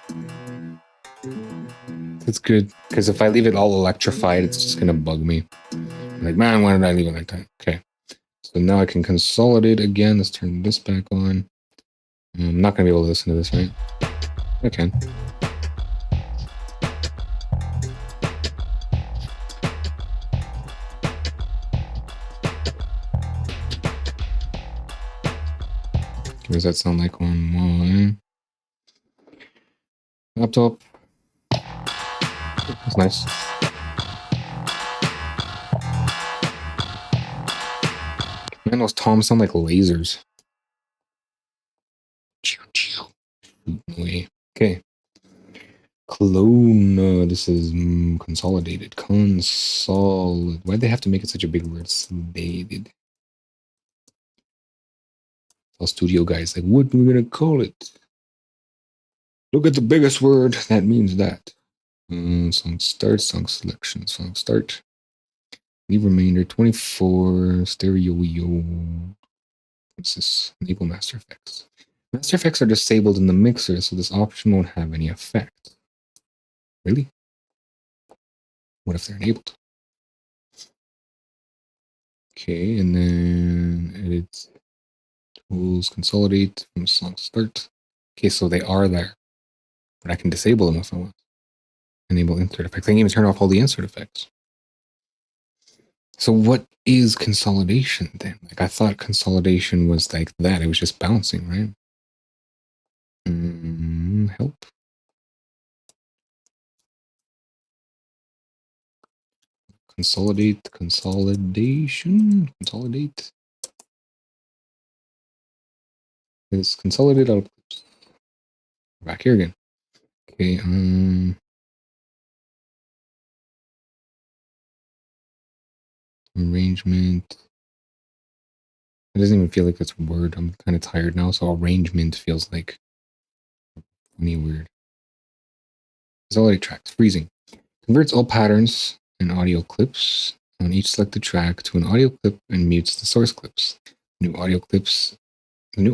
That's good, because if I leave it all electrified, it's just going to bug me. I'm like, man, why did I leave it like that? Okay. So now I can consolidate again. Let's turn this back on. I'm not going to be able to listen to this, right? I can. What does that sound like on my laptop? That's nice. Man, those toms sound like lasers. Okay. Clone. This is consolidated. Why'd they have to make it such a big word? Consolidated. All studio guys like, what are we gonna call it? Look at the biggest word. That means that. Song start. Song selection. Song start. Leave remainder 24. Stereo. What's this? Enable master effects. Master effects are disabled in the mixer, so this option won't have any effect. Really? What if they're enabled? Okay, and then edit tools, consolidate from song start. Okay, so they are there, but I can disable them if I want. Enable insert effects. I can even turn off all the insert effects. So what is consolidation then? Like I thought consolidation was like that. It was just bouncing, right? Help. Consolidate, consolidation, consolidate. Is consolidate out. Back here again. Okay, arrangement. It doesn't even feel like it's a word. I'm kind of tired now, so arrangement feels like funny weird. Consolidate tracks, freezing. Converts all patterns and audio clips on each selected track to an audio clip and mutes the source clips. The new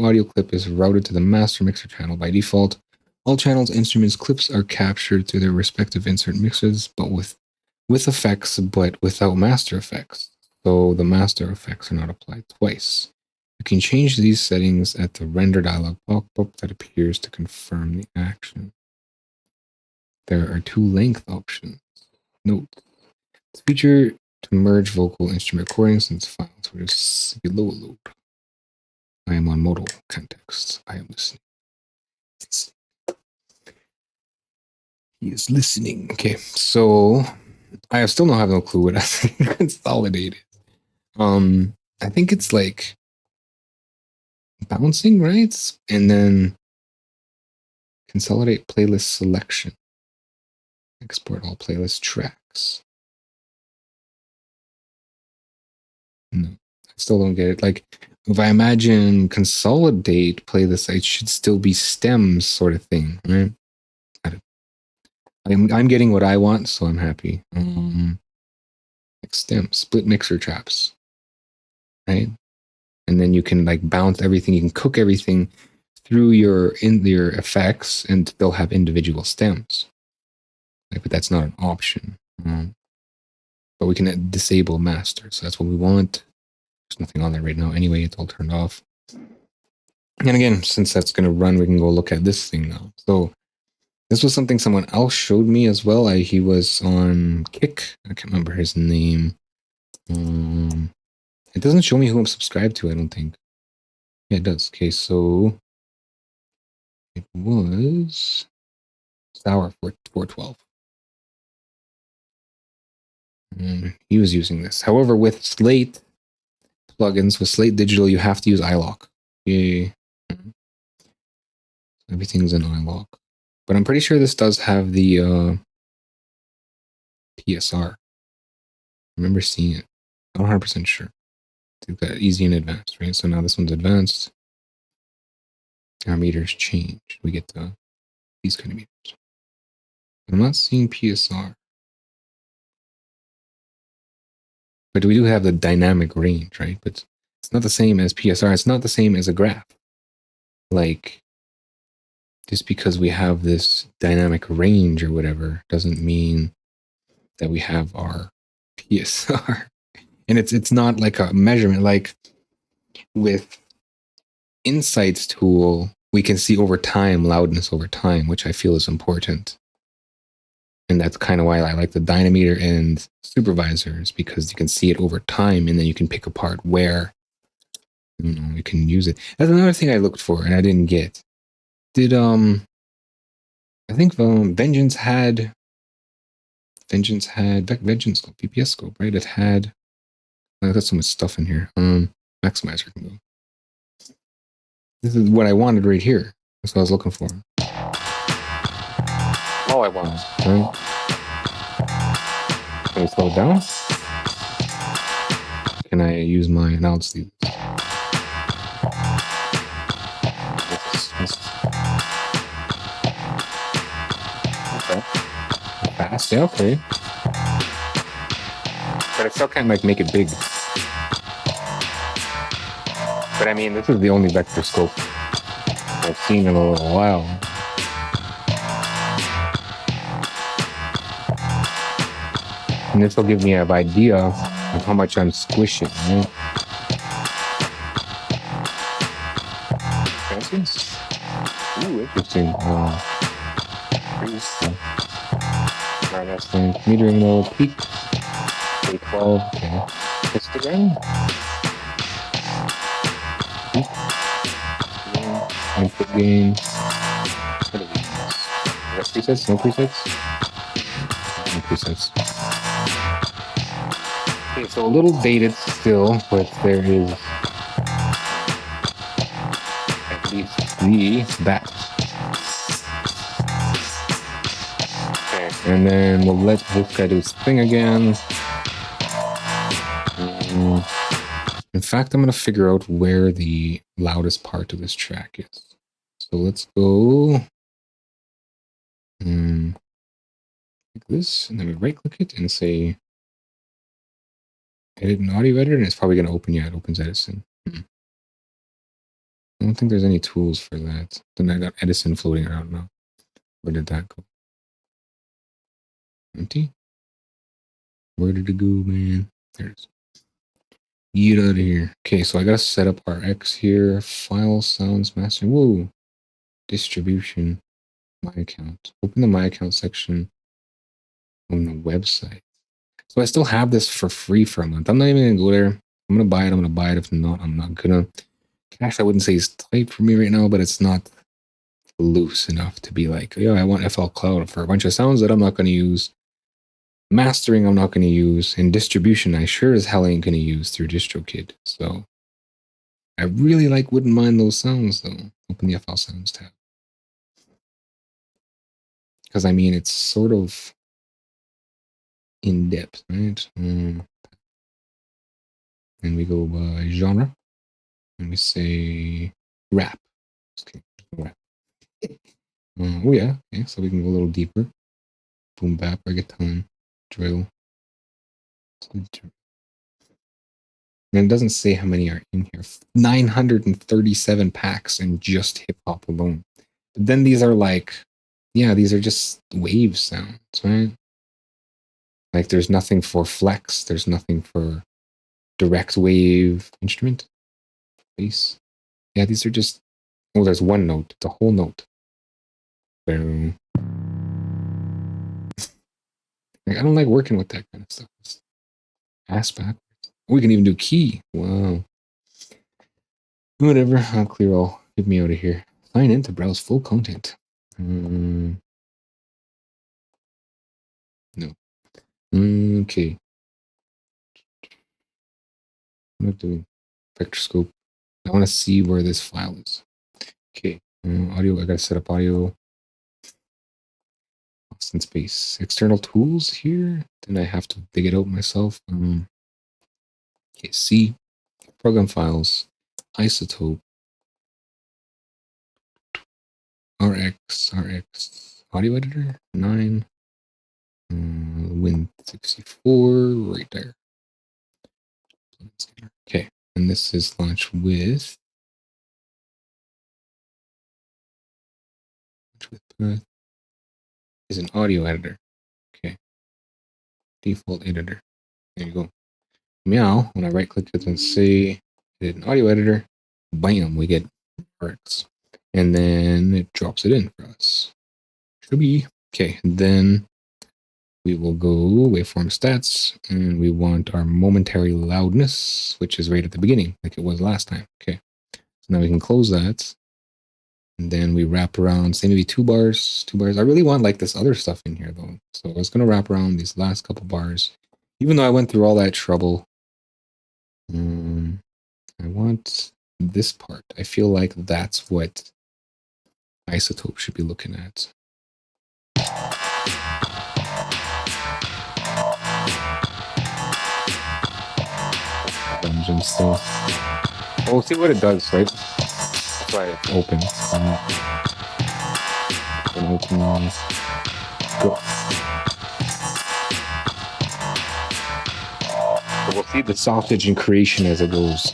audio clip is routed to the master mixer channel by default. All channels, instruments, clips are captured to their respective insert mixers, but with effects, but without master effects. So the master effects are not applied twice. You can change these settings at the render dialog pop-up that appears to confirm the action. there are 2 length options. Note, this feature to merge vocal instrument recordings into files where it's below load. I am on modal context. I am listening. He is listening. Okay, so I still don't have no clue what I consolidated. I think it's like bouncing, right? And then consolidate playlist selection. Export all playlist tracks. No, I still don't get it. Like, if I imagine consolidate playlist, it should still be stems sort of thing, right? I'm getting what I want, so I'm happy. Like stem, split mixer traps, right? And then you can like bounce everything. You can cook everything through your effects, and they'll have individual stems. Like, but that's not an option. But we can disable master, so that's what we want. There's nothing on there right now. Anyway, it's all turned off. And again, since that's going to run, we can go look at this thing now. So this was something someone else showed me as well. He was on Kick. I can't remember his name. It doesn't show me who I'm subscribed to, I don't think. Yeah, it does. Okay, so it was Sour 412. He was using this. However, with Slate plugins, with Slate Digital, you have to use iLock. Yay. Everything's in iLock. But I'm pretty sure this does have the PSR. I remember seeing it. I'm 100% sure. It's got easy and advanced, right? So now this one's advanced. Our meters change. We get these kind of meters. I'm not seeing PSR. But we do have the dynamic range, right? But it's not the same as PSR. It's not the same as a graph. Like, just because we have this dynamic range or whatever doesn't mean that we have our PSR. And it's not like a measurement. Like with Insights tool, we can see over time, loudness over time, which I feel is important. And that's kind of why I like the dynameter and supervisors, because you can see it over time, and then you can pick apart where you can use it. That's another thing I looked for and I didn't get. Did I think Vengeance had Vengeance Scope, VPS Scope, right? It had I got so much stuff in here. Maximizer can go. This is what I wanted right here. That's what I was looking for. All I wanted, right? Can I slow it down? Can I use my announce these? Okay. Fast, yeah, okay. But I still can't like make it big. But I mean, this is the only vector scope I've seen in a little while. And this will give me an idea of how much I'm squishing, right? Transits? Ooh, interesting. Metering mode, peak. A12, okay. Histogram. Input gain. What are these? Is that presets? No presets? No presets. Okay, so a little dated still, but there is at least that. Okay, and then we'll let this guy do his thing again. In fact, I'm going to figure out where the loudest part of this track is. So let's go like this, and then we right click it and say edit an audio editor, and it's probably going to open, yeah, it opens Edison. I don't think there's any tools for that. Then I got Edison floating around now. Where did that go? Empty? Where did it go, man? There it is. Get out of here. Okay, so I gotta set up our X here. File, sounds, master. Whoa. Distribution. My account. Open the My Account section on the website. So I still have this for free for a month. I'm not even going to go there. I'm going to buy it. I'm going to buy it. If not, I'm not going to. Cash, I wouldn't say is tight for me right now, but it's not loose enough to be like, yeah, I want FL Cloud for a bunch of sounds that I'm not going to use. Mastering, I'm not going to use. And distribution, I sure as hell ain't going to use through DistroKid. So I really wouldn't mind those sounds though. Open the FL Sounds tab. Because I mean, it's sort of in depth, right? And we go by genre. And we say rap. Okay, rap. Oh yeah, okay, so we can go a little deeper. Boom bap, reggaeton, drill. And it doesn't say how many are in here. 937 packs in just hip hop alone. But then these are these are just wave sounds, right? Like there's nothing for flex. There's nothing for direct wave instrument. Bass. Yeah, these are just, oh, there's one note, the whole note. Boom. I don't like working with that kind of stuff. It's ass backwards. We can even do key. Wow. Whatever. I'll clear all. Get me out of here. Sign in to browse full content. No. Okay. I'm not doing vectorscope. I want to see where this file is. Okay. Audio. I gotta set up audio. Austin space. External tools here. Then I have to dig it out myself. Okay. C. Program files. Isotope. RX. Audio editor. 9. Win64. Right there. Okay. And this is launched with is an audio editor. Okay. Default editor. There you go. Meow. When I right click it and say edit an audio editor, bam, we get RX. And then it drops it in for us. Should be. Okay. Then we will go waveform stats and we want our momentary loudness, which is right at the beginning, like it was last time. Okay. So now we can close that. And then we wrap around, say maybe 2 bars. I really want this other stuff in here though. So I was going to wrap around these last couple bars. Even though I went through all that trouble, I want this part. I feel like that's what Isotope should be looking at. Dungeon stuff. Oh, we'll see what it does, right? That's why it's open. Open. Go. So we'll see the sausage and creation as it goes.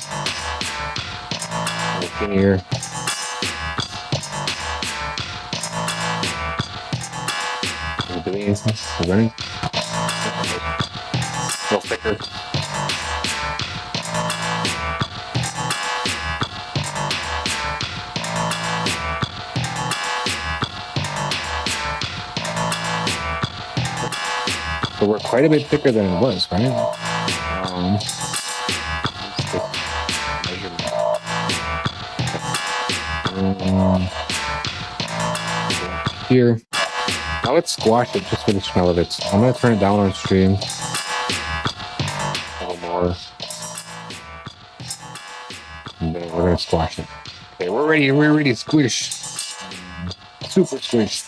Look in here. Are we doing anything? We're running. A little thicker. So we're quite a bit thicker than it was, right? Here. Now let's squash it just for the smell of it. I'm going to turn it down on stream. A little more. And then we're going to squash it. Okay, we're ready. We're ready to squish. Super squish.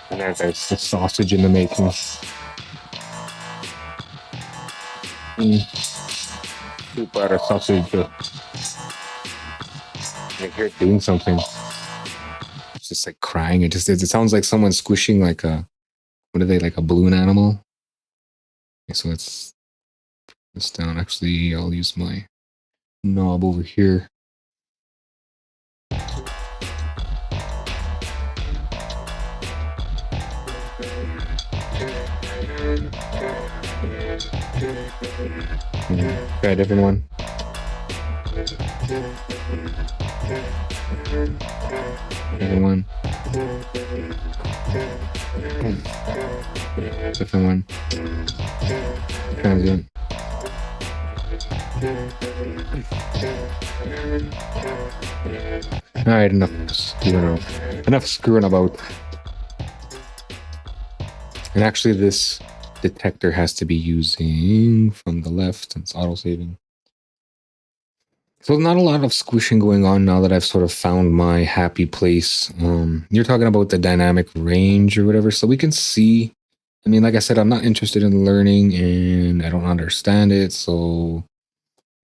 And there's the sausage in the making. Soup butter sausage. I hear it doing something. It's just crying. It sounds like someone squishing what are they, a balloon animal? Okay, so let's put this down. Actually, I'll use my knob over here. Got a different one. Second one. Second one. Transient. Alright, enough screwing about. And actually this detector has to be using from the left, it's auto-saving. So not a lot of squishing going on now that I've sort of found my happy place. You're talking about the dynamic range or whatever, so we can see. I mean, like I said, I'm not interested in learning and I don't understand it, so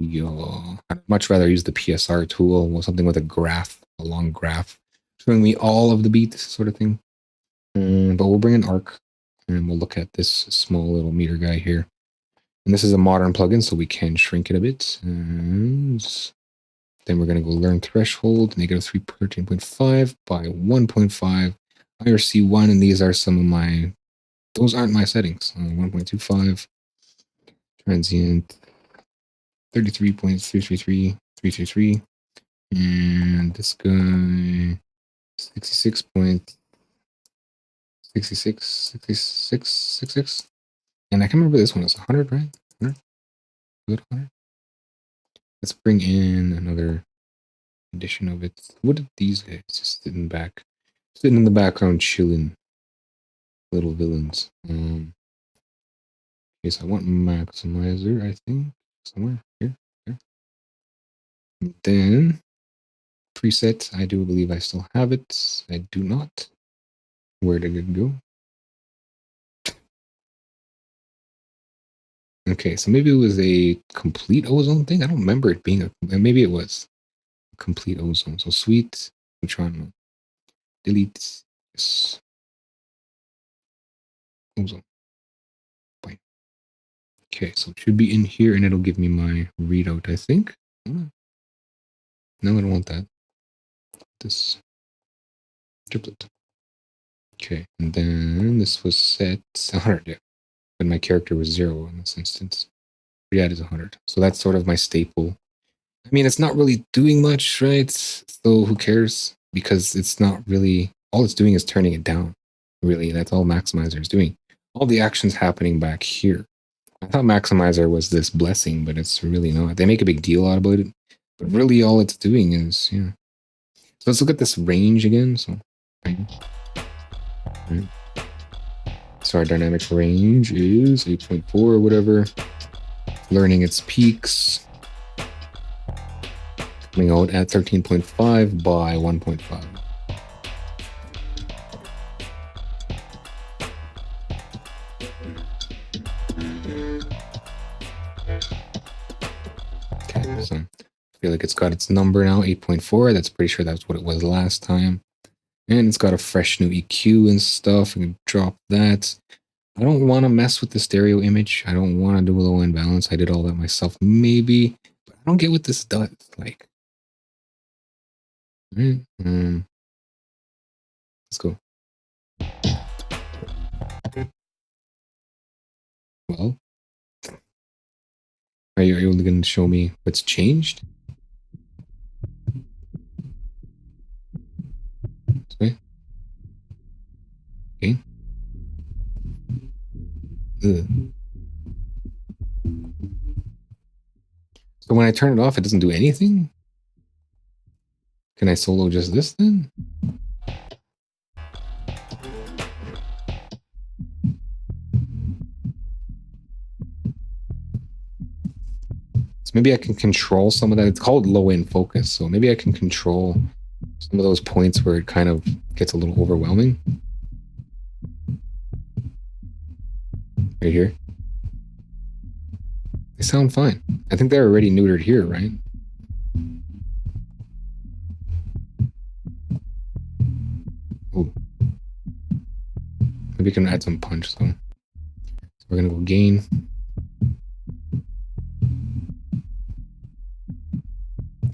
I'd much rather use the PSR tool or something with a graph, a long graph, showing me all of the beats sort of thing. But we'll bring an arc and we'll look at this small little meter guy here. And this is a modern plugin, so we can shrink it a bit. And then we're going to go learn threshold, negative 13.5 by 1.5, IRC1, and these are some of my, those aren't my settings. 1.25, transient 33.333, and this guy 66.66, and I can remember this one is 100, right? 100? Good 100. Let's bring in another edition of it. What did these guys just sitting in the background, chilling, little villains? Okay, so I want maximizer, I think, somewhere here. And then preset, I do believe I still have it. I do not. Where did it go? Okay, so maybe it was a complete ozone thing. I don't remember it being maybe it was a complete ozone. So sweet, neutron, delete, yes, ozone. Fine. Okay, so it should be in here and it'll give me my readout, I think. No, I don't want that. This triplet. Okay, and then this was set 100, yeah. But my character was 0 in this instance. Yeah, it is 100. So that's sort of my staple. I mean, it's not really doing much, right? So who cares? Because it's not really, all it's doing is turning it down. Really, that's all Maximizer is doing. All the action's happening back here. I thought Maximizer was this blessing, but it's really not. They make a big deal out about it. But really all it's doing is, yeah. So let's look at this range again. So, right. So our dynamic range is 8.4 or whatever. Learning its peaks. Coming out at 13.5 by 1.5. Okay, so I feel like it's got its number now, 8.4. That's pretty sure that's what it was last time. And it's got a fresh new EQ and stuff. I can drop that. I don't want to mess with the stereo image. I don't want to do a low end balance. I did all that myself, maybe. But I don't get what this does. Like, all right, let's go. Well, are you only going to show me what's changed? Okay. Okay. Ugh. So when I turn it off, it doesn't do anything? Can I solo just this then? So maybe I can control some of that. It's called low end focus. So maybe I can control some of those points where it kind of gets a little overwhelming. Right here. They sound fine. I think they're already neutered here, right? Ooh. Maybe we can add some punch, though. So we're going to go gain.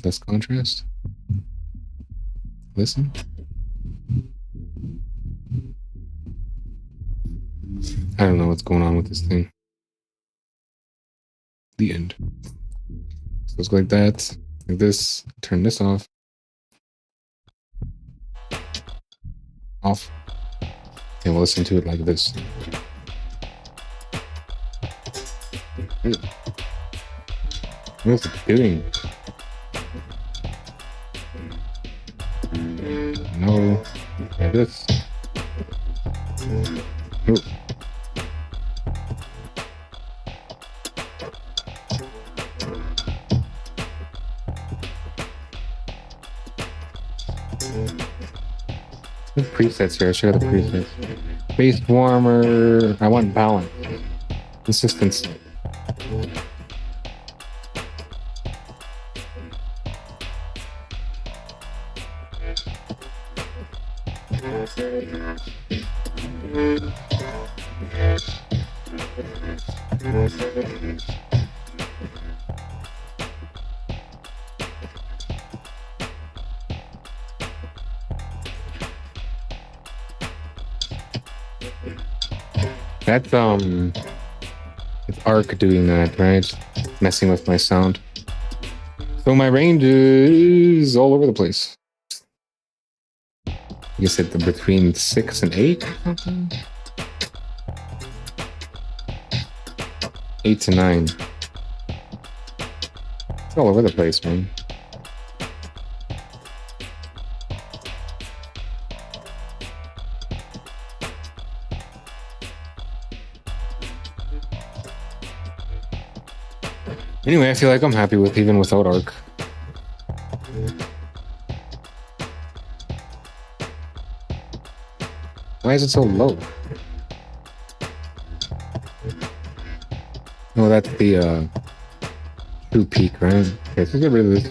Less contrast. Listen. I don't know what's going on with this thing. The end. So let's go like that. Like this. Turn this off. Off. And we'll listen to it like this. What's it doing? No. Like this. Ooh. There's presets here. Show the presets. Base warmer. I want balance. Consistency. That's it's Arc doing that, right? Messing with my sound. So my range is all over the place. You said between 6 and 8 or something? 8 to 9. It's all over the place, man. Anyway, I feel like I'm happy with even without Arc. Why is it so low? Oh, that's the true peak, right? Okay, let's get rid of this.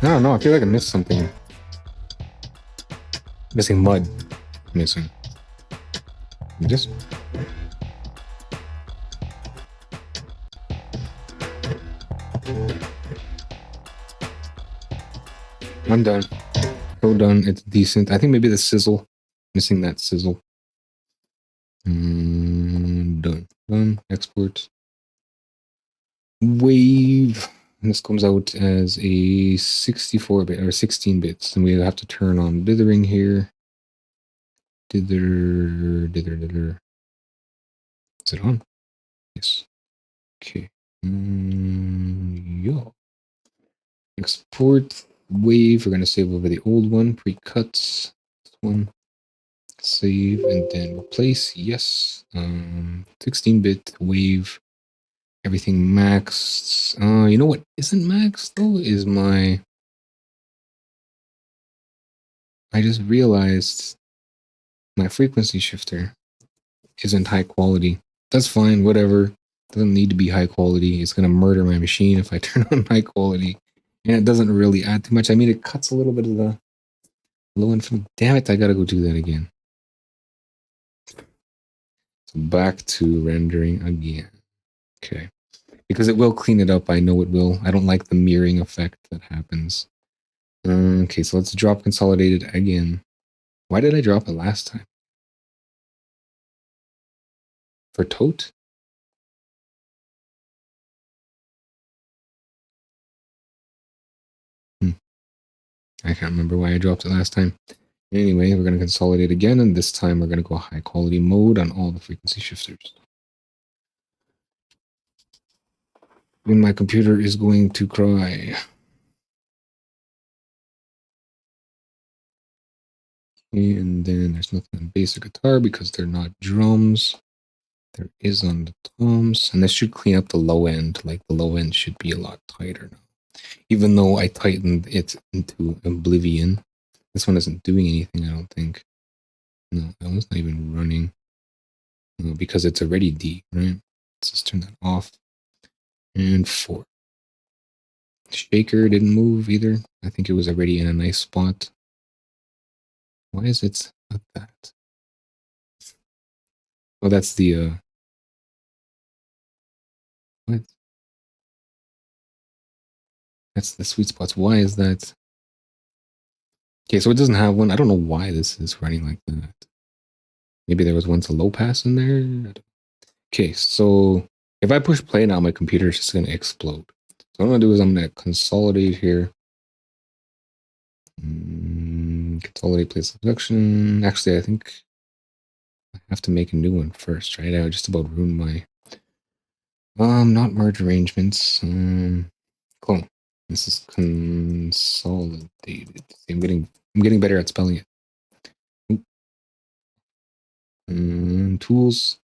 I don't know, I feel like I missed something. Missing mud. Missing. Just. I'm done. So done. It's decent. I think maybe the sizzle. Missing that sizzle. Done. Done. Export. Wave. And this comes out as a 64-bit or 16 bits. And we have to turn on dithering here. Dither. Is it on? Yes. Okay. Yeah. Export wave. We're going to save over the old one. Pre-cuts. This one. Save and then replace. Yes. 16-bit wave. Everything maxed. You know what isn't maxed though is my. I just realized my frequency shifter isn't high quality. That's fine. Whatever. Doesn't need to be high quality. It's gonna murder my machine if I turn on high quality, and it doesn't really add too much. I mean, it cuts a little bit of the low end from. Damn it! I gotta go do that again. So back to rendering again. Okay. Because it will clean it up. I know it will. I don't like the mirroring effect that happens. Okay, so let's drop consolidated again. Why did I drop it last time? For tote? I can't remember why I dropped it last time. Anyway, we're going to consolidate again, and this time we're going to go high quality mode on all the frequency shifters. And my computer is going to cry. And then there's nothing on basic guitar because they're not drums. There is on the toms. And this should clean up the low end. Like the low end should be a lot tighter now. Even though I tightened it into oblivion. This one isn't doing anything, I don't think. No, that one's not even running. No, because it's already D, right? Let's just turn that off. And 4. Shaker didn't move either. I think it was already in a nice spot. Why is it not that? Oh, that's the what? That's the sweet spots. Why is that? Okay, so it doesn't have one. I don't know why this is running like that. Maybe there was once a low pass in there. Okay, so if I push play now, my computer is just going to explode. So what I'm going to do is I'm going to consolidate here. Consolidate place of production. Actually, I think I have to make a new one first, right? I just about ruined my not merge arrangements. Clone. This is consolidated. See, I'm getting better at spelling it. Tools,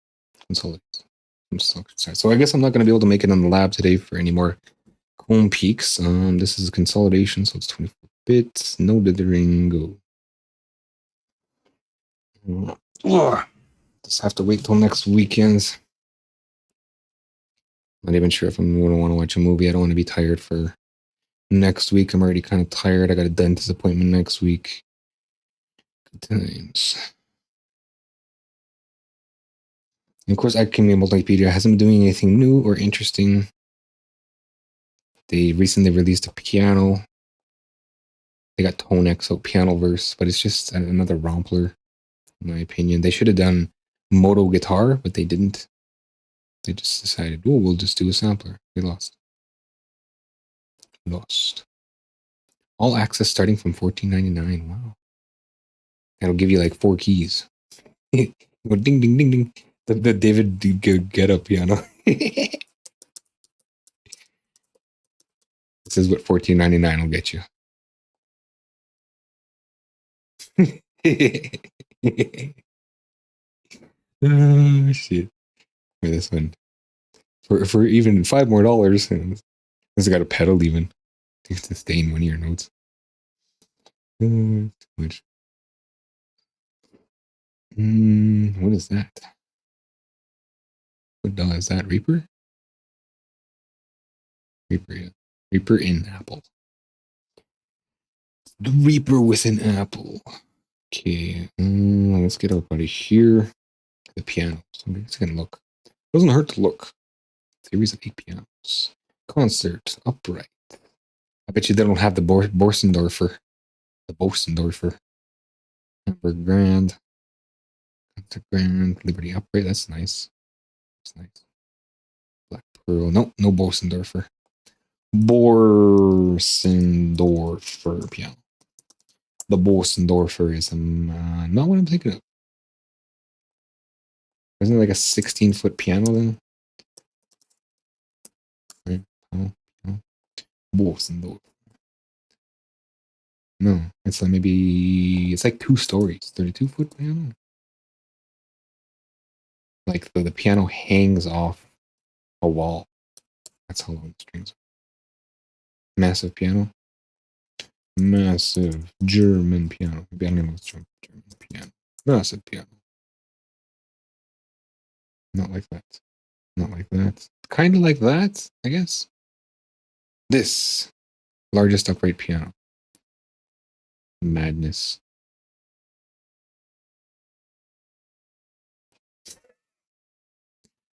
consolidate. So I guess I'm not going to be able to make it on the lab today for any more home peaks. This is consolidation, so it's 24 bits. No dithering. Go. Just have to wait till next weekend. Not even sure if I'm going to want to watch a movie. I don't want to be tired for next week. I'm already kind of tired. I got a dentist appointment next week. Good times. And of course, Alchemy Multipedia hasn't been doing anything new or interesting. They recently released a piano. They got Tone X out Piano Verse, but it's just another rompler, in my opinion. They should have done Moto Guitar, but they didn't. They just decided, oh, we'll just do a sampler. They lost. Lost. All access starting from $14.99. Wow. That'll give you like 4 keys. Go ding, ding, ding, ding. The David get up piano. This is what $14.99 will get you. Oh, shit. For this one. For even $5 more. This has got a pedal even. To sustain one of your notes. Too much. What is that? What dog is that? Reaper? Reaper, yeah. Reaper in apple. The Reaper with an apple. Okay, let's get up out of here. The piano. Somebody's gonna look. Doesn't hurt to look. Series of 8 pianos. Concert. Upright. I bet you they don't have the Borsendorfer. The Borsendorfer. Hamburg Grand. Concert Grand. Liberty Upright. That's nice. That's nice. Black Pearl. Nope, no Borsendorfer. Borsendorfer piano. The Borsendorfer is not what I'm thinking of. Isn't it like a 16-foot piano then? Right? Borsendorfer. No, it's like maybe it's like 2 stories. 32-foot piano. Like the piano hangs off a wall. That's how long the strings are. Massive piano. Massive German piano. Maybe I'm gonna German piano. Massive piano. Not like that. Not like that. Kind of like that, I guess. This largest upright piano. Madness.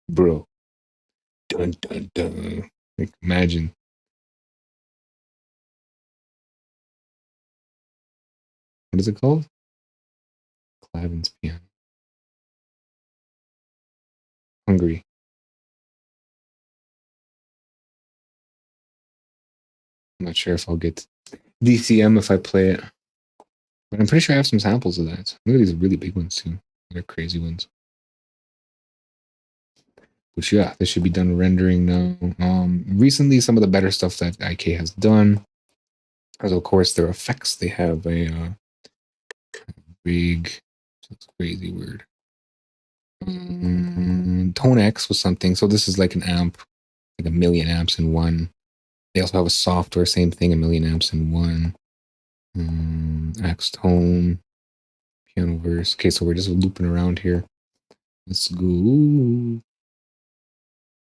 Bro. Dun dun dun. Like, imagine. What is it called? Clavin's piano. Hungary. I'm not sure if I'll get DCM if I play it. But I'm pretty sure I have some samples of that. Look at these really big ones too. They're crazy ones. Which yeah, this should be done rendering now. Recently some of the better stuff that IK has done. As of course their effects. They have a big, it's crazy weird. Tone X was something. So this is like an amp, like 1,000,000 amps in one. They also have a software, same thing, 1,000,000 amps in one. X Tone, piano verse. Okay, so we're just looping around here. Let's go.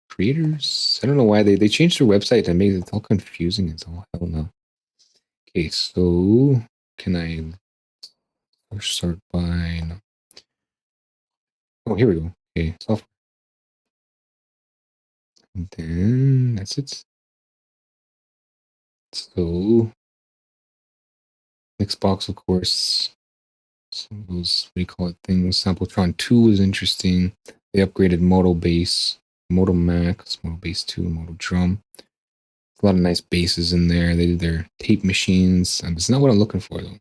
Creators. I don't know why they changed their website and made it all confusing as all hell no. Okay, so can I start by no. Oh, here we go. Okay, software. And then that's it. So Mixed box, of course. Some of those, what do you call it, things. Sampletron 2 is interesting. They upgraded Moto Bass, Moto Max, Moto Bass 2, Moto Drum. A lot of nice basses in there. They did their tape machines. It's not what I'm looking for, though.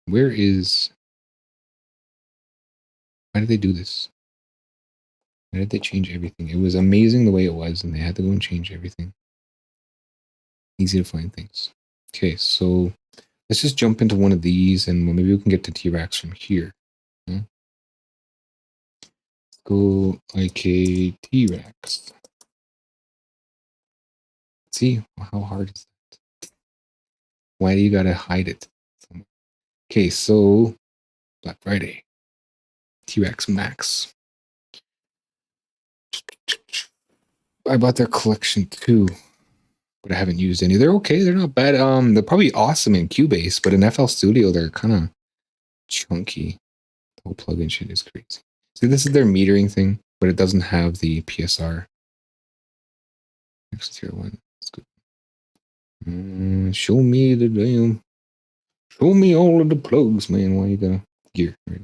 Where is... Why did they do this? Why did they change everything? It was amazing the way it was, and they had to go and change everything. Easy to find things. Okay, so let's just jump into one of these, and maybe we can get to T-Rex from here. Let's go IK T-Rex. See, how hard is that? Why do you gotta hide it? Okay, so Black Friday. T-Rex Max. I bought their collection too, but I haven't used any. They're okay. They're not bad. They're probably awesome in Cubase, but in FL Studio, they're kind of chunky. The whole plugin shit is crazy. See, this is their metering thing, but it doesn't have the PSR. Next tier one. That's good. Show me the damn. Show me all of the plugs, man. Why you gotta gear? Right?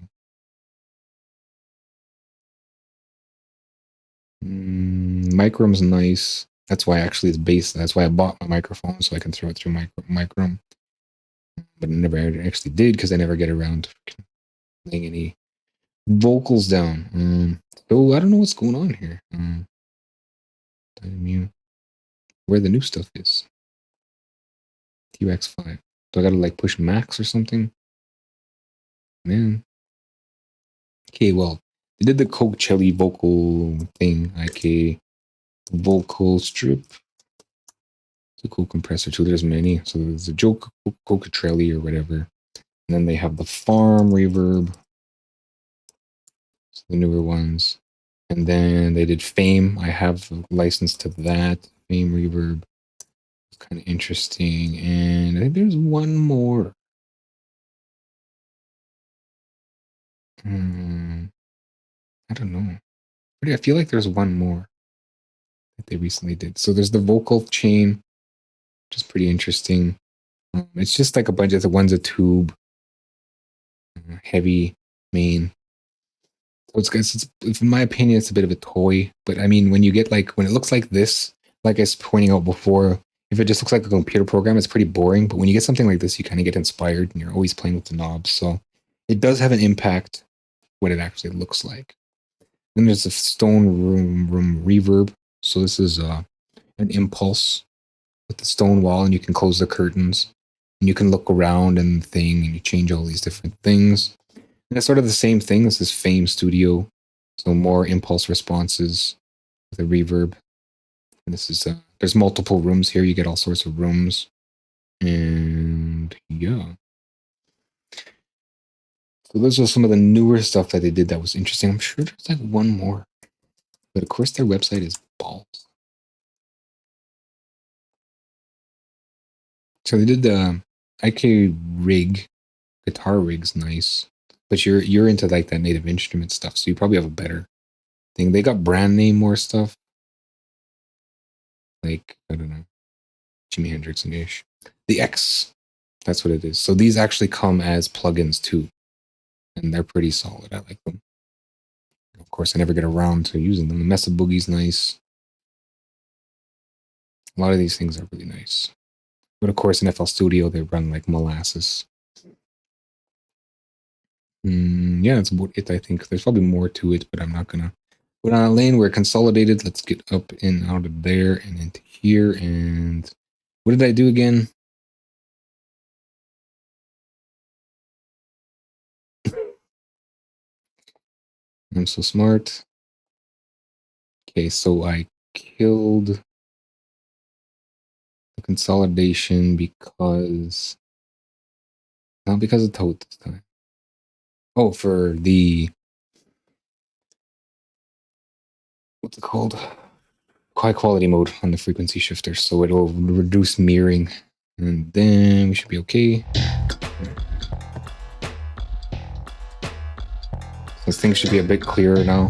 Microm's nice. That's why actually it's bass. That's why I bought my microphone so I can throw it through Microm. But I never actually did because I never get around to laying any vocals down. So I don't know what's going on here. Where the new stuff is. T-Rex 5. Do I gotta like push max or something? Man. Okay, well, they did the Coachella vocal thing, like a vocal strip. It's a cool compressor too. There's many. So there's a joke Coachella or whatever. And then they have the farm reverb. So the newer ones. And then they did Fame. I have a license to that. Fame reverb. It's kind of interesting. And I think there's one more. I don't know. But I feel like there's one more that they recently did. So there's the vocal chain, which is pretty interesting. It's just like a bunch of the one's a tube, heavy main. So it's, in my opinion, it's a bit of a toy. But I mean, when you get like, when it looks like this, like I was pointing out before, if it just looks like a computer program, it's pretty boring. But when you get something like this, you kind of get inspired and you're always playing with the knobs. So it does have an impact what it actually looks like. Then there's a stone room reverb. So this is an impulse with the stone wall, and you can close the curtains, and you can look around and thing, and you change all these different things. And it's sort of the same thing. This is Fame Studio, so more impulse responses with a reverb. And this is there's multiple rooms here. You get all sorts of rooms, and yeah. So those are some of the newer stuff that they did that was interesting. I'm sure there's like one more. But of course, their website is balls. So they did the IK rig, guitar rig's nice. But you're into like that native instrument stuff, so you probably have a better thing. They got brand name more stuff. Like, I don't know, Jimi Hendrix and ish. The X, that's what it is. So these actually come as plugins too. And they're pretty solid. I like them. Of course, I never get around to using them. The Mesa Boogie's nice. A lot of these things are really nice. But of course, in FL Studio, they run like molasses. Yeah, that's about it, I think. There's probably more to it, but I'm not going to put on a lane. We're consolidated. Let's get up and out of there and into here. And what did I do again? I'm so smart. Okay, so I killed the consolidation because... Not because of Toad this time. Oh, for the... What's it called? High quality mode on the frequency shifter, so it'll reduce mirroring. And then we should be okay. This thing should be a bit clearer now,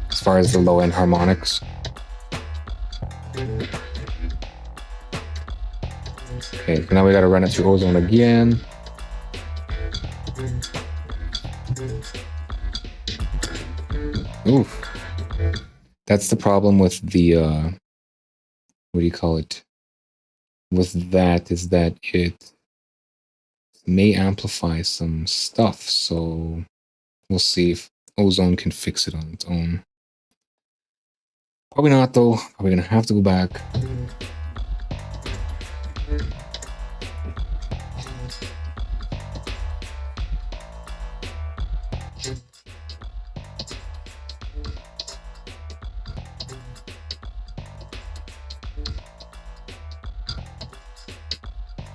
as far as the low-end harmonics. Okay, so now we gotta run it through ozone again. Oof. That's the problem with the, what do you call it? With that is that it may amplify some stuff. So we'll see if ozone can fix it on its own. Probably not, though. Probably gonna have to go back.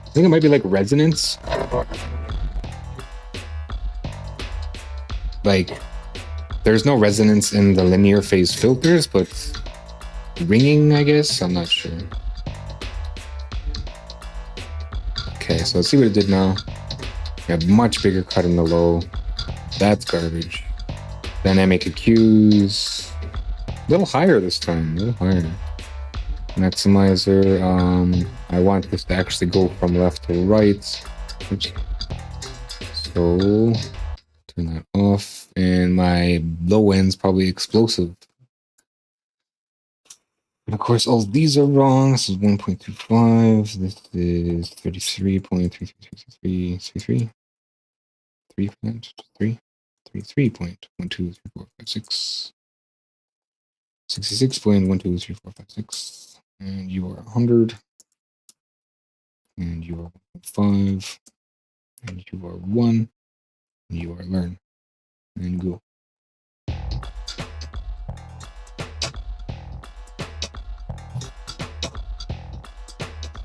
I think it might be like resonance. Like, there's no resonance in the linear phase filters, but ringing, I guess? I'm not sure. Okay, so let's see what it did now. We have much bigger cut in the low. That's garbage. Dynamic EQs. A little higher this time, a little higher. Maximizer, I want this to actually go from left to right. Oops. So, turn that off. And my low end's probably explosive. And of course, all these are wrong. This is 1.25. This is 33.333333. 3.3. 33.123456. 66.123456. And you are 100. And you are 1.5. And you are 1. And you are learn. And go.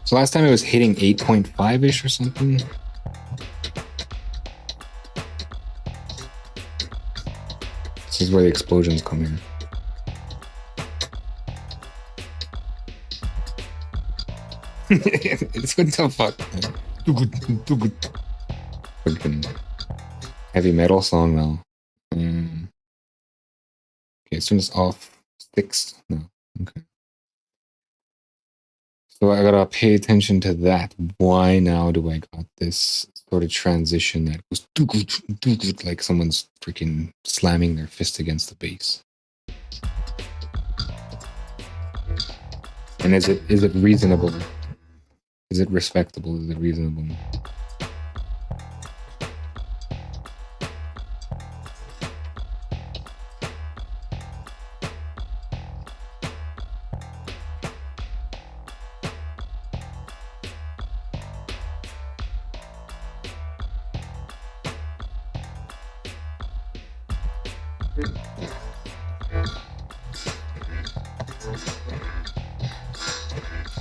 So last time it was hitting 8.5-ish or something. This is where the explosions come in. It's what the fuck? Too good, too good. Fucking heavy metal song now. Okay, as soon as off, 6. No, okay. So I gotta pay attention to that. Why now do I got this sort of transition that goes like someone's freaking slamming their fist against the bass? And is it reasonable? Is it respectable? Is it reasonable?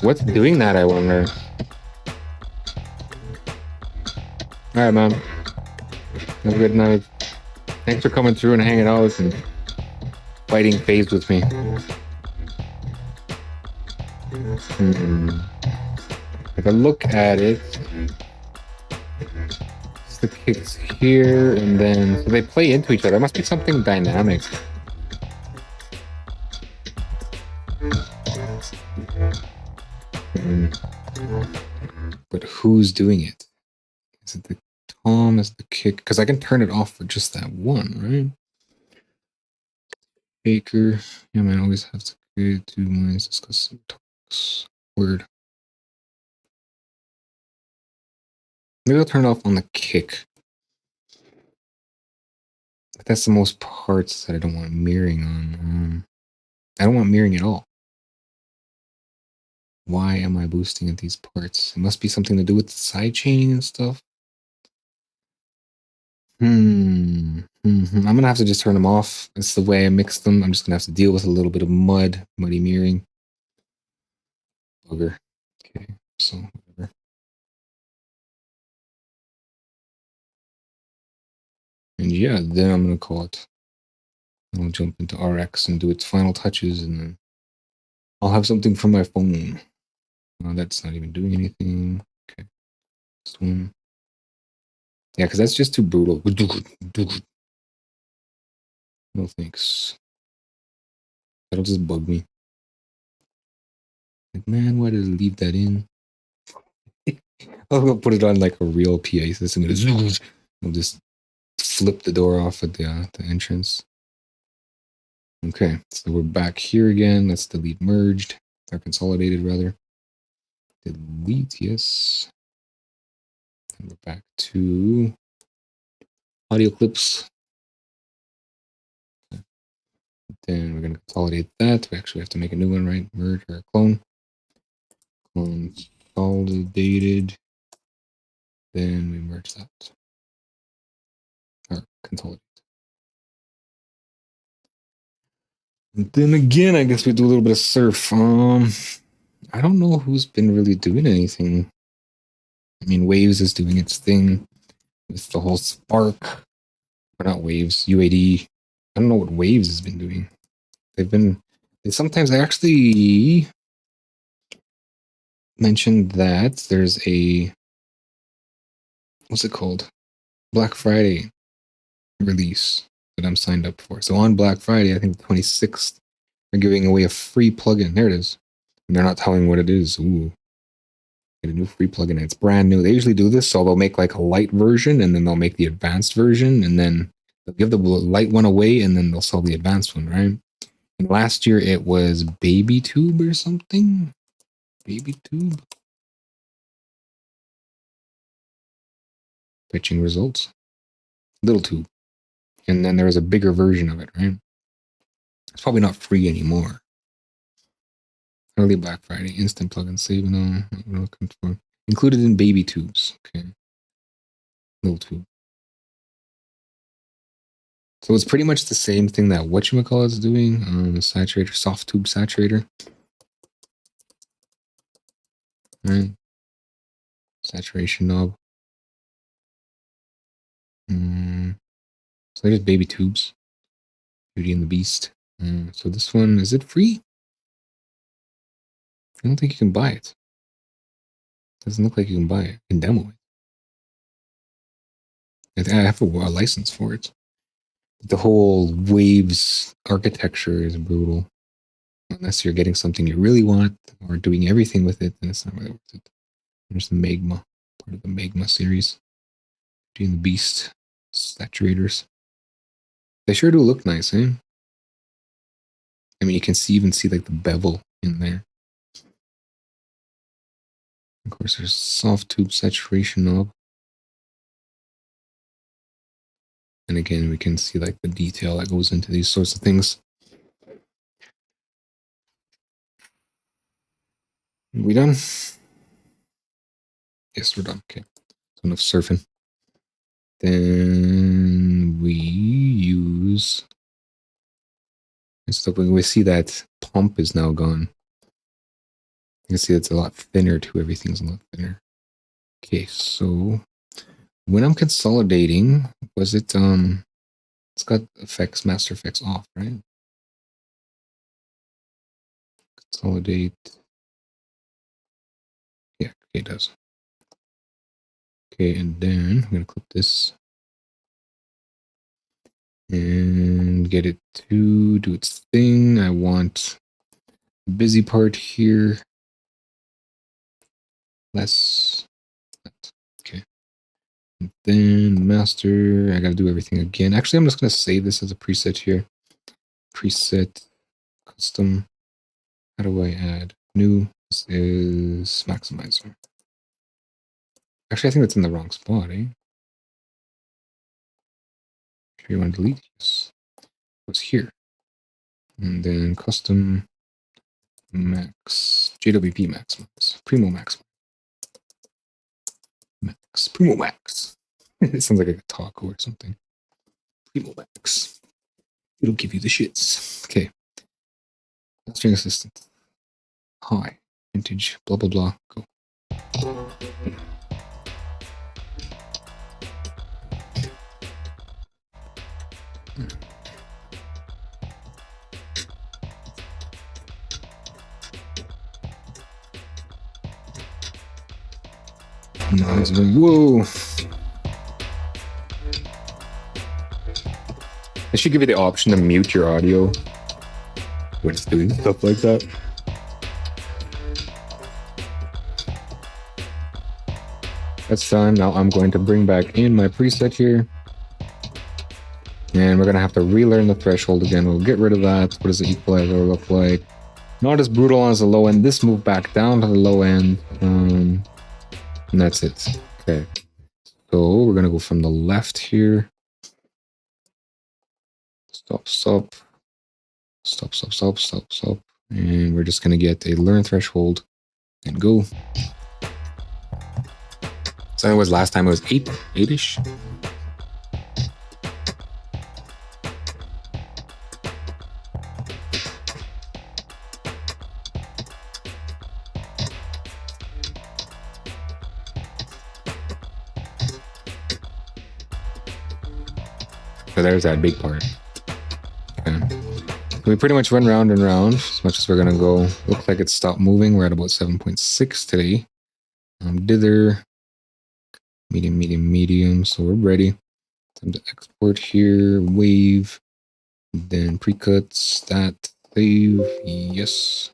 What's doing that, I wonder? Alright, man. Have a good night. Thanks for coming through and hanging out and fighting phase with me. If I look at it, it's the kicks here, and then so they play into each other. It must be something dynamic. But who's doing it? Is it the tom? Is the kick? Because I can turn it off for just that one, right? Baker. Yeah, man, always have to create 2 minus discuss some talks. Word. Maybe I'll turn it off on the kick. But that's the most parts that I don't want mirroring on. I don't want mirroring at all. Why am I boosting at these parts? It must be something to do with the side chaining and stuff. I'm gonna have to just turn them off. It's the way I mix them. I'm just gonna have to deal with a little bit of muddy mirroring. Bugger. Okay, so whatever. And yeah, then I'm gonna call it. I'll jump into RX and do its final touches, and then I'll have something from my phone. That's not even doing anything. Okay, this one. Yeah, because that's just too brutal. No thanks. That'll just bug me. Like, man, why did I leave that in? I'll put it on like a real PA system. We'll just flip the door off at the entrance. Okay, so we're back here again. Let's delete merged, or consolidated rather. Delete, yes. And we're back to audio clips. Okay. Then we're going to consolidate that. We actually have to make a new one, right? Merge or clone. Consolidated. Then we merge that. Or consolidate. And then again, I guess we do a little bit of surf. I don't know who's been really doing anything. I mean, Waves is doing its thing with the whole Spark. Or not Waves, UAD. I don't know what Waves has been doing. Sometimes I actually mentioned that there's what's it called? Black Friday release that I'm signed up for. So on Black Friday, I think the 26th, they're giving away a free plugin. There it is. And they're not telling what it is. Ooh. Get a new free plugin. It's brand new. They usually do this, so they'll make like a light version and then they'll make the advanced version and then they'll give the light one away and then they'll sell the advanced one, right? And last year it was BabyTube or something. BabyTube. Fetching results. Little tube. And then there was a bigger version of it, right? It's probably not free anymore. Early Black Friday, instant plugin save. No, we're looking for. Included in BabyTubes. Okay. Little tube. So it's pretty much the same thing that whatchamacallit is doing. The saturator, soft tube saturator. Right. Saturation knob. So there's baby tubes. Beauty and the Beast. So this one, is it free? I don't think you can buy it. Doesn't look like you can buy it. You can demo it. I have a license for it. The whole Waves architecture is brutal. Unless you're getting something you really want or doing everything with it, then it's not really worth it. There's the Magma, part of the Magma series. Beauty and the Beast saturators. They sure do look nice, eh? I mean, you can even see like the bevel in there. Of course, there's soft tube saturation knob. And again, we can see like the detail that goes into these sorts of things. Are we done? Yes, we're done. Okay. So enough surfing. Then we use stuff. We see that pump is now gone. You can see it's a lot thinner too. Everything's a lot thinner. Okay, so when I'm consolidating, was it it's got effects, master effects off, right? Consolidate. Yeah, okay, it does. Okay, and then I'm gonna clip this and get it to do its thing. I want the busy part here. Less. Okay. And then master, I gotta do everything again. Actually, I'm just gonna save this as a preset here. Preset, custom. How do I add? New. This is maximizer. Actually, I think that's in the wrong spot, eh? Sure you want to delete? Yes. What's here? And then custom max, JWP maximize, Primo max. Max, Primo max. It sounds like a taco or something. Primo max. It'll give you the shits. Okay. String assistant. Hi. Vintage. Blah, blah, blah. Go. Whoa. I should give you the option to mute your audio when it's doing stuff like that. That's done. Now I'm going to bring back in my preset here. And we're going to have to relearn the threshold again. We'll get rid of that. What does the equalizer look like? Not as brutal as the low end. This move back down to the low end. And that's it. Okay. So we're going to go from the left here. Stop, stop. Stop, stop, stop, stop, stop. And we're just going to get a learn threshold and go. So it was last time it was 8-ish. So there's that big part. Okay. We pretty much run round and round as much as we're going to go. Looks like it's stopped moving. We're at about 7.6 today. Dither. Medium, medium, medium. So we're ready. Time to export here. Wave. Then precut. Stat. Save. Yes.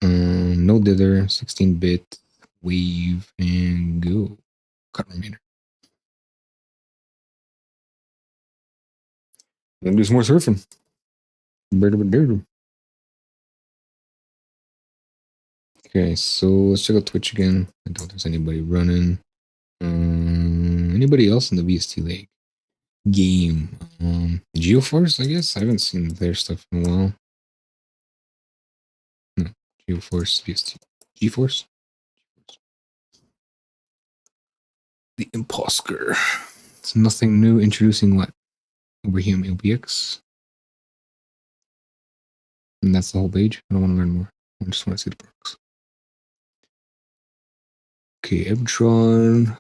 No dither. 16-bit. Wave. And go. Cut remainder. Then do some more surfing. Okay, so let's check out Twitch again. I don't think there's anybody running. Anybody else in the VST League game? Geoforce, I guess. I haven't seen their stuff in a while. No, Geoforce, VST, GeForce. The Imposter. It's nothing new. Introducing what? Overhuman OBX. And that's the whole page. I don't want to learn more. I just want to see the perks. Okay, Ebtron.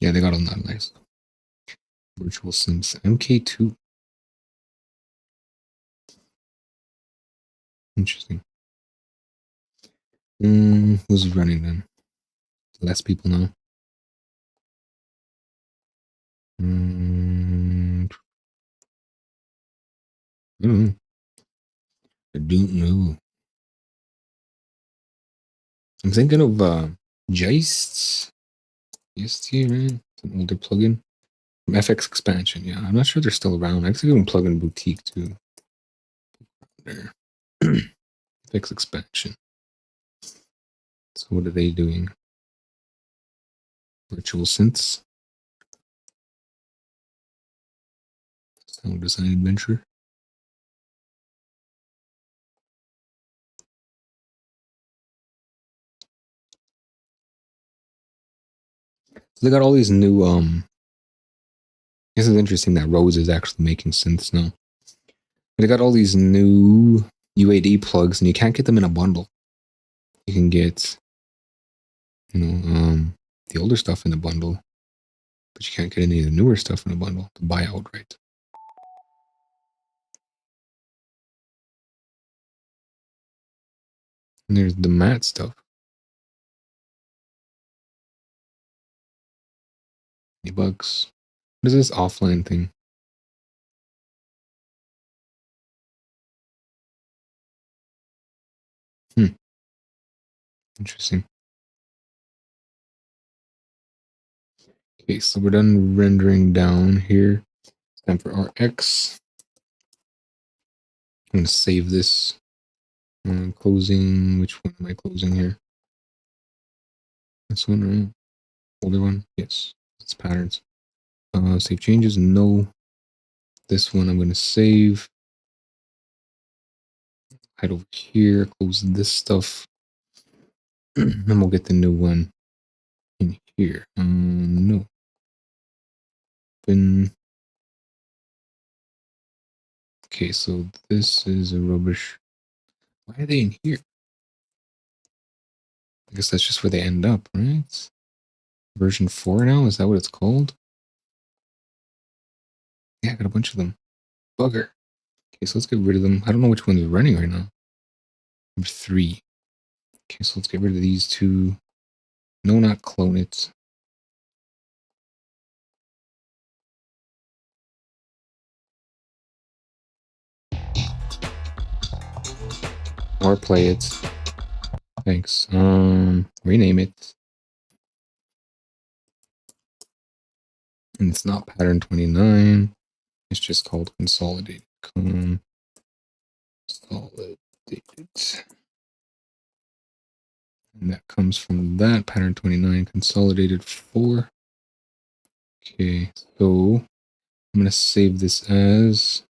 Yeah, they got on that nice. Virtual Sims MK2. Interesting. Who's running then? Less people now. I don't know. I don't know. I'm thinking of Geist. Geist, right? It's an older plugin. From FX Expansion, yeah. I'm not sure they're still around. I actually even Plugin Boutique too. There. FX Expansion. So what are they doing? Virtual synths. Sound design adventure. So they got all these new this is interesting that Rose is actually making synths now. They got all these new UAD plugs and you can't get them in a bundle. You can get the older stuff in the bundle, but you can't get any of the newer stuff in the bundle to buy outright. And there's the matte stuff. $20. What is this offline thing? Interesting. Okay, so we're done rendering down here. It's time for RX. I'm going to save this. Closing. Which one am I closing here? This one, right? Older one? Yes. It's patterns. Save changes? No. This one I'm going to save. Head over here. Close this stuff. Then we'll get the new one in here. No. Open. Okay, so this is a rubbish. Why are they in here? I guess that's just where they end up, right? Version 4 now? Is that what it's called? Yeah, I got a bunch of them. Bugger. Okay, so let's get rid of them. I don't know which one's running right now. Number 3. Okay, so let's get rid of these two. No, not clone it. or play it. Thanks. Rename it. And it's not pattern 29. It's just called consolidated. Consolidated. And that comes from that pattern 29 consolidated 4. Okay, so I'm going to save this as,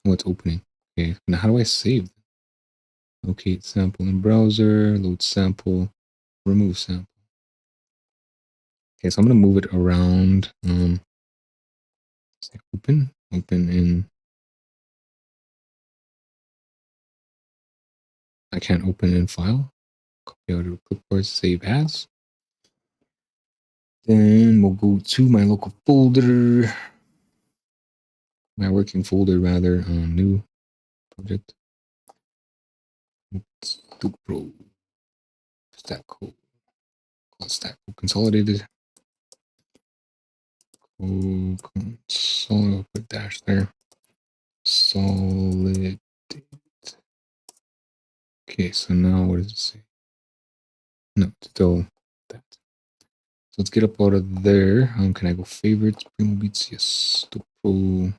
oh, it's opening. Okay, now how do I save? Locate sample in browser, load sample, remove sample. Okay, so I'm going to move it around. Say open in. I can't open in file. Copy out of clipboard, save as. Then we'll go to my local folder, my working folder rather, new project. Pro stack code, stack code consolidated. Solid, put dash there. Solid. Okay, so now what does it say? No, still that. So let's get up out of there. Can I go favorites? Primo Beats, yes. Pro.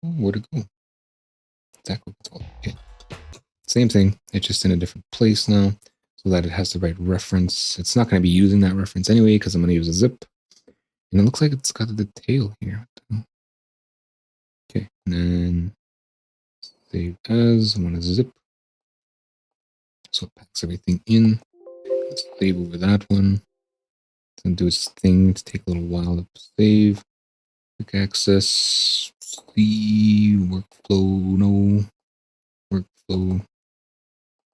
Where'd it go? Stack code consolidated. Okay. Same thing. It's just in a different place now, so that it has the right reference. It's not going to be using that reference anyway because I'm going to use a zip. And it looks like it's got the tail here. Okay, and then save as. I'm going to zip. So it packs everything in. Let's save over that one. It's going to do its thing to take a little while to save. Quick access. See workflow. No. Workflow.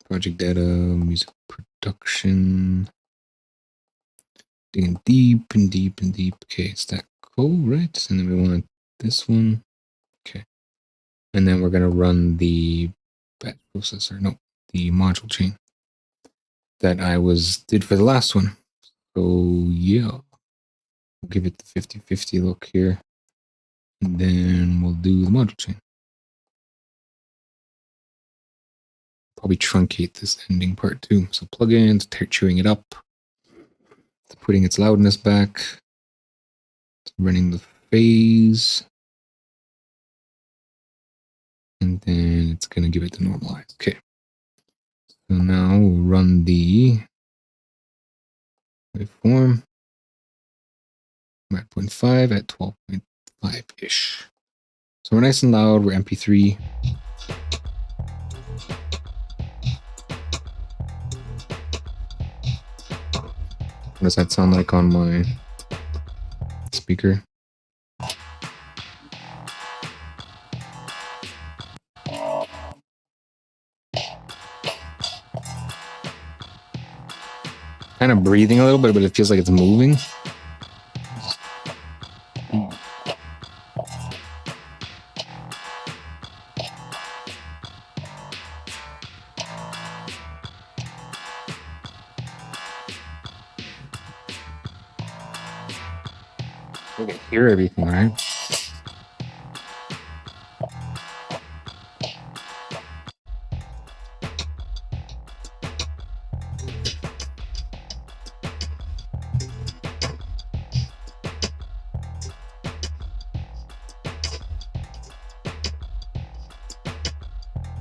Project data. Music production. Digging deep and deep and deep. Okay, it's that code, right? And then we want this one. Okay. And then we're going to run the batch processor. No, the module chain that I did for the last one. So yeah, we'll give it the 50-50 look here. And then we'll do the module chain. Probably truncate this ending part too. So plugins, chewing it up, putting its loudness back, running the phase. And then it's going to give it the normalize. Okay. So now we'll run the waveform. I'm at 0.5 at 12.5-ish. So we're nice and loud. We're MP3. What does that sound like on my speaker? Kind of breathing a little bit, but it feels like it's moving. You can hear everything, right?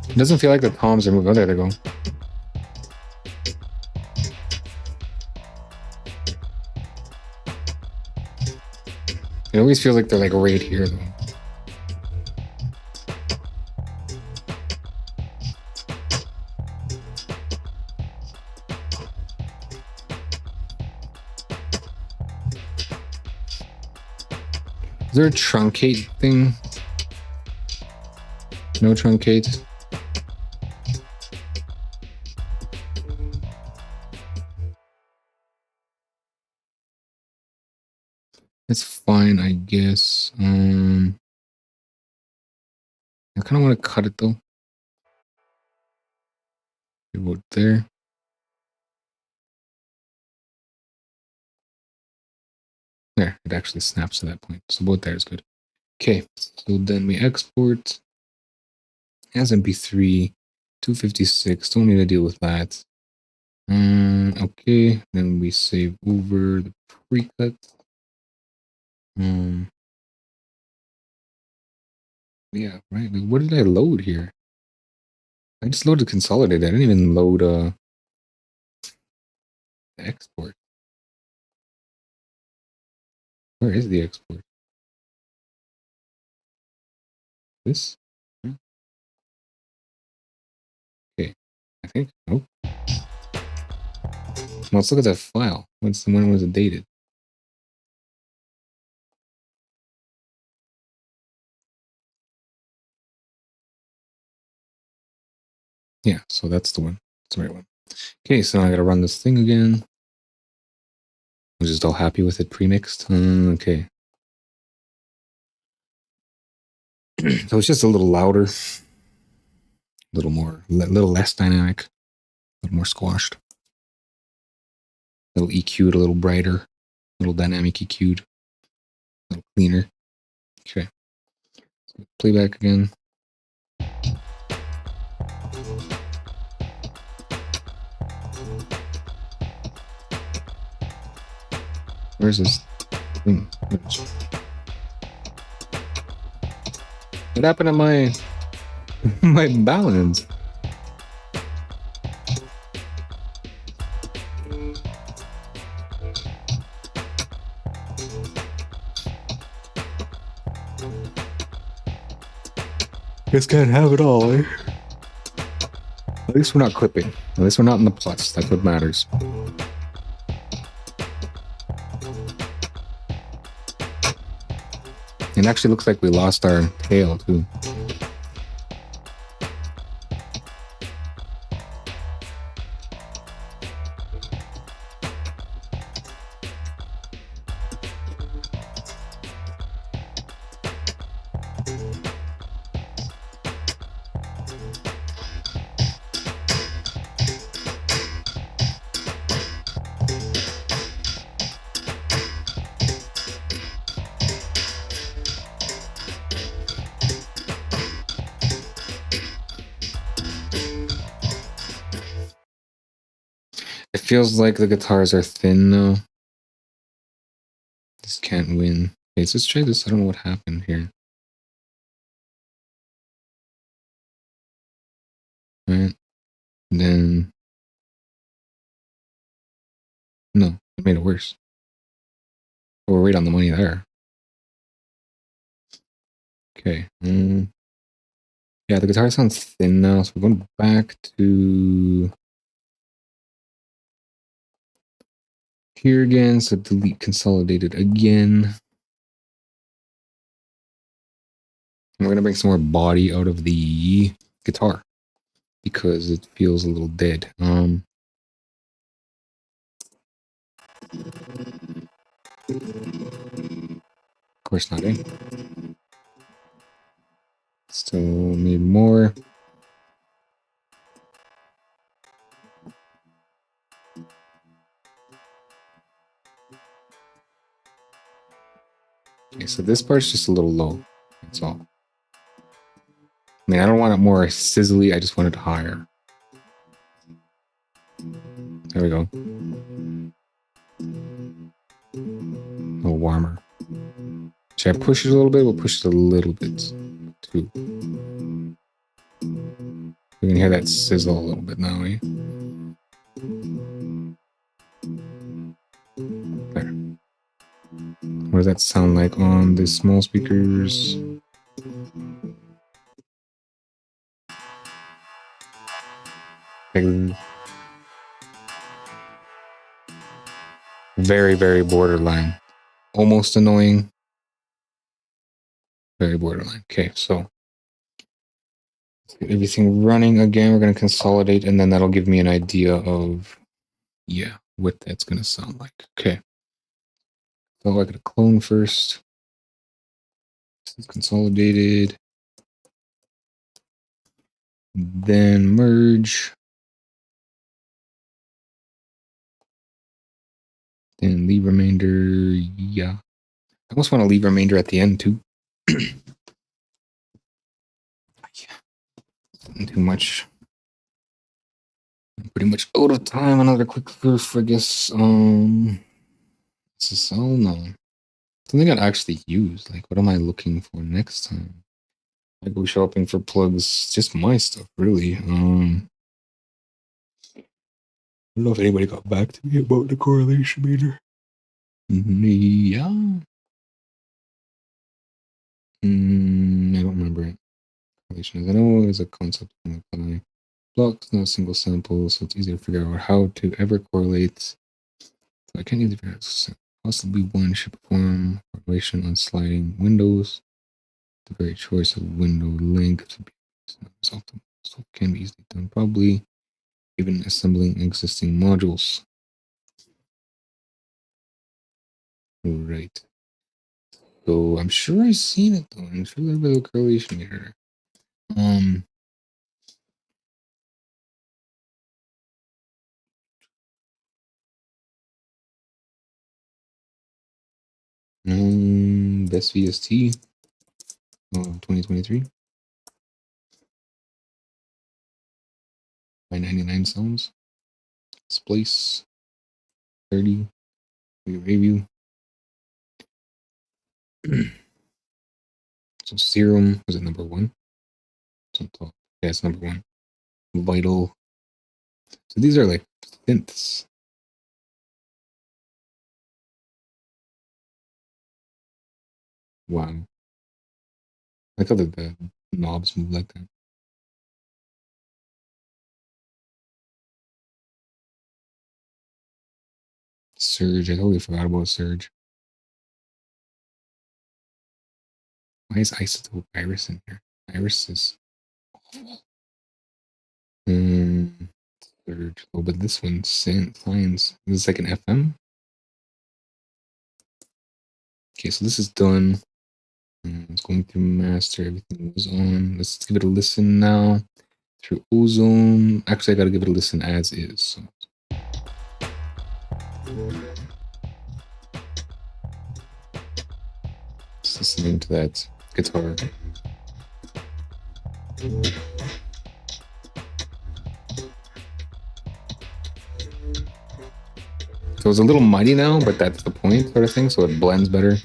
It doesn't feel like the toms are moving. Oh, there they go. It always feels like they're like right here though. Is there a truncate thing? No truncate. It's fine, I guess. I kind of want to cut it though. Go there. There, it actually snaps to that point. So both there is good. Okay, so then we export. as MP3, 256. Don't need to deal with that. Okay, then we save over the precut. Yeah, right. Like, what did I load here? I just loaded consolidated. I didn't even load the export. Where is the export? This? Hmm. Okay, I think. Oh, well, let's look at that file. When was it dated? Yeah, so that's the one. That's the right one. Okay, so now I gotta run this thing again. I'm just all happy with it pre-mixed. Okay. So it's just a little louder, a little more, a little less dynamic, a little more squashed, a little EQ'd, a little brighter, a little dynamic EQ'd, a little cleaner. Okay. Playback again. Where's this thing? What happened to my my balance? Just can't have it all, eh? At least we're not clipping. At least we're not in the plus. That's what matters. It actually looks like we lost our tail, too. It feels like the guitars are thin now. This can't win. Okay, so let's try this. I don't know what happened here. Right? And then... No, it made it worse. Oh, we're right on the money there. Okay. Yeah, the guitar sounds thin now, so we're going back to... here again, so delete consolidated again. And we're going to bring some more body out of the guitar because it feels a little dead. Of course not, eh? Still need more. Okay, so this part's just a little low. That's all. I mean, I don't want it more sizzly. I just want it higher. There we go. A little warmer. Should I push it a little bit? We'll push it a little bit too. We can hear that sizzle a little bit now, eh? There. What does that sound like on the small speakers? Like, very, very borderline. Almost annoying. Very borderline. Okay, so let's get everything running again. We're going to consolidate, and then that'll give me an idea of, yeah, what that's going to sound like. Okay. So I got to clone first. This is consolidated. Then merge. Then leave remainder. Yeah. I almost want to leave remainder at the end too. Yeah. too much. I'm pretty much out of time. Another quick proof, I guess. SSL? No. Something I'd actually use. Like, what am I looking for next time? I go shopping for plugs. Just my stuff, really. I don't know if anybody got back to me about the correlation meter. Yeah. I don't remember it. Correlation is, I know there's a concept in the blocks, not a single sample, so it's easy to figure out how to ever correlate. So I can't easily figure out possibly one should perform correlation on sliding windows. The very choice of window length to be optimal, so it can be easily done. Probably even assembling existing modules. Right. So I'm sure I've seen it though. I'm sure there's a bit of correlation here. Best VST 2023 by 99 sounds. Splice 30. Review. So Serum was it number one? It's on top. Yeah, it's number one. Vital. So these are like synths. Wow. I thought that the knobs move like that. Surge. I totally forgot about Surge. Why is Isotope Iris in here? Iris is awful. Surge. Oh, but this one's Science. This is like an FM. Okay, so this is done. It's going through master. Everything was on. Let's give it a listen now. Through Ozone. Actually, I gotta give it a listen as is. So. Just listening to that guitar. So it's a little muddy now, but that's the point, sort of thing. So it blends better.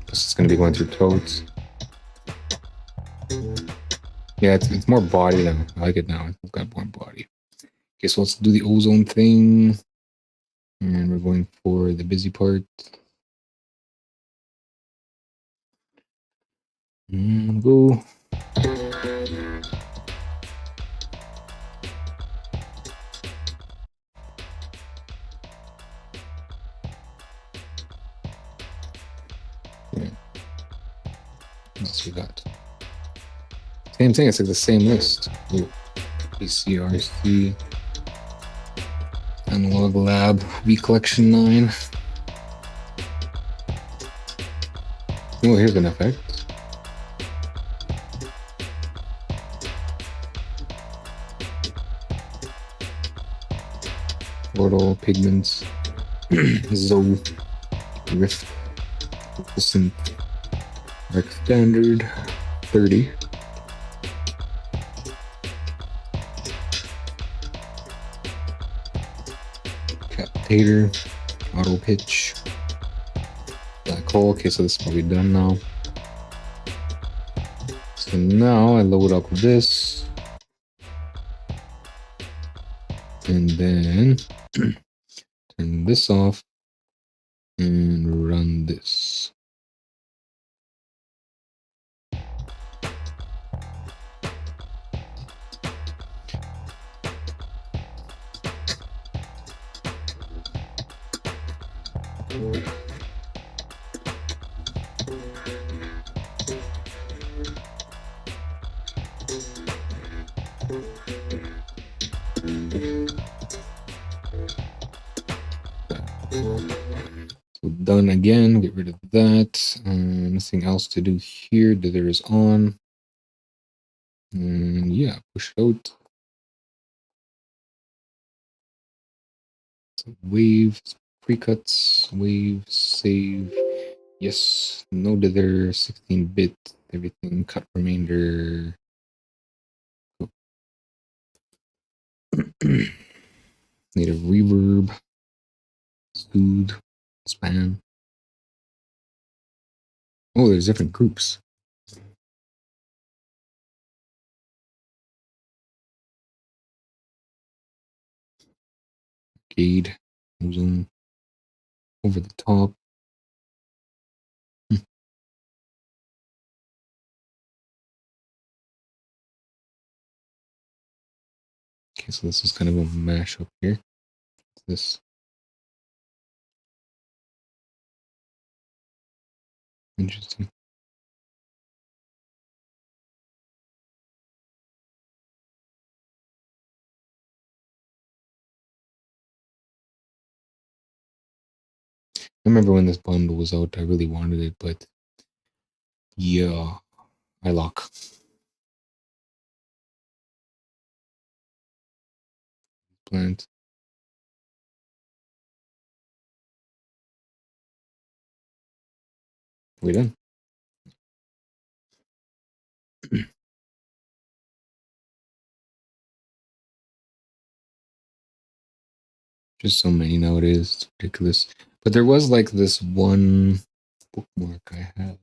This is going to be going through totes. Yeah, it's more body now. I like it now. It's got more body. Okay, so let's do the Ozone thing. And we're going for the busy part. And go. Yeah. What else we got? Same thing, it's like the same list. Ooh. PCRC. Analog Lab. V Collection 9. Oh, here's an effect. Portal, Pigments, Zoe, Rift, Synth, Arc Standard, 30. Captator, Auto Pitch, Black Hole. Okay, so this is probably done now. So now I load up this. And then turn this off and run this. So done again, get rid of that. Nothing else to do here. Dither is on. And yeah, push out. So waves, precuts, wave, save. Yes, no dither, 16-bit, everything, cut remainder. Need a reverb, soothe, span. Oh, there's different groups. Arcade, ozone, over the top. Okay, so this is kind of a mashup here. This interesting. I remember when this bundle was out, I really wanted it, but yeah, I lock. Plant. We done. Just so many nowadays. It's ridiculous. But there was like this one bookmark I had.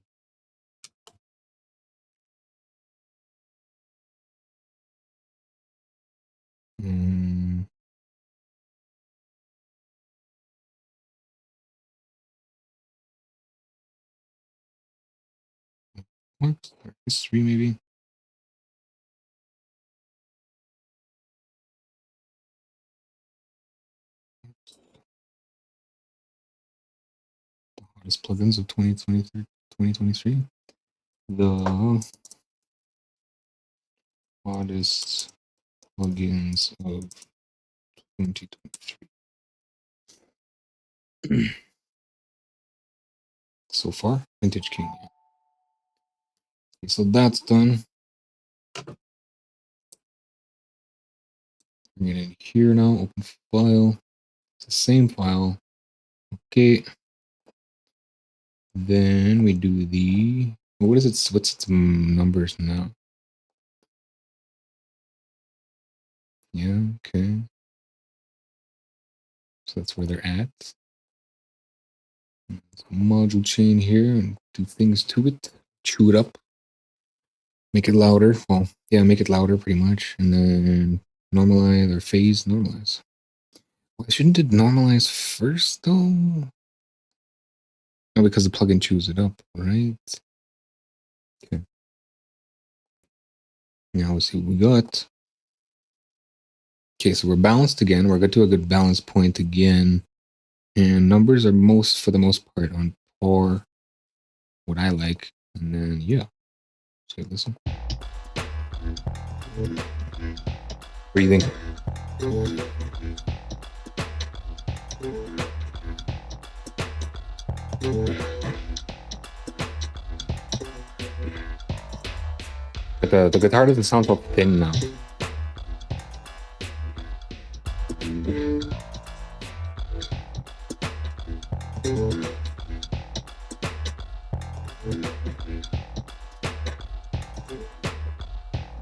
What? History, maybe? The hottest plugins of 2023. 2023. The hottest plugins of 2023. So far, Vintage King. Okay, so that's done. Bring it in here now. Open file. It's the same file. Okay. Then we do the. What is it? What's its numbers now? Yeah. Okay. So that's where they're at. Module chain here and do things to it. Chew it up. Make it louder. Well, yeah, make it louder pretty much. And then normalize or phase normalize. Why shouldn't it normalize first though? No, because the plugin chews it up, right? Okay. Now let's see what we got. Okay, so we're balanced again. We're good to a good balance point again. And numbers are for the most part on par, what I like. And then, yeah. So listen. Breathing. But the guitar doesn't sound so thin now.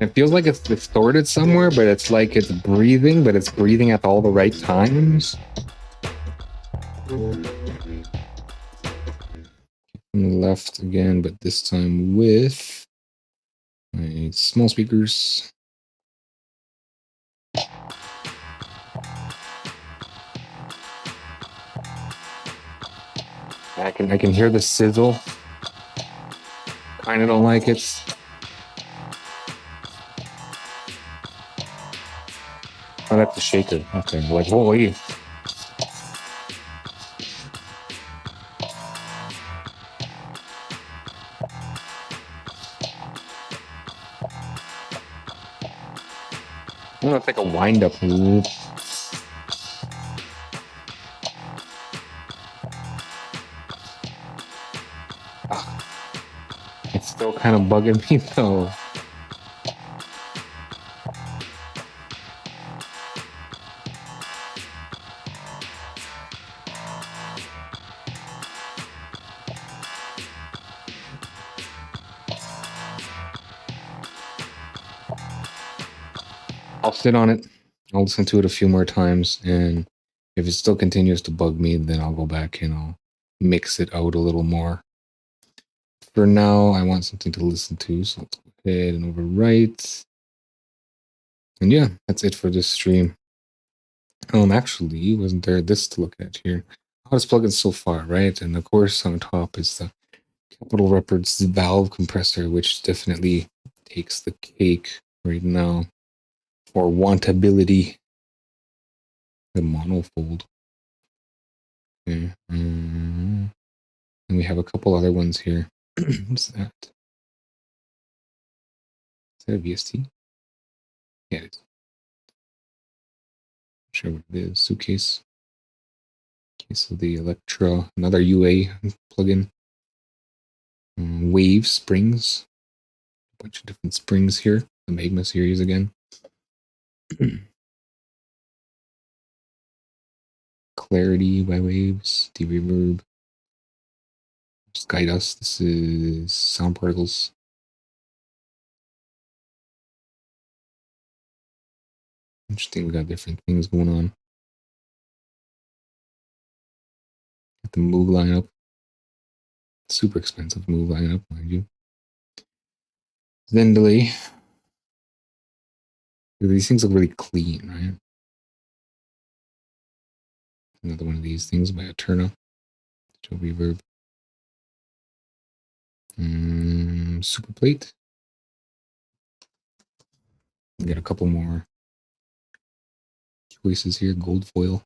It feels like it's distorted somewhere, but it's like it's breathing, but it's breathing at all the right times. On the left again, but this time with my small speakers. I can hear the sizzle. Kind of don't like it. Oh, that's the shaker. Okay, like holy. I'm gonna take a wind up. It's still kind of bugging me though. I'll sit on it. I'll listen to it a few more times, and if it still continues to bug me, then I'll go back and I'll mix it out a little more. For now, I want something to listen to, so let's go ahead and overwrite. And yeah, that's it for this stream. Actually, wasn't there this to look at here? Hottest plugins so far, right? And of course, on top is the Capital Records valve compressor, which definitely takes the cake right now for wantability. The monofold. Okay. And we have a couple other ones here. What's that? Is that a VST? Yeah, it is. Not sure what it is. Suitcase. Okay, so the Electra, another UA plugin. Wave springs. A bunch of different springs here. The Magma series again. Clarity by Waves. D-Reverb. Sky Dust. This is Sound Particles. Interesting, we got different things going on. Got the Move lineup. Super expensive Move lineup, mind you. Then delay. These things look really clean, right? Another one of these things by Eterna. Reverb. Super plate. We got a couple more choices here. Gold foil.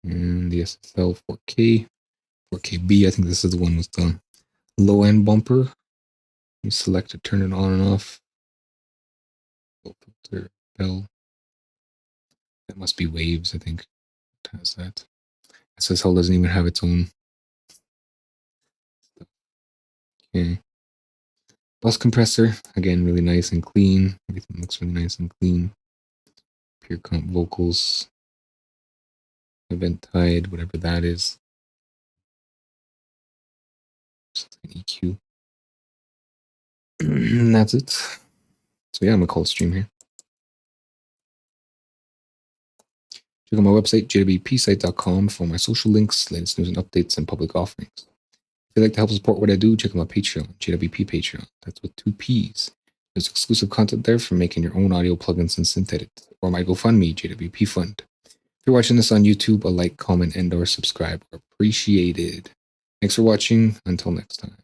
And the SSL 4K. 4KB. I think this is the one with the low end bumper. You select it, turn it on and off. Filter, bell. That must be Waves, I think. What has that? SSL doesn't even have its own. Okay. Bus compressor, again, really nice and clean. Everything looks really nice and clean. Pure comp vocals. Event tide, whatever that is. Just an EQ. And that's it. So yeah, I'm gonna call it stream here. Check out my website, jwpsite.com, for my social links, latest news and updates, and public offerings. If you'd like to help support what I do, check out my Patreon, JWP Patreon. That's with 2 P's. There's exclusive content there for making your own audio plugins and synth edit, or my GoFundMe, JWP Fund. If you're watching this on YouTube, a like, comment, and/or subscribe are appreciated. Thanks for watching. Until next time.